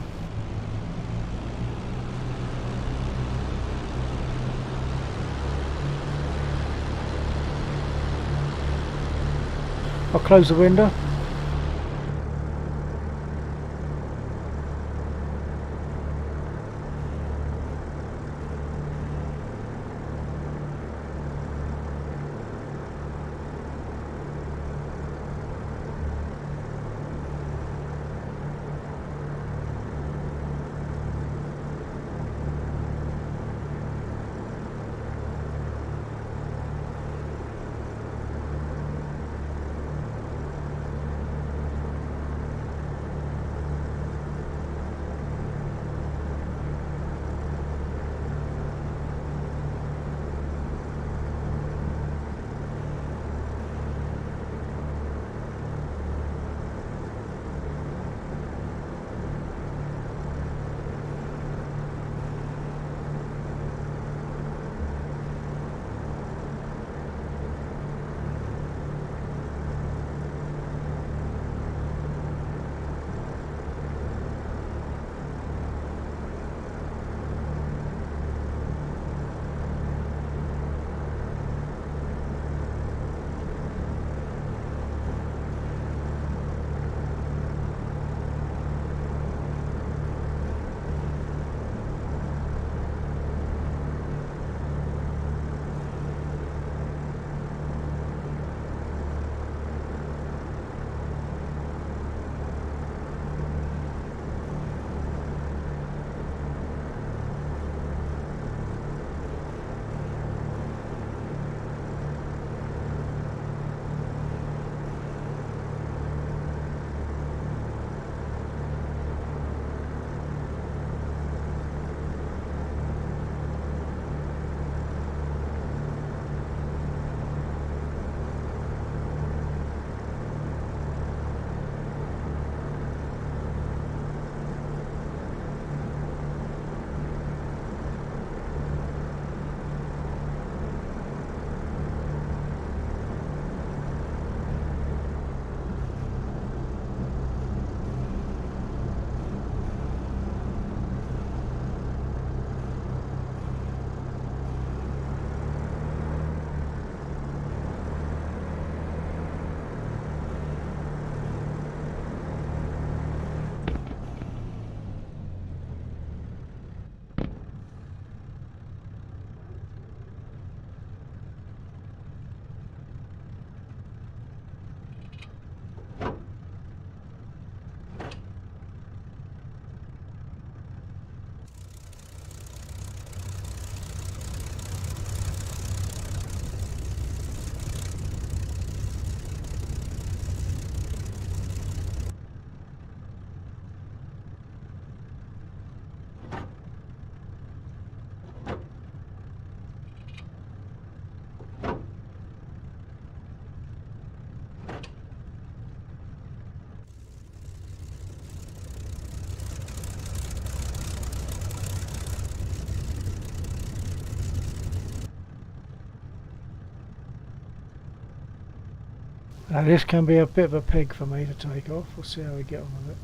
I'll close the window. Now this can be a bit of a pig for me to take off. We'll see how we get on with it.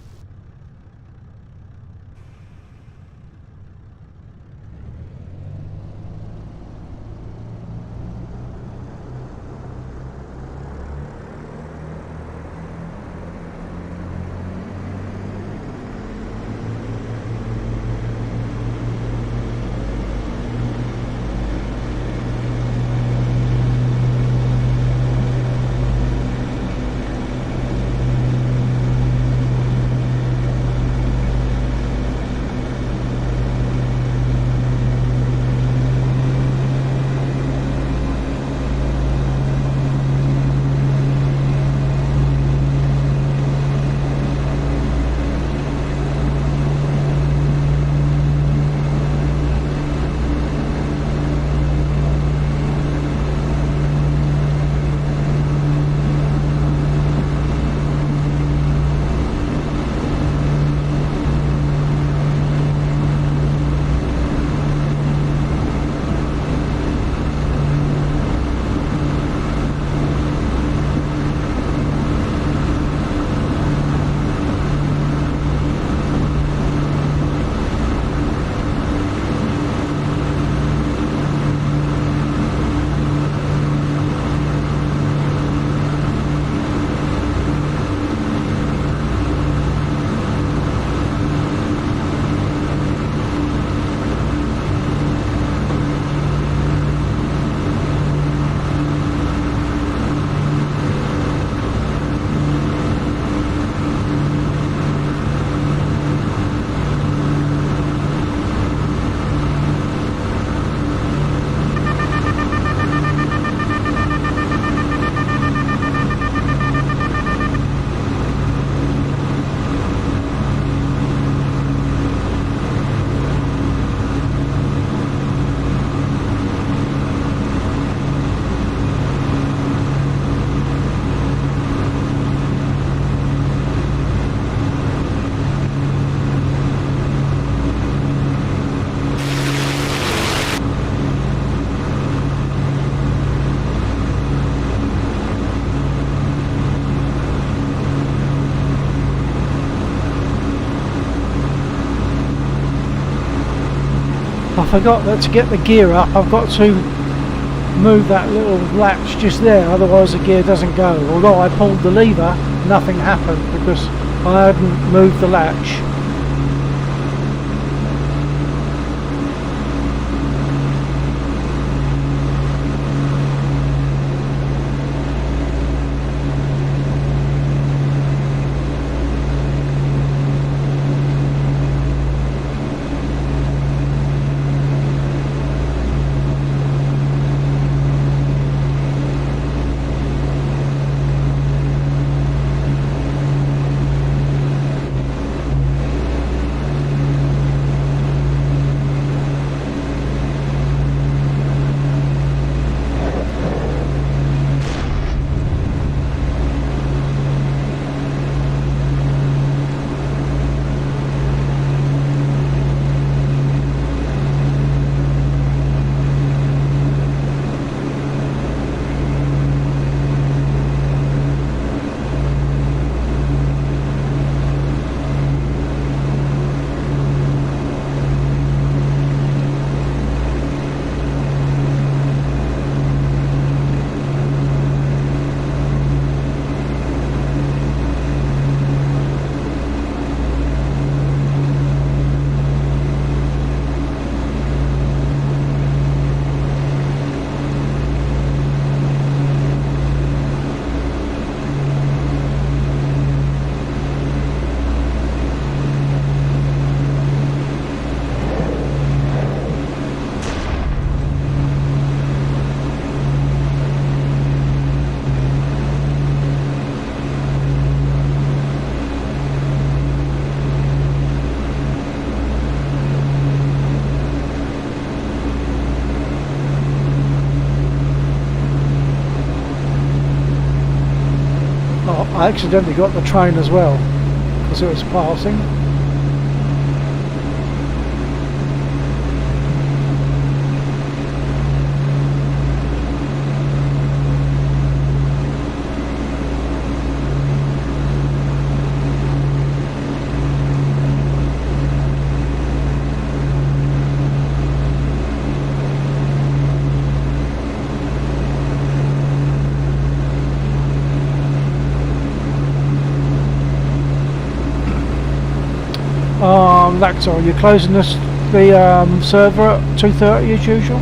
I forgot that to get the gear up I've got to move that little latch just there, otherwise the gear doesn't go. Although I pulled the lever, nothing happened because I hadn't moved the latch. I accidentally got the train as well because it was passing. Lactor, you're closing the server at 2:30 as usual?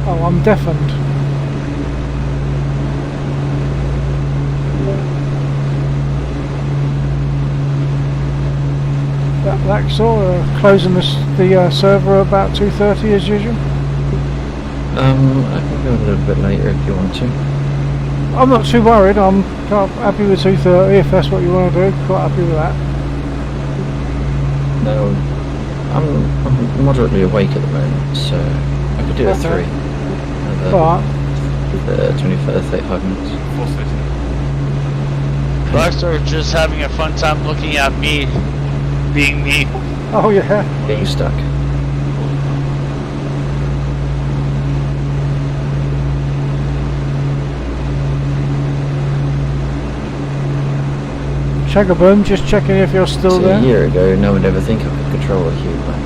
Oh, I'm deafened. Lactor, closing the server about 2:30 as usual? I can go a little bit later if you want to. I'm not too worried. I'm quite happy with 2:30 if that's what you want to do. Quite happy with that. No, I'm moderately awake at the moment, so I could do it at 3. Alright. 35 minutes. Blackstar is just having a fun time looking at me being me. Oh yeah. Being stuck. Chuggaboom, just checking if you're still there. A year ago, no one would ever think I could control a cube like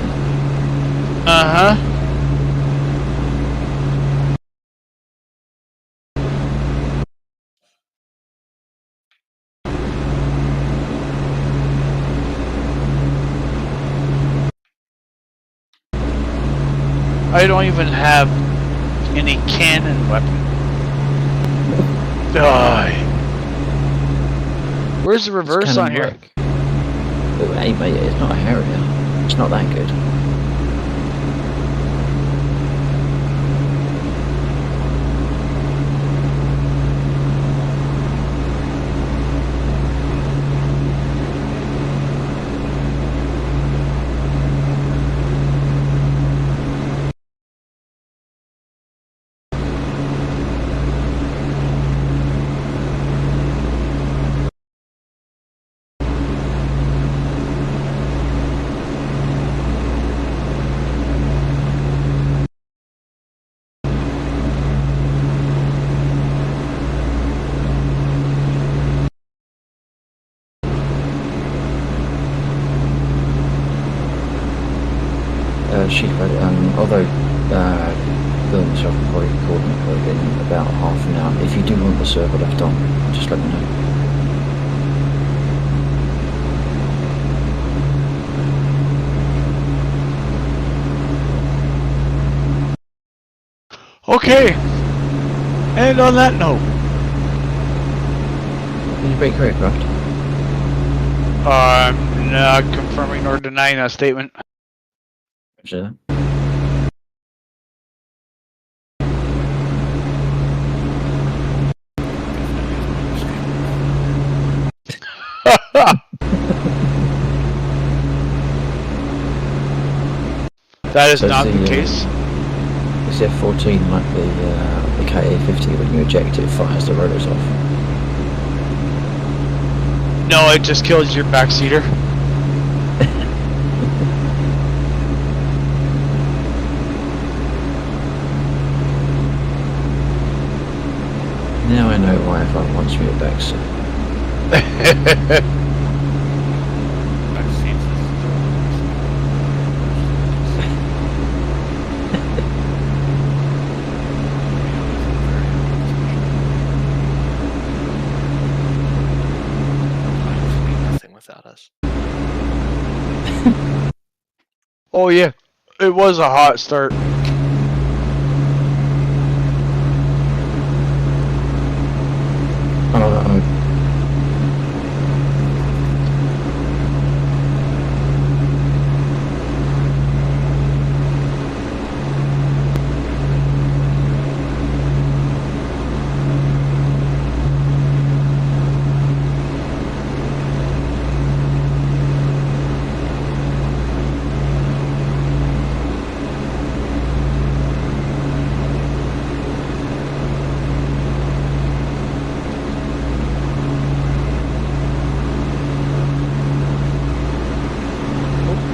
that. Uh-huh. I don't even have any cannon weapon. Die. Where's the reverse on here? Oh, hey mate, it's not a Harrier. It's not that good. although Bill and myself will probably coordinate in about half an hour. If you do want the server left on, just let me know. Okay. And on that note, Did you break your aircraft? I'm not confirming nor denying that statement. Roger That is So not the, the case. Is F-14 like the KA-50 when you eject it fires the rotors off? No, it just kills your backseater. Now I know why everyone wants me at backseat. Without us. Oh yeah, it was a hot start.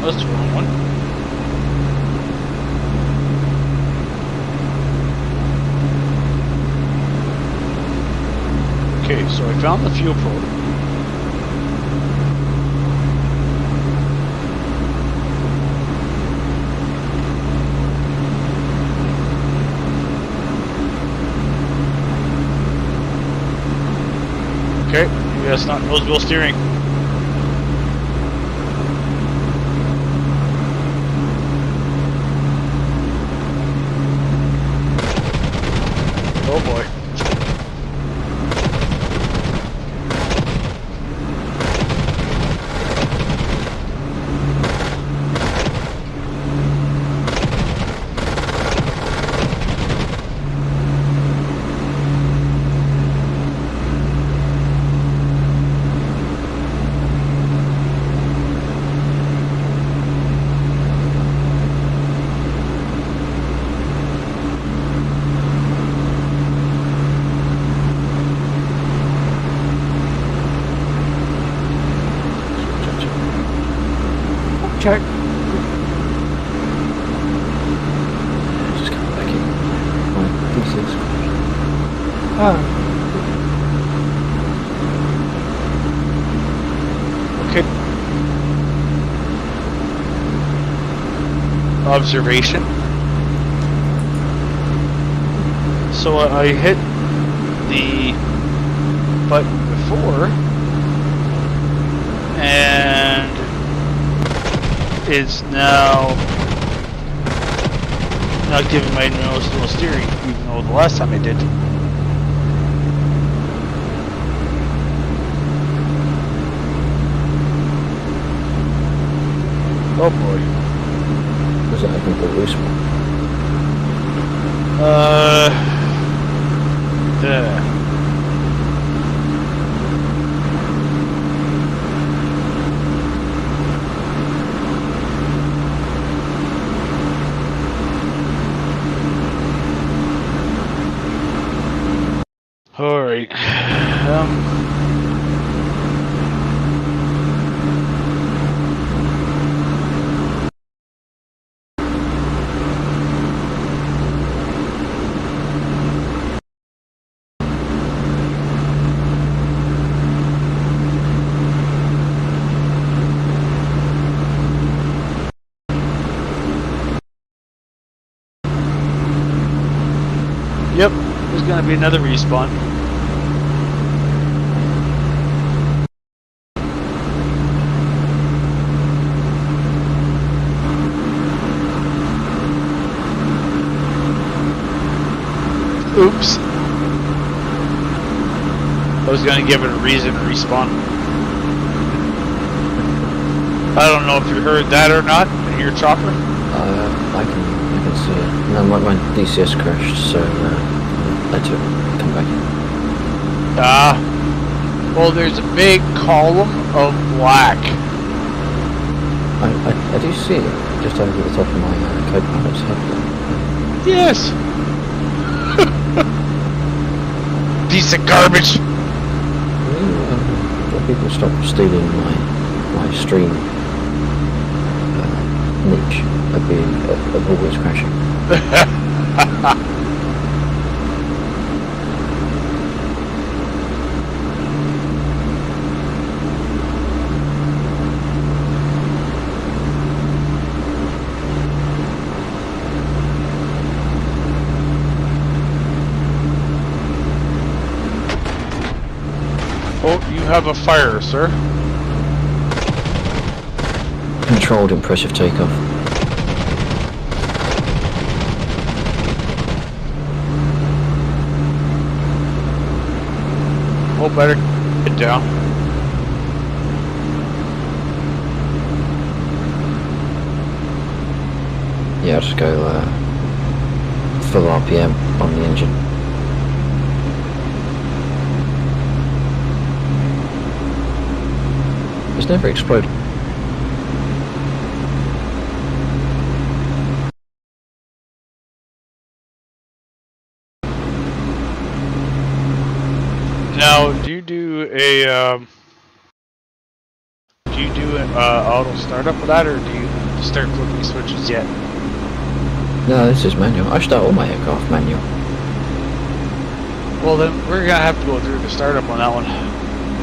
That's the wrong one. Okay, so I found the fuel probe. Okay, maybe that's not nose wheel steering. Oh boy. Check. Just come back in. Right, DCS. Ah, Okay. Observation. So I hit the button before, and it's now not giving my nose wheel steering, even though the last time I did. Oh boy. Was that open for loose one? There. All right. gonna be another respawn. Oops. I was gonna give it a reason to respawn. I don't know if you heard that or not in your chopper. I can see it. No, my DCS crashed, so I had to come back in. Well, there's a big column of black. I do see it just over the top of my co-pilot's head. Yes. Piece of garbage. Will people stop stealing my stream niche of always crashing? Oh, you have a fire, sir. Controlled impressive takeoff. Oh, better get down. Yeah, I'll just go full RPM on the engine. It's never exploded. Now, do you do a auto startup with that, or do you start flipping switches yet? No, this is manual. I start all my aircraft manual. Well, then we're gonna have to go through the startup on that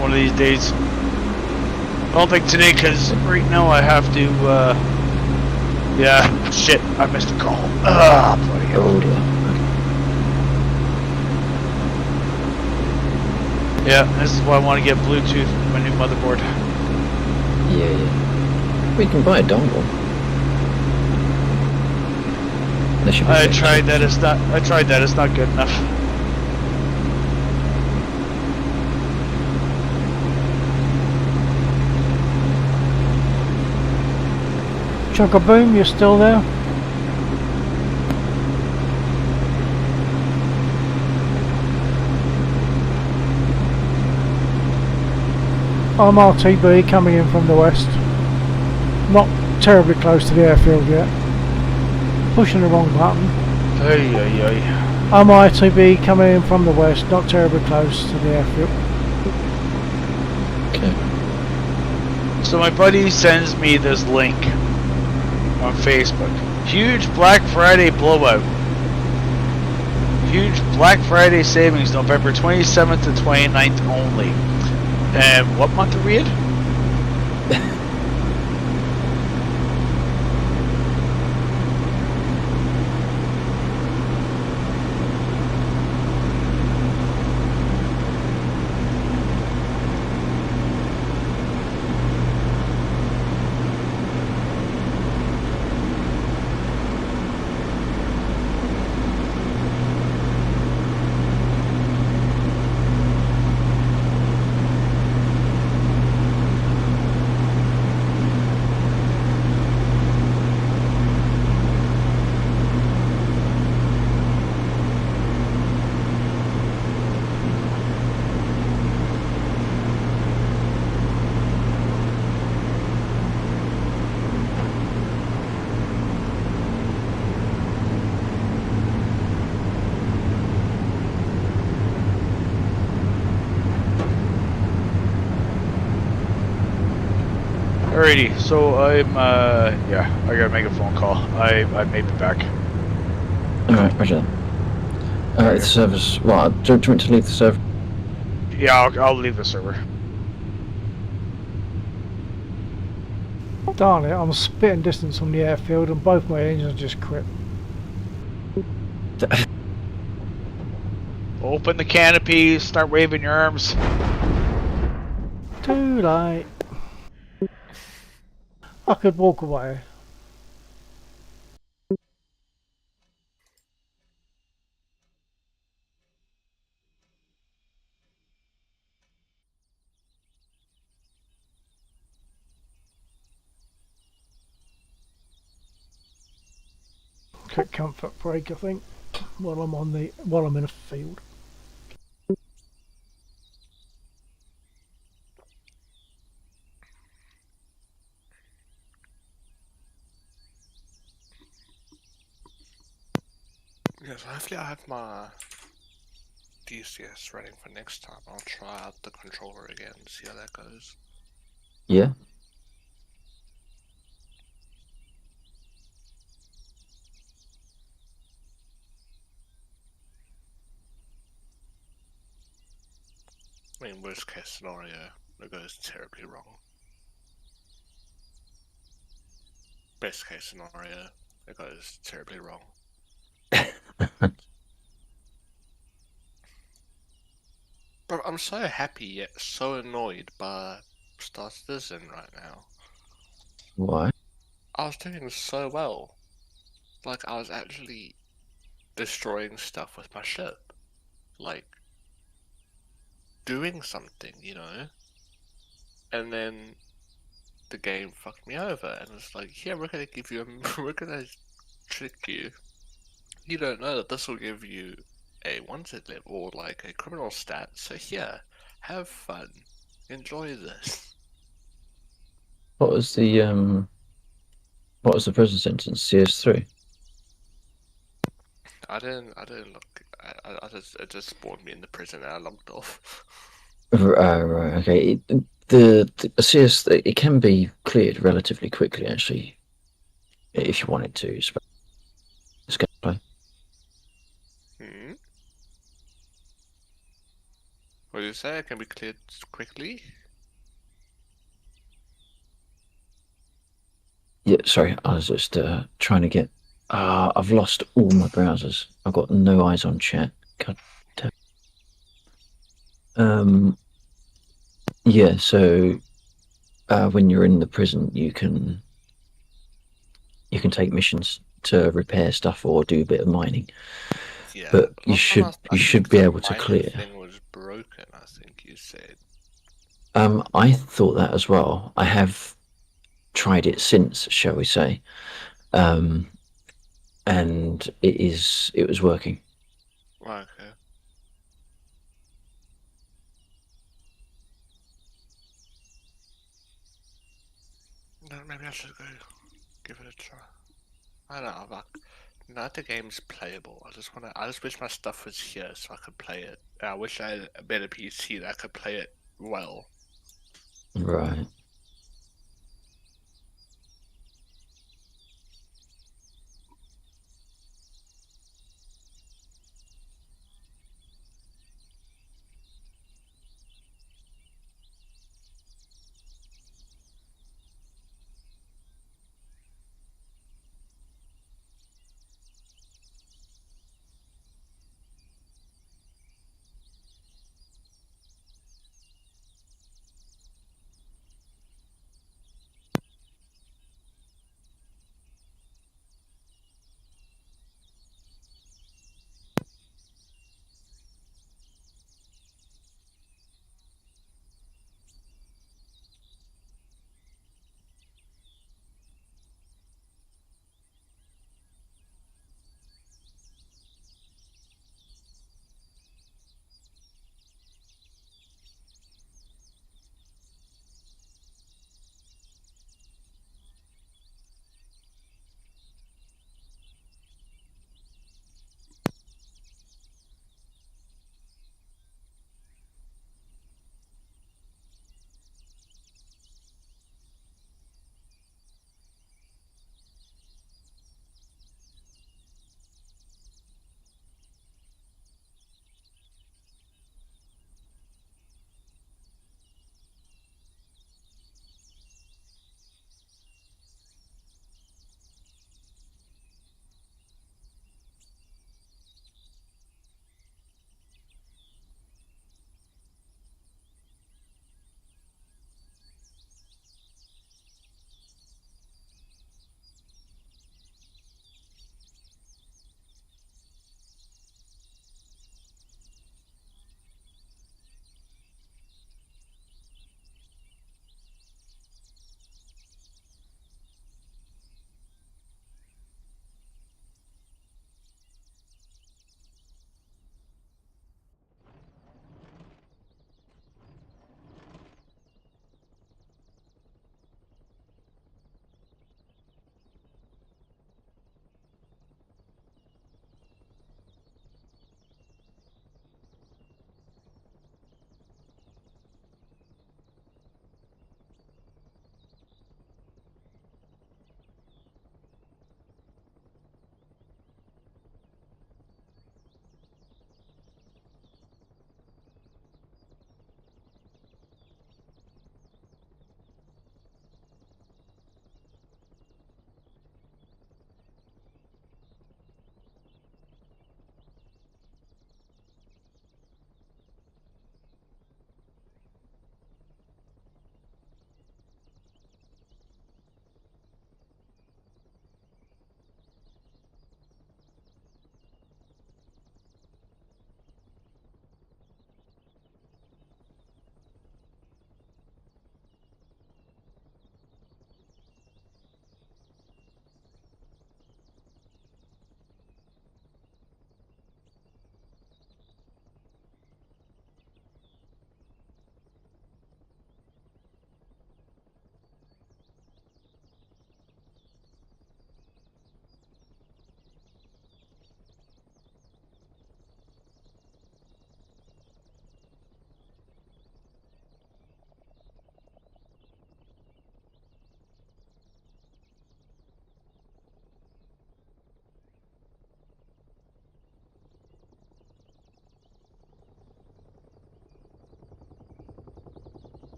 one of these days. I don't think today, because right now I have to, yeah, shit, I missed a call. Ah, bloody hell. Oh dear. Yeah, this is why I want to get Bluetooth with my new motherboard. Yeah. We can buy a dongle. I tried that, it's not good enough. Chugga-boom, you're still there? I'm RTB coming in from the west. Not terribly close to the airfield yet. Pushing the wrong button. Ay. I'm RTB coming in from the west, not terribly close to the airfield. Okay. So my buddy sends me this link on Facebook. Huge Black Friday blowout. Huge Black Friday savings November 27th to 29th only. And what month are we in? Alrighty, so I'm, yeah, I gotta make a phone call. I may be back. Alright, roger. The server's... Well, do you want to leave the server? Yeah, I'll leave the server. Darn it, I'm spitting distance from the airfield and both my engines just quit. Open the canopy, start waving your arms. Too late. I could walk away. Quick comfort break, I think, while I'm in a field. Yes, hopefully I have my DCS running for next time. I'll try out the controller again, see how that goes. Yeah. I mean, worst case scenario, it goes terribly wrong. Best case scenario, it goes terribly wrong. Bro, I'm so happy yet so annoyed by Star Citizen right now. Why? I was doing so well. Like, I was actually destroying stuff with my ship. Like, doing something, you know? And then the game fucked me over, and it's like, yeah, we're gonna give you a, we're gonna trick you. You don't know that this will give you a wanted level or like a criminal stat, so here, have fun. Enjoy this. What was the prison sentence? CS3? I didn't look. It just spawned me in the prison and I logged off. Right. Okay. The CS it can be cleared relatively quickly, actually, if you want it to. It's gameplay. Hmm. What did you say? It can be cleared quickly. Yeah. Sorry, I was just trying to get. I've lost all my browsers. I've got no eyes on chat. God damn. Yeah. So when you're in the prison, you can take missions to repair stuff or do a bit of mining. Yeah. But you Last time I should think be the able to mining clear. thing was broken. I think you said. I thought that as well. I have tried it since, shall we say, and it was working. Right, okay. No, maybe I should go give it a try. I don't know, like, now that the game's playable, I just wish my stuff was here so I could play it. I wish I had a better PC that I could play it well. Right.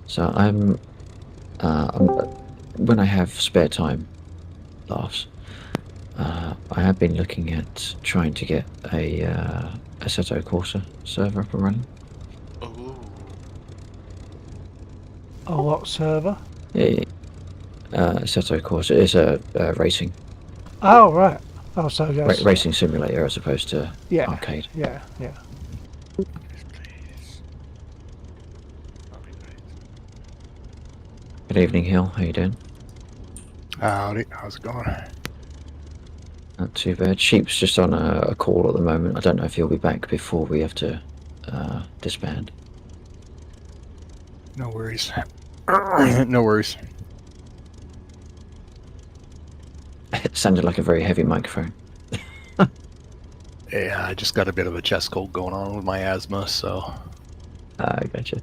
So I'm when I have spare time, laughs, I have been looking at trying to get a Assetto Corsa server up and running. Ooh. A what server? Yeah, Assetto Corsa is a racing Oh, right. Oh, so that's... racing simulator as opposed to yeah, arcade. yeah. Yes, please. That'd be great. Good evening, Hill. How you doing? Howdy, how's it going? Not too bad. Sheep's just on a call at the moment. I don't know if he'll be back before we have to disband. No worries. No worries. It sounded like a very heavy microphone. Yeah, I just got a bit of a chest cold going on with my asthma, so... I gotcha.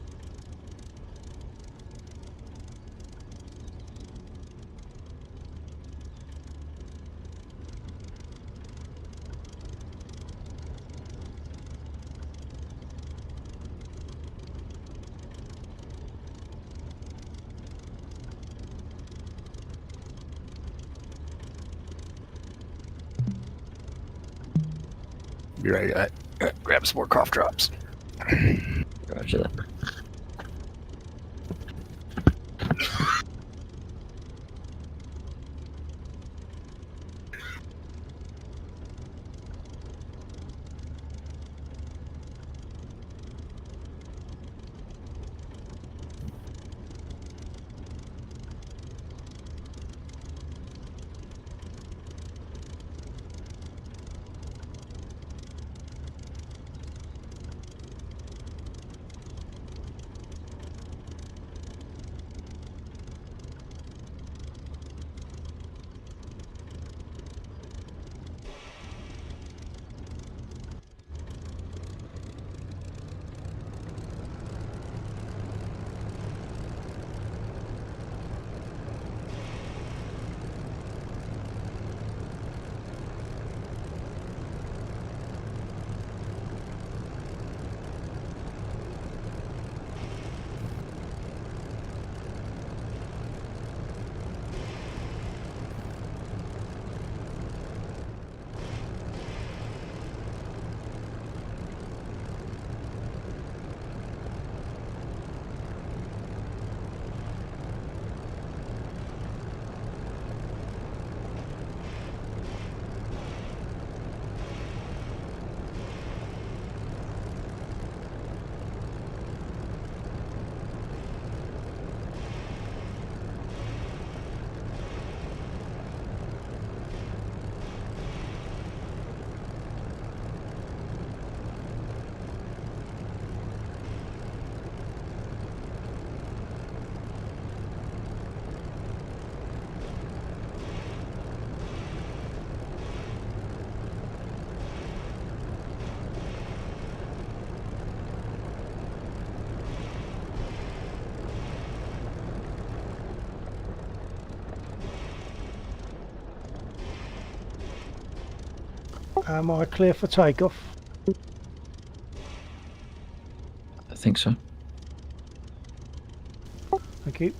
Be right back. Grab some more cough drops. Roger that. Am I clear for takeoff? I think so. Thank you.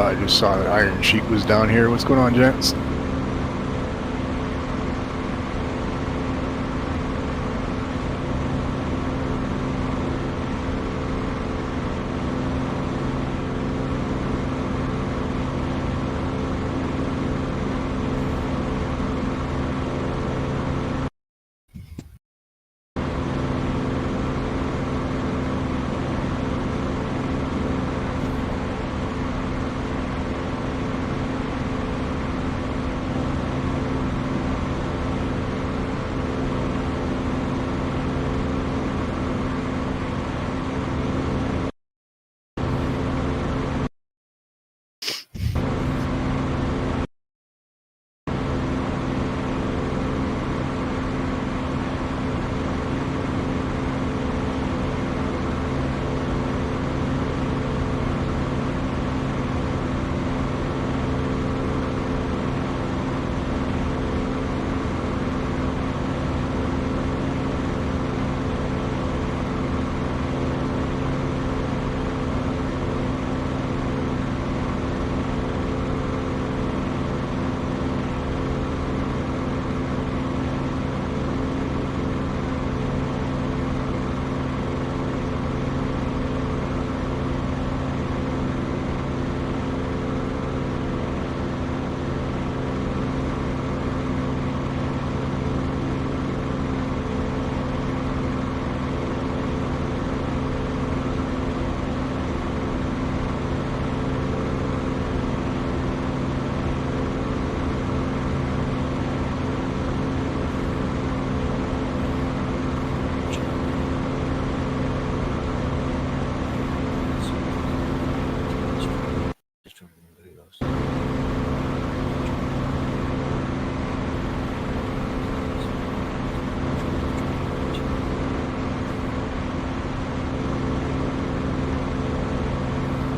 I just saw that Iron Sheik was down here. What's going on, gents?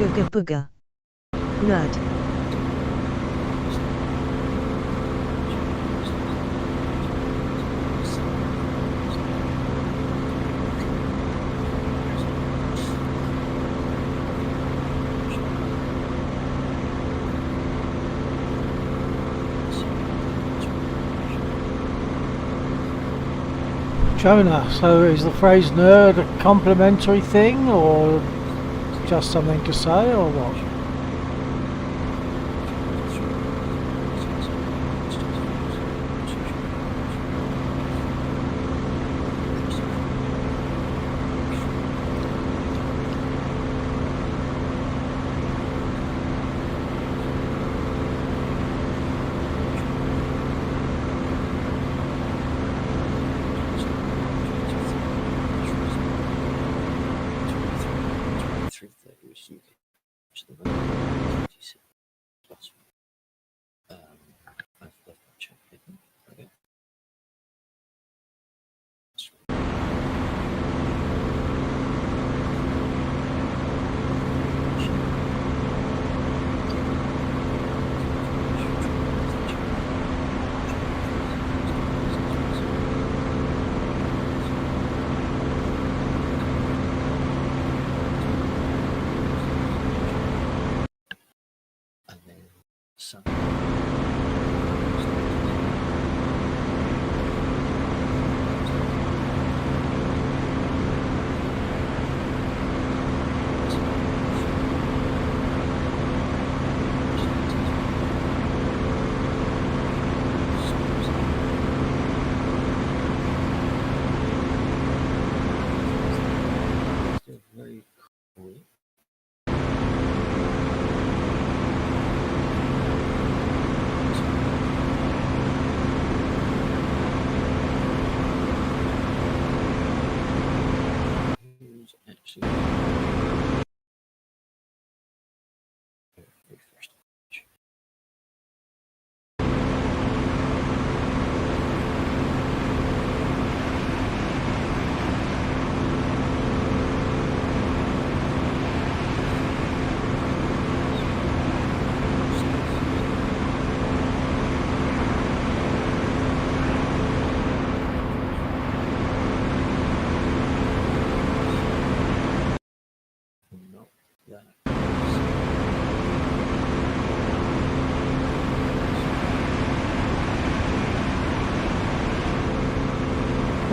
Booga booga. Nerd. Jonah, so is the phrase nerd a complimentary thing or just something to say or what?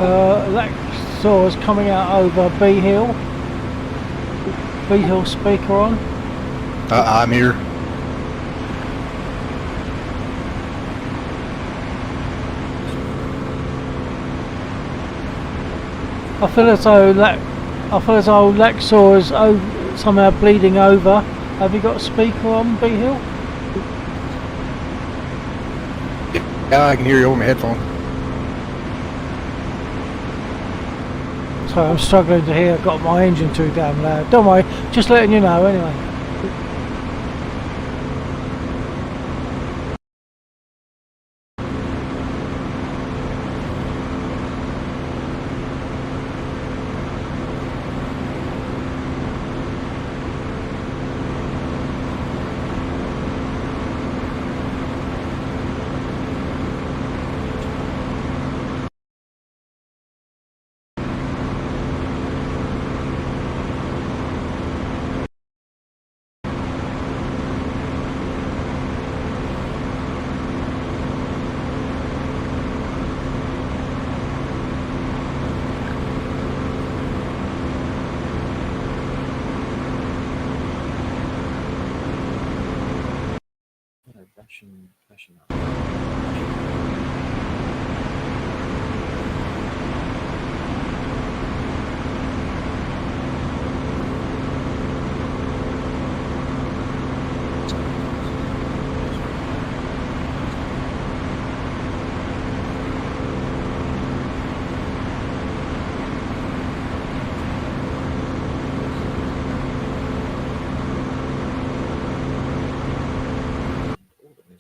Lexor's coming out over B Hill. B Hill speaker on. I'm here. I feel as though Lexor is somehow bleeding over. Have you got a speaker on B Hill? Yeah, I can hear you over my headphone. Sorry, I'm struggling to hear. I've got my engine too damn loud. Don't worry, just letting you know anyway.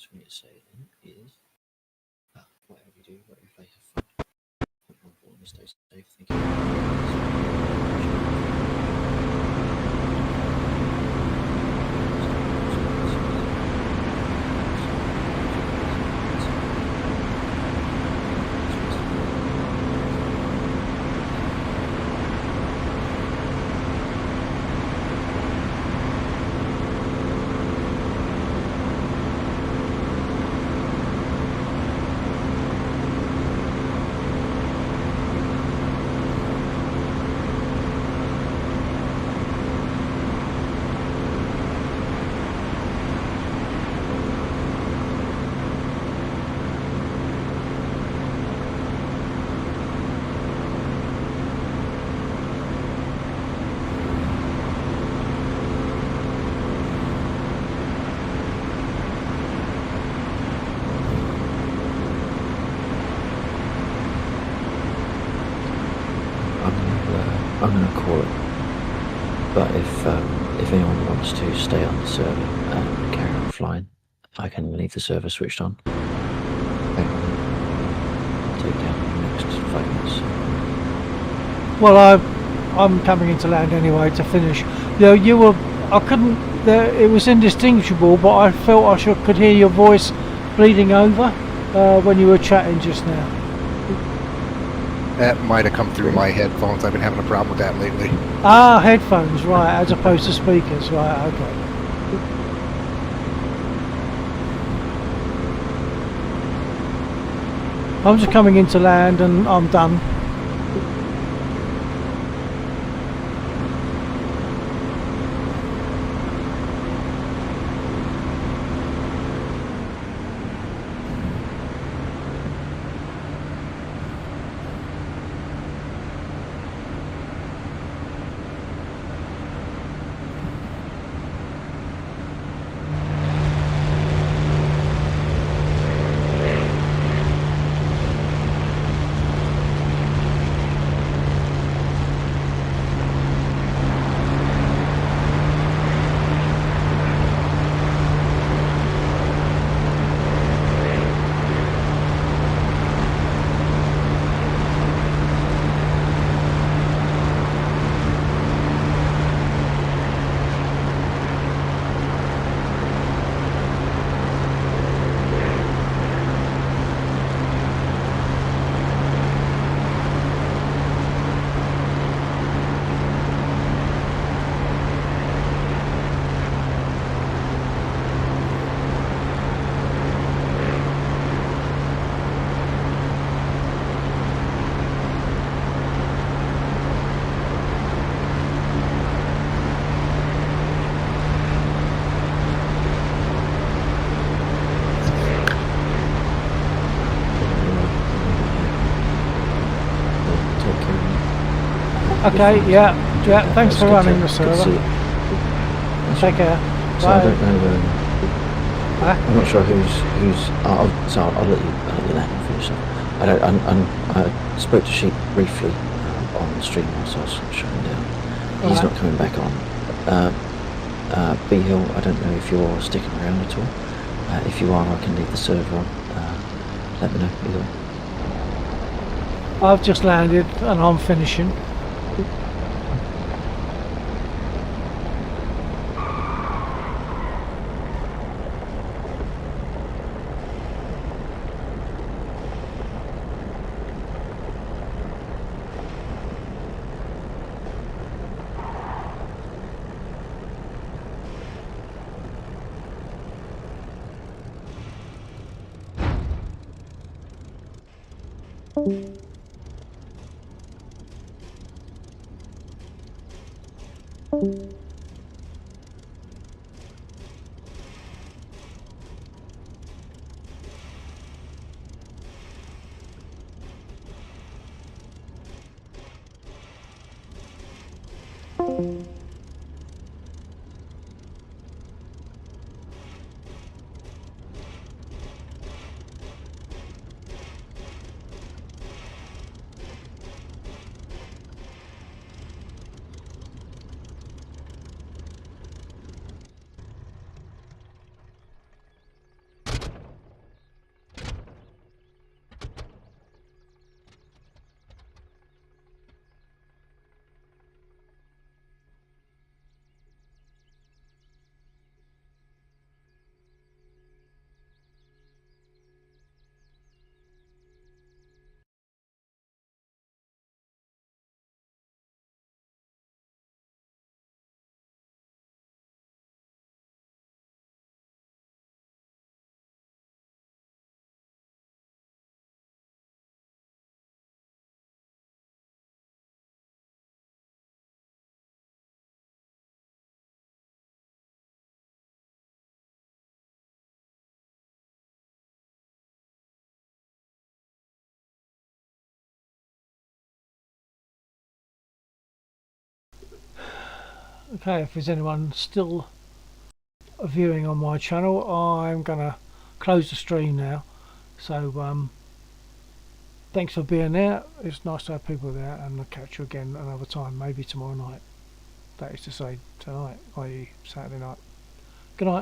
For me to say then is whatever you do, whatever you have fun. More important is stay safe. Thank you. I'm going to call it, but if anyone wants to stay on the server and carry on flying, I can leave the server switched on. I'll take down in the next 5 minutes. Well, I'm coming into land anyway to finish. You were, I couldn't, it was indistinguishable, but I felt I could hear your voice bleeding over when you were chatting just now. That might have come through my headphones. I've been having a problem with that lately. Ah, headphones, right, as opposed to speakers, right, okay. I'm just coming into land and I'm done. Okay, yeah. Thanks for Good to- running the good to server. see you. That's Take care. So I Bye. don't know. Huh? I'm not sure who's. I'll let you land and finish up. I spoke to Sheep briefly on the stream whilst I was shutting down. He's Alright. not coming back on. B Hill, I don't know if you're sticking around at all. If you are, I can leave the server on. Let me know either way. I've just landed and I'm finishing. Okay, if there's anyone still viewing on my channel, I'm gonna close the stream now. So thanks for being there. It's nice to have people there, and I'll catch you again another time, maybe tomorrow night. That is to say tonight, i.e. Saturday night. Good night.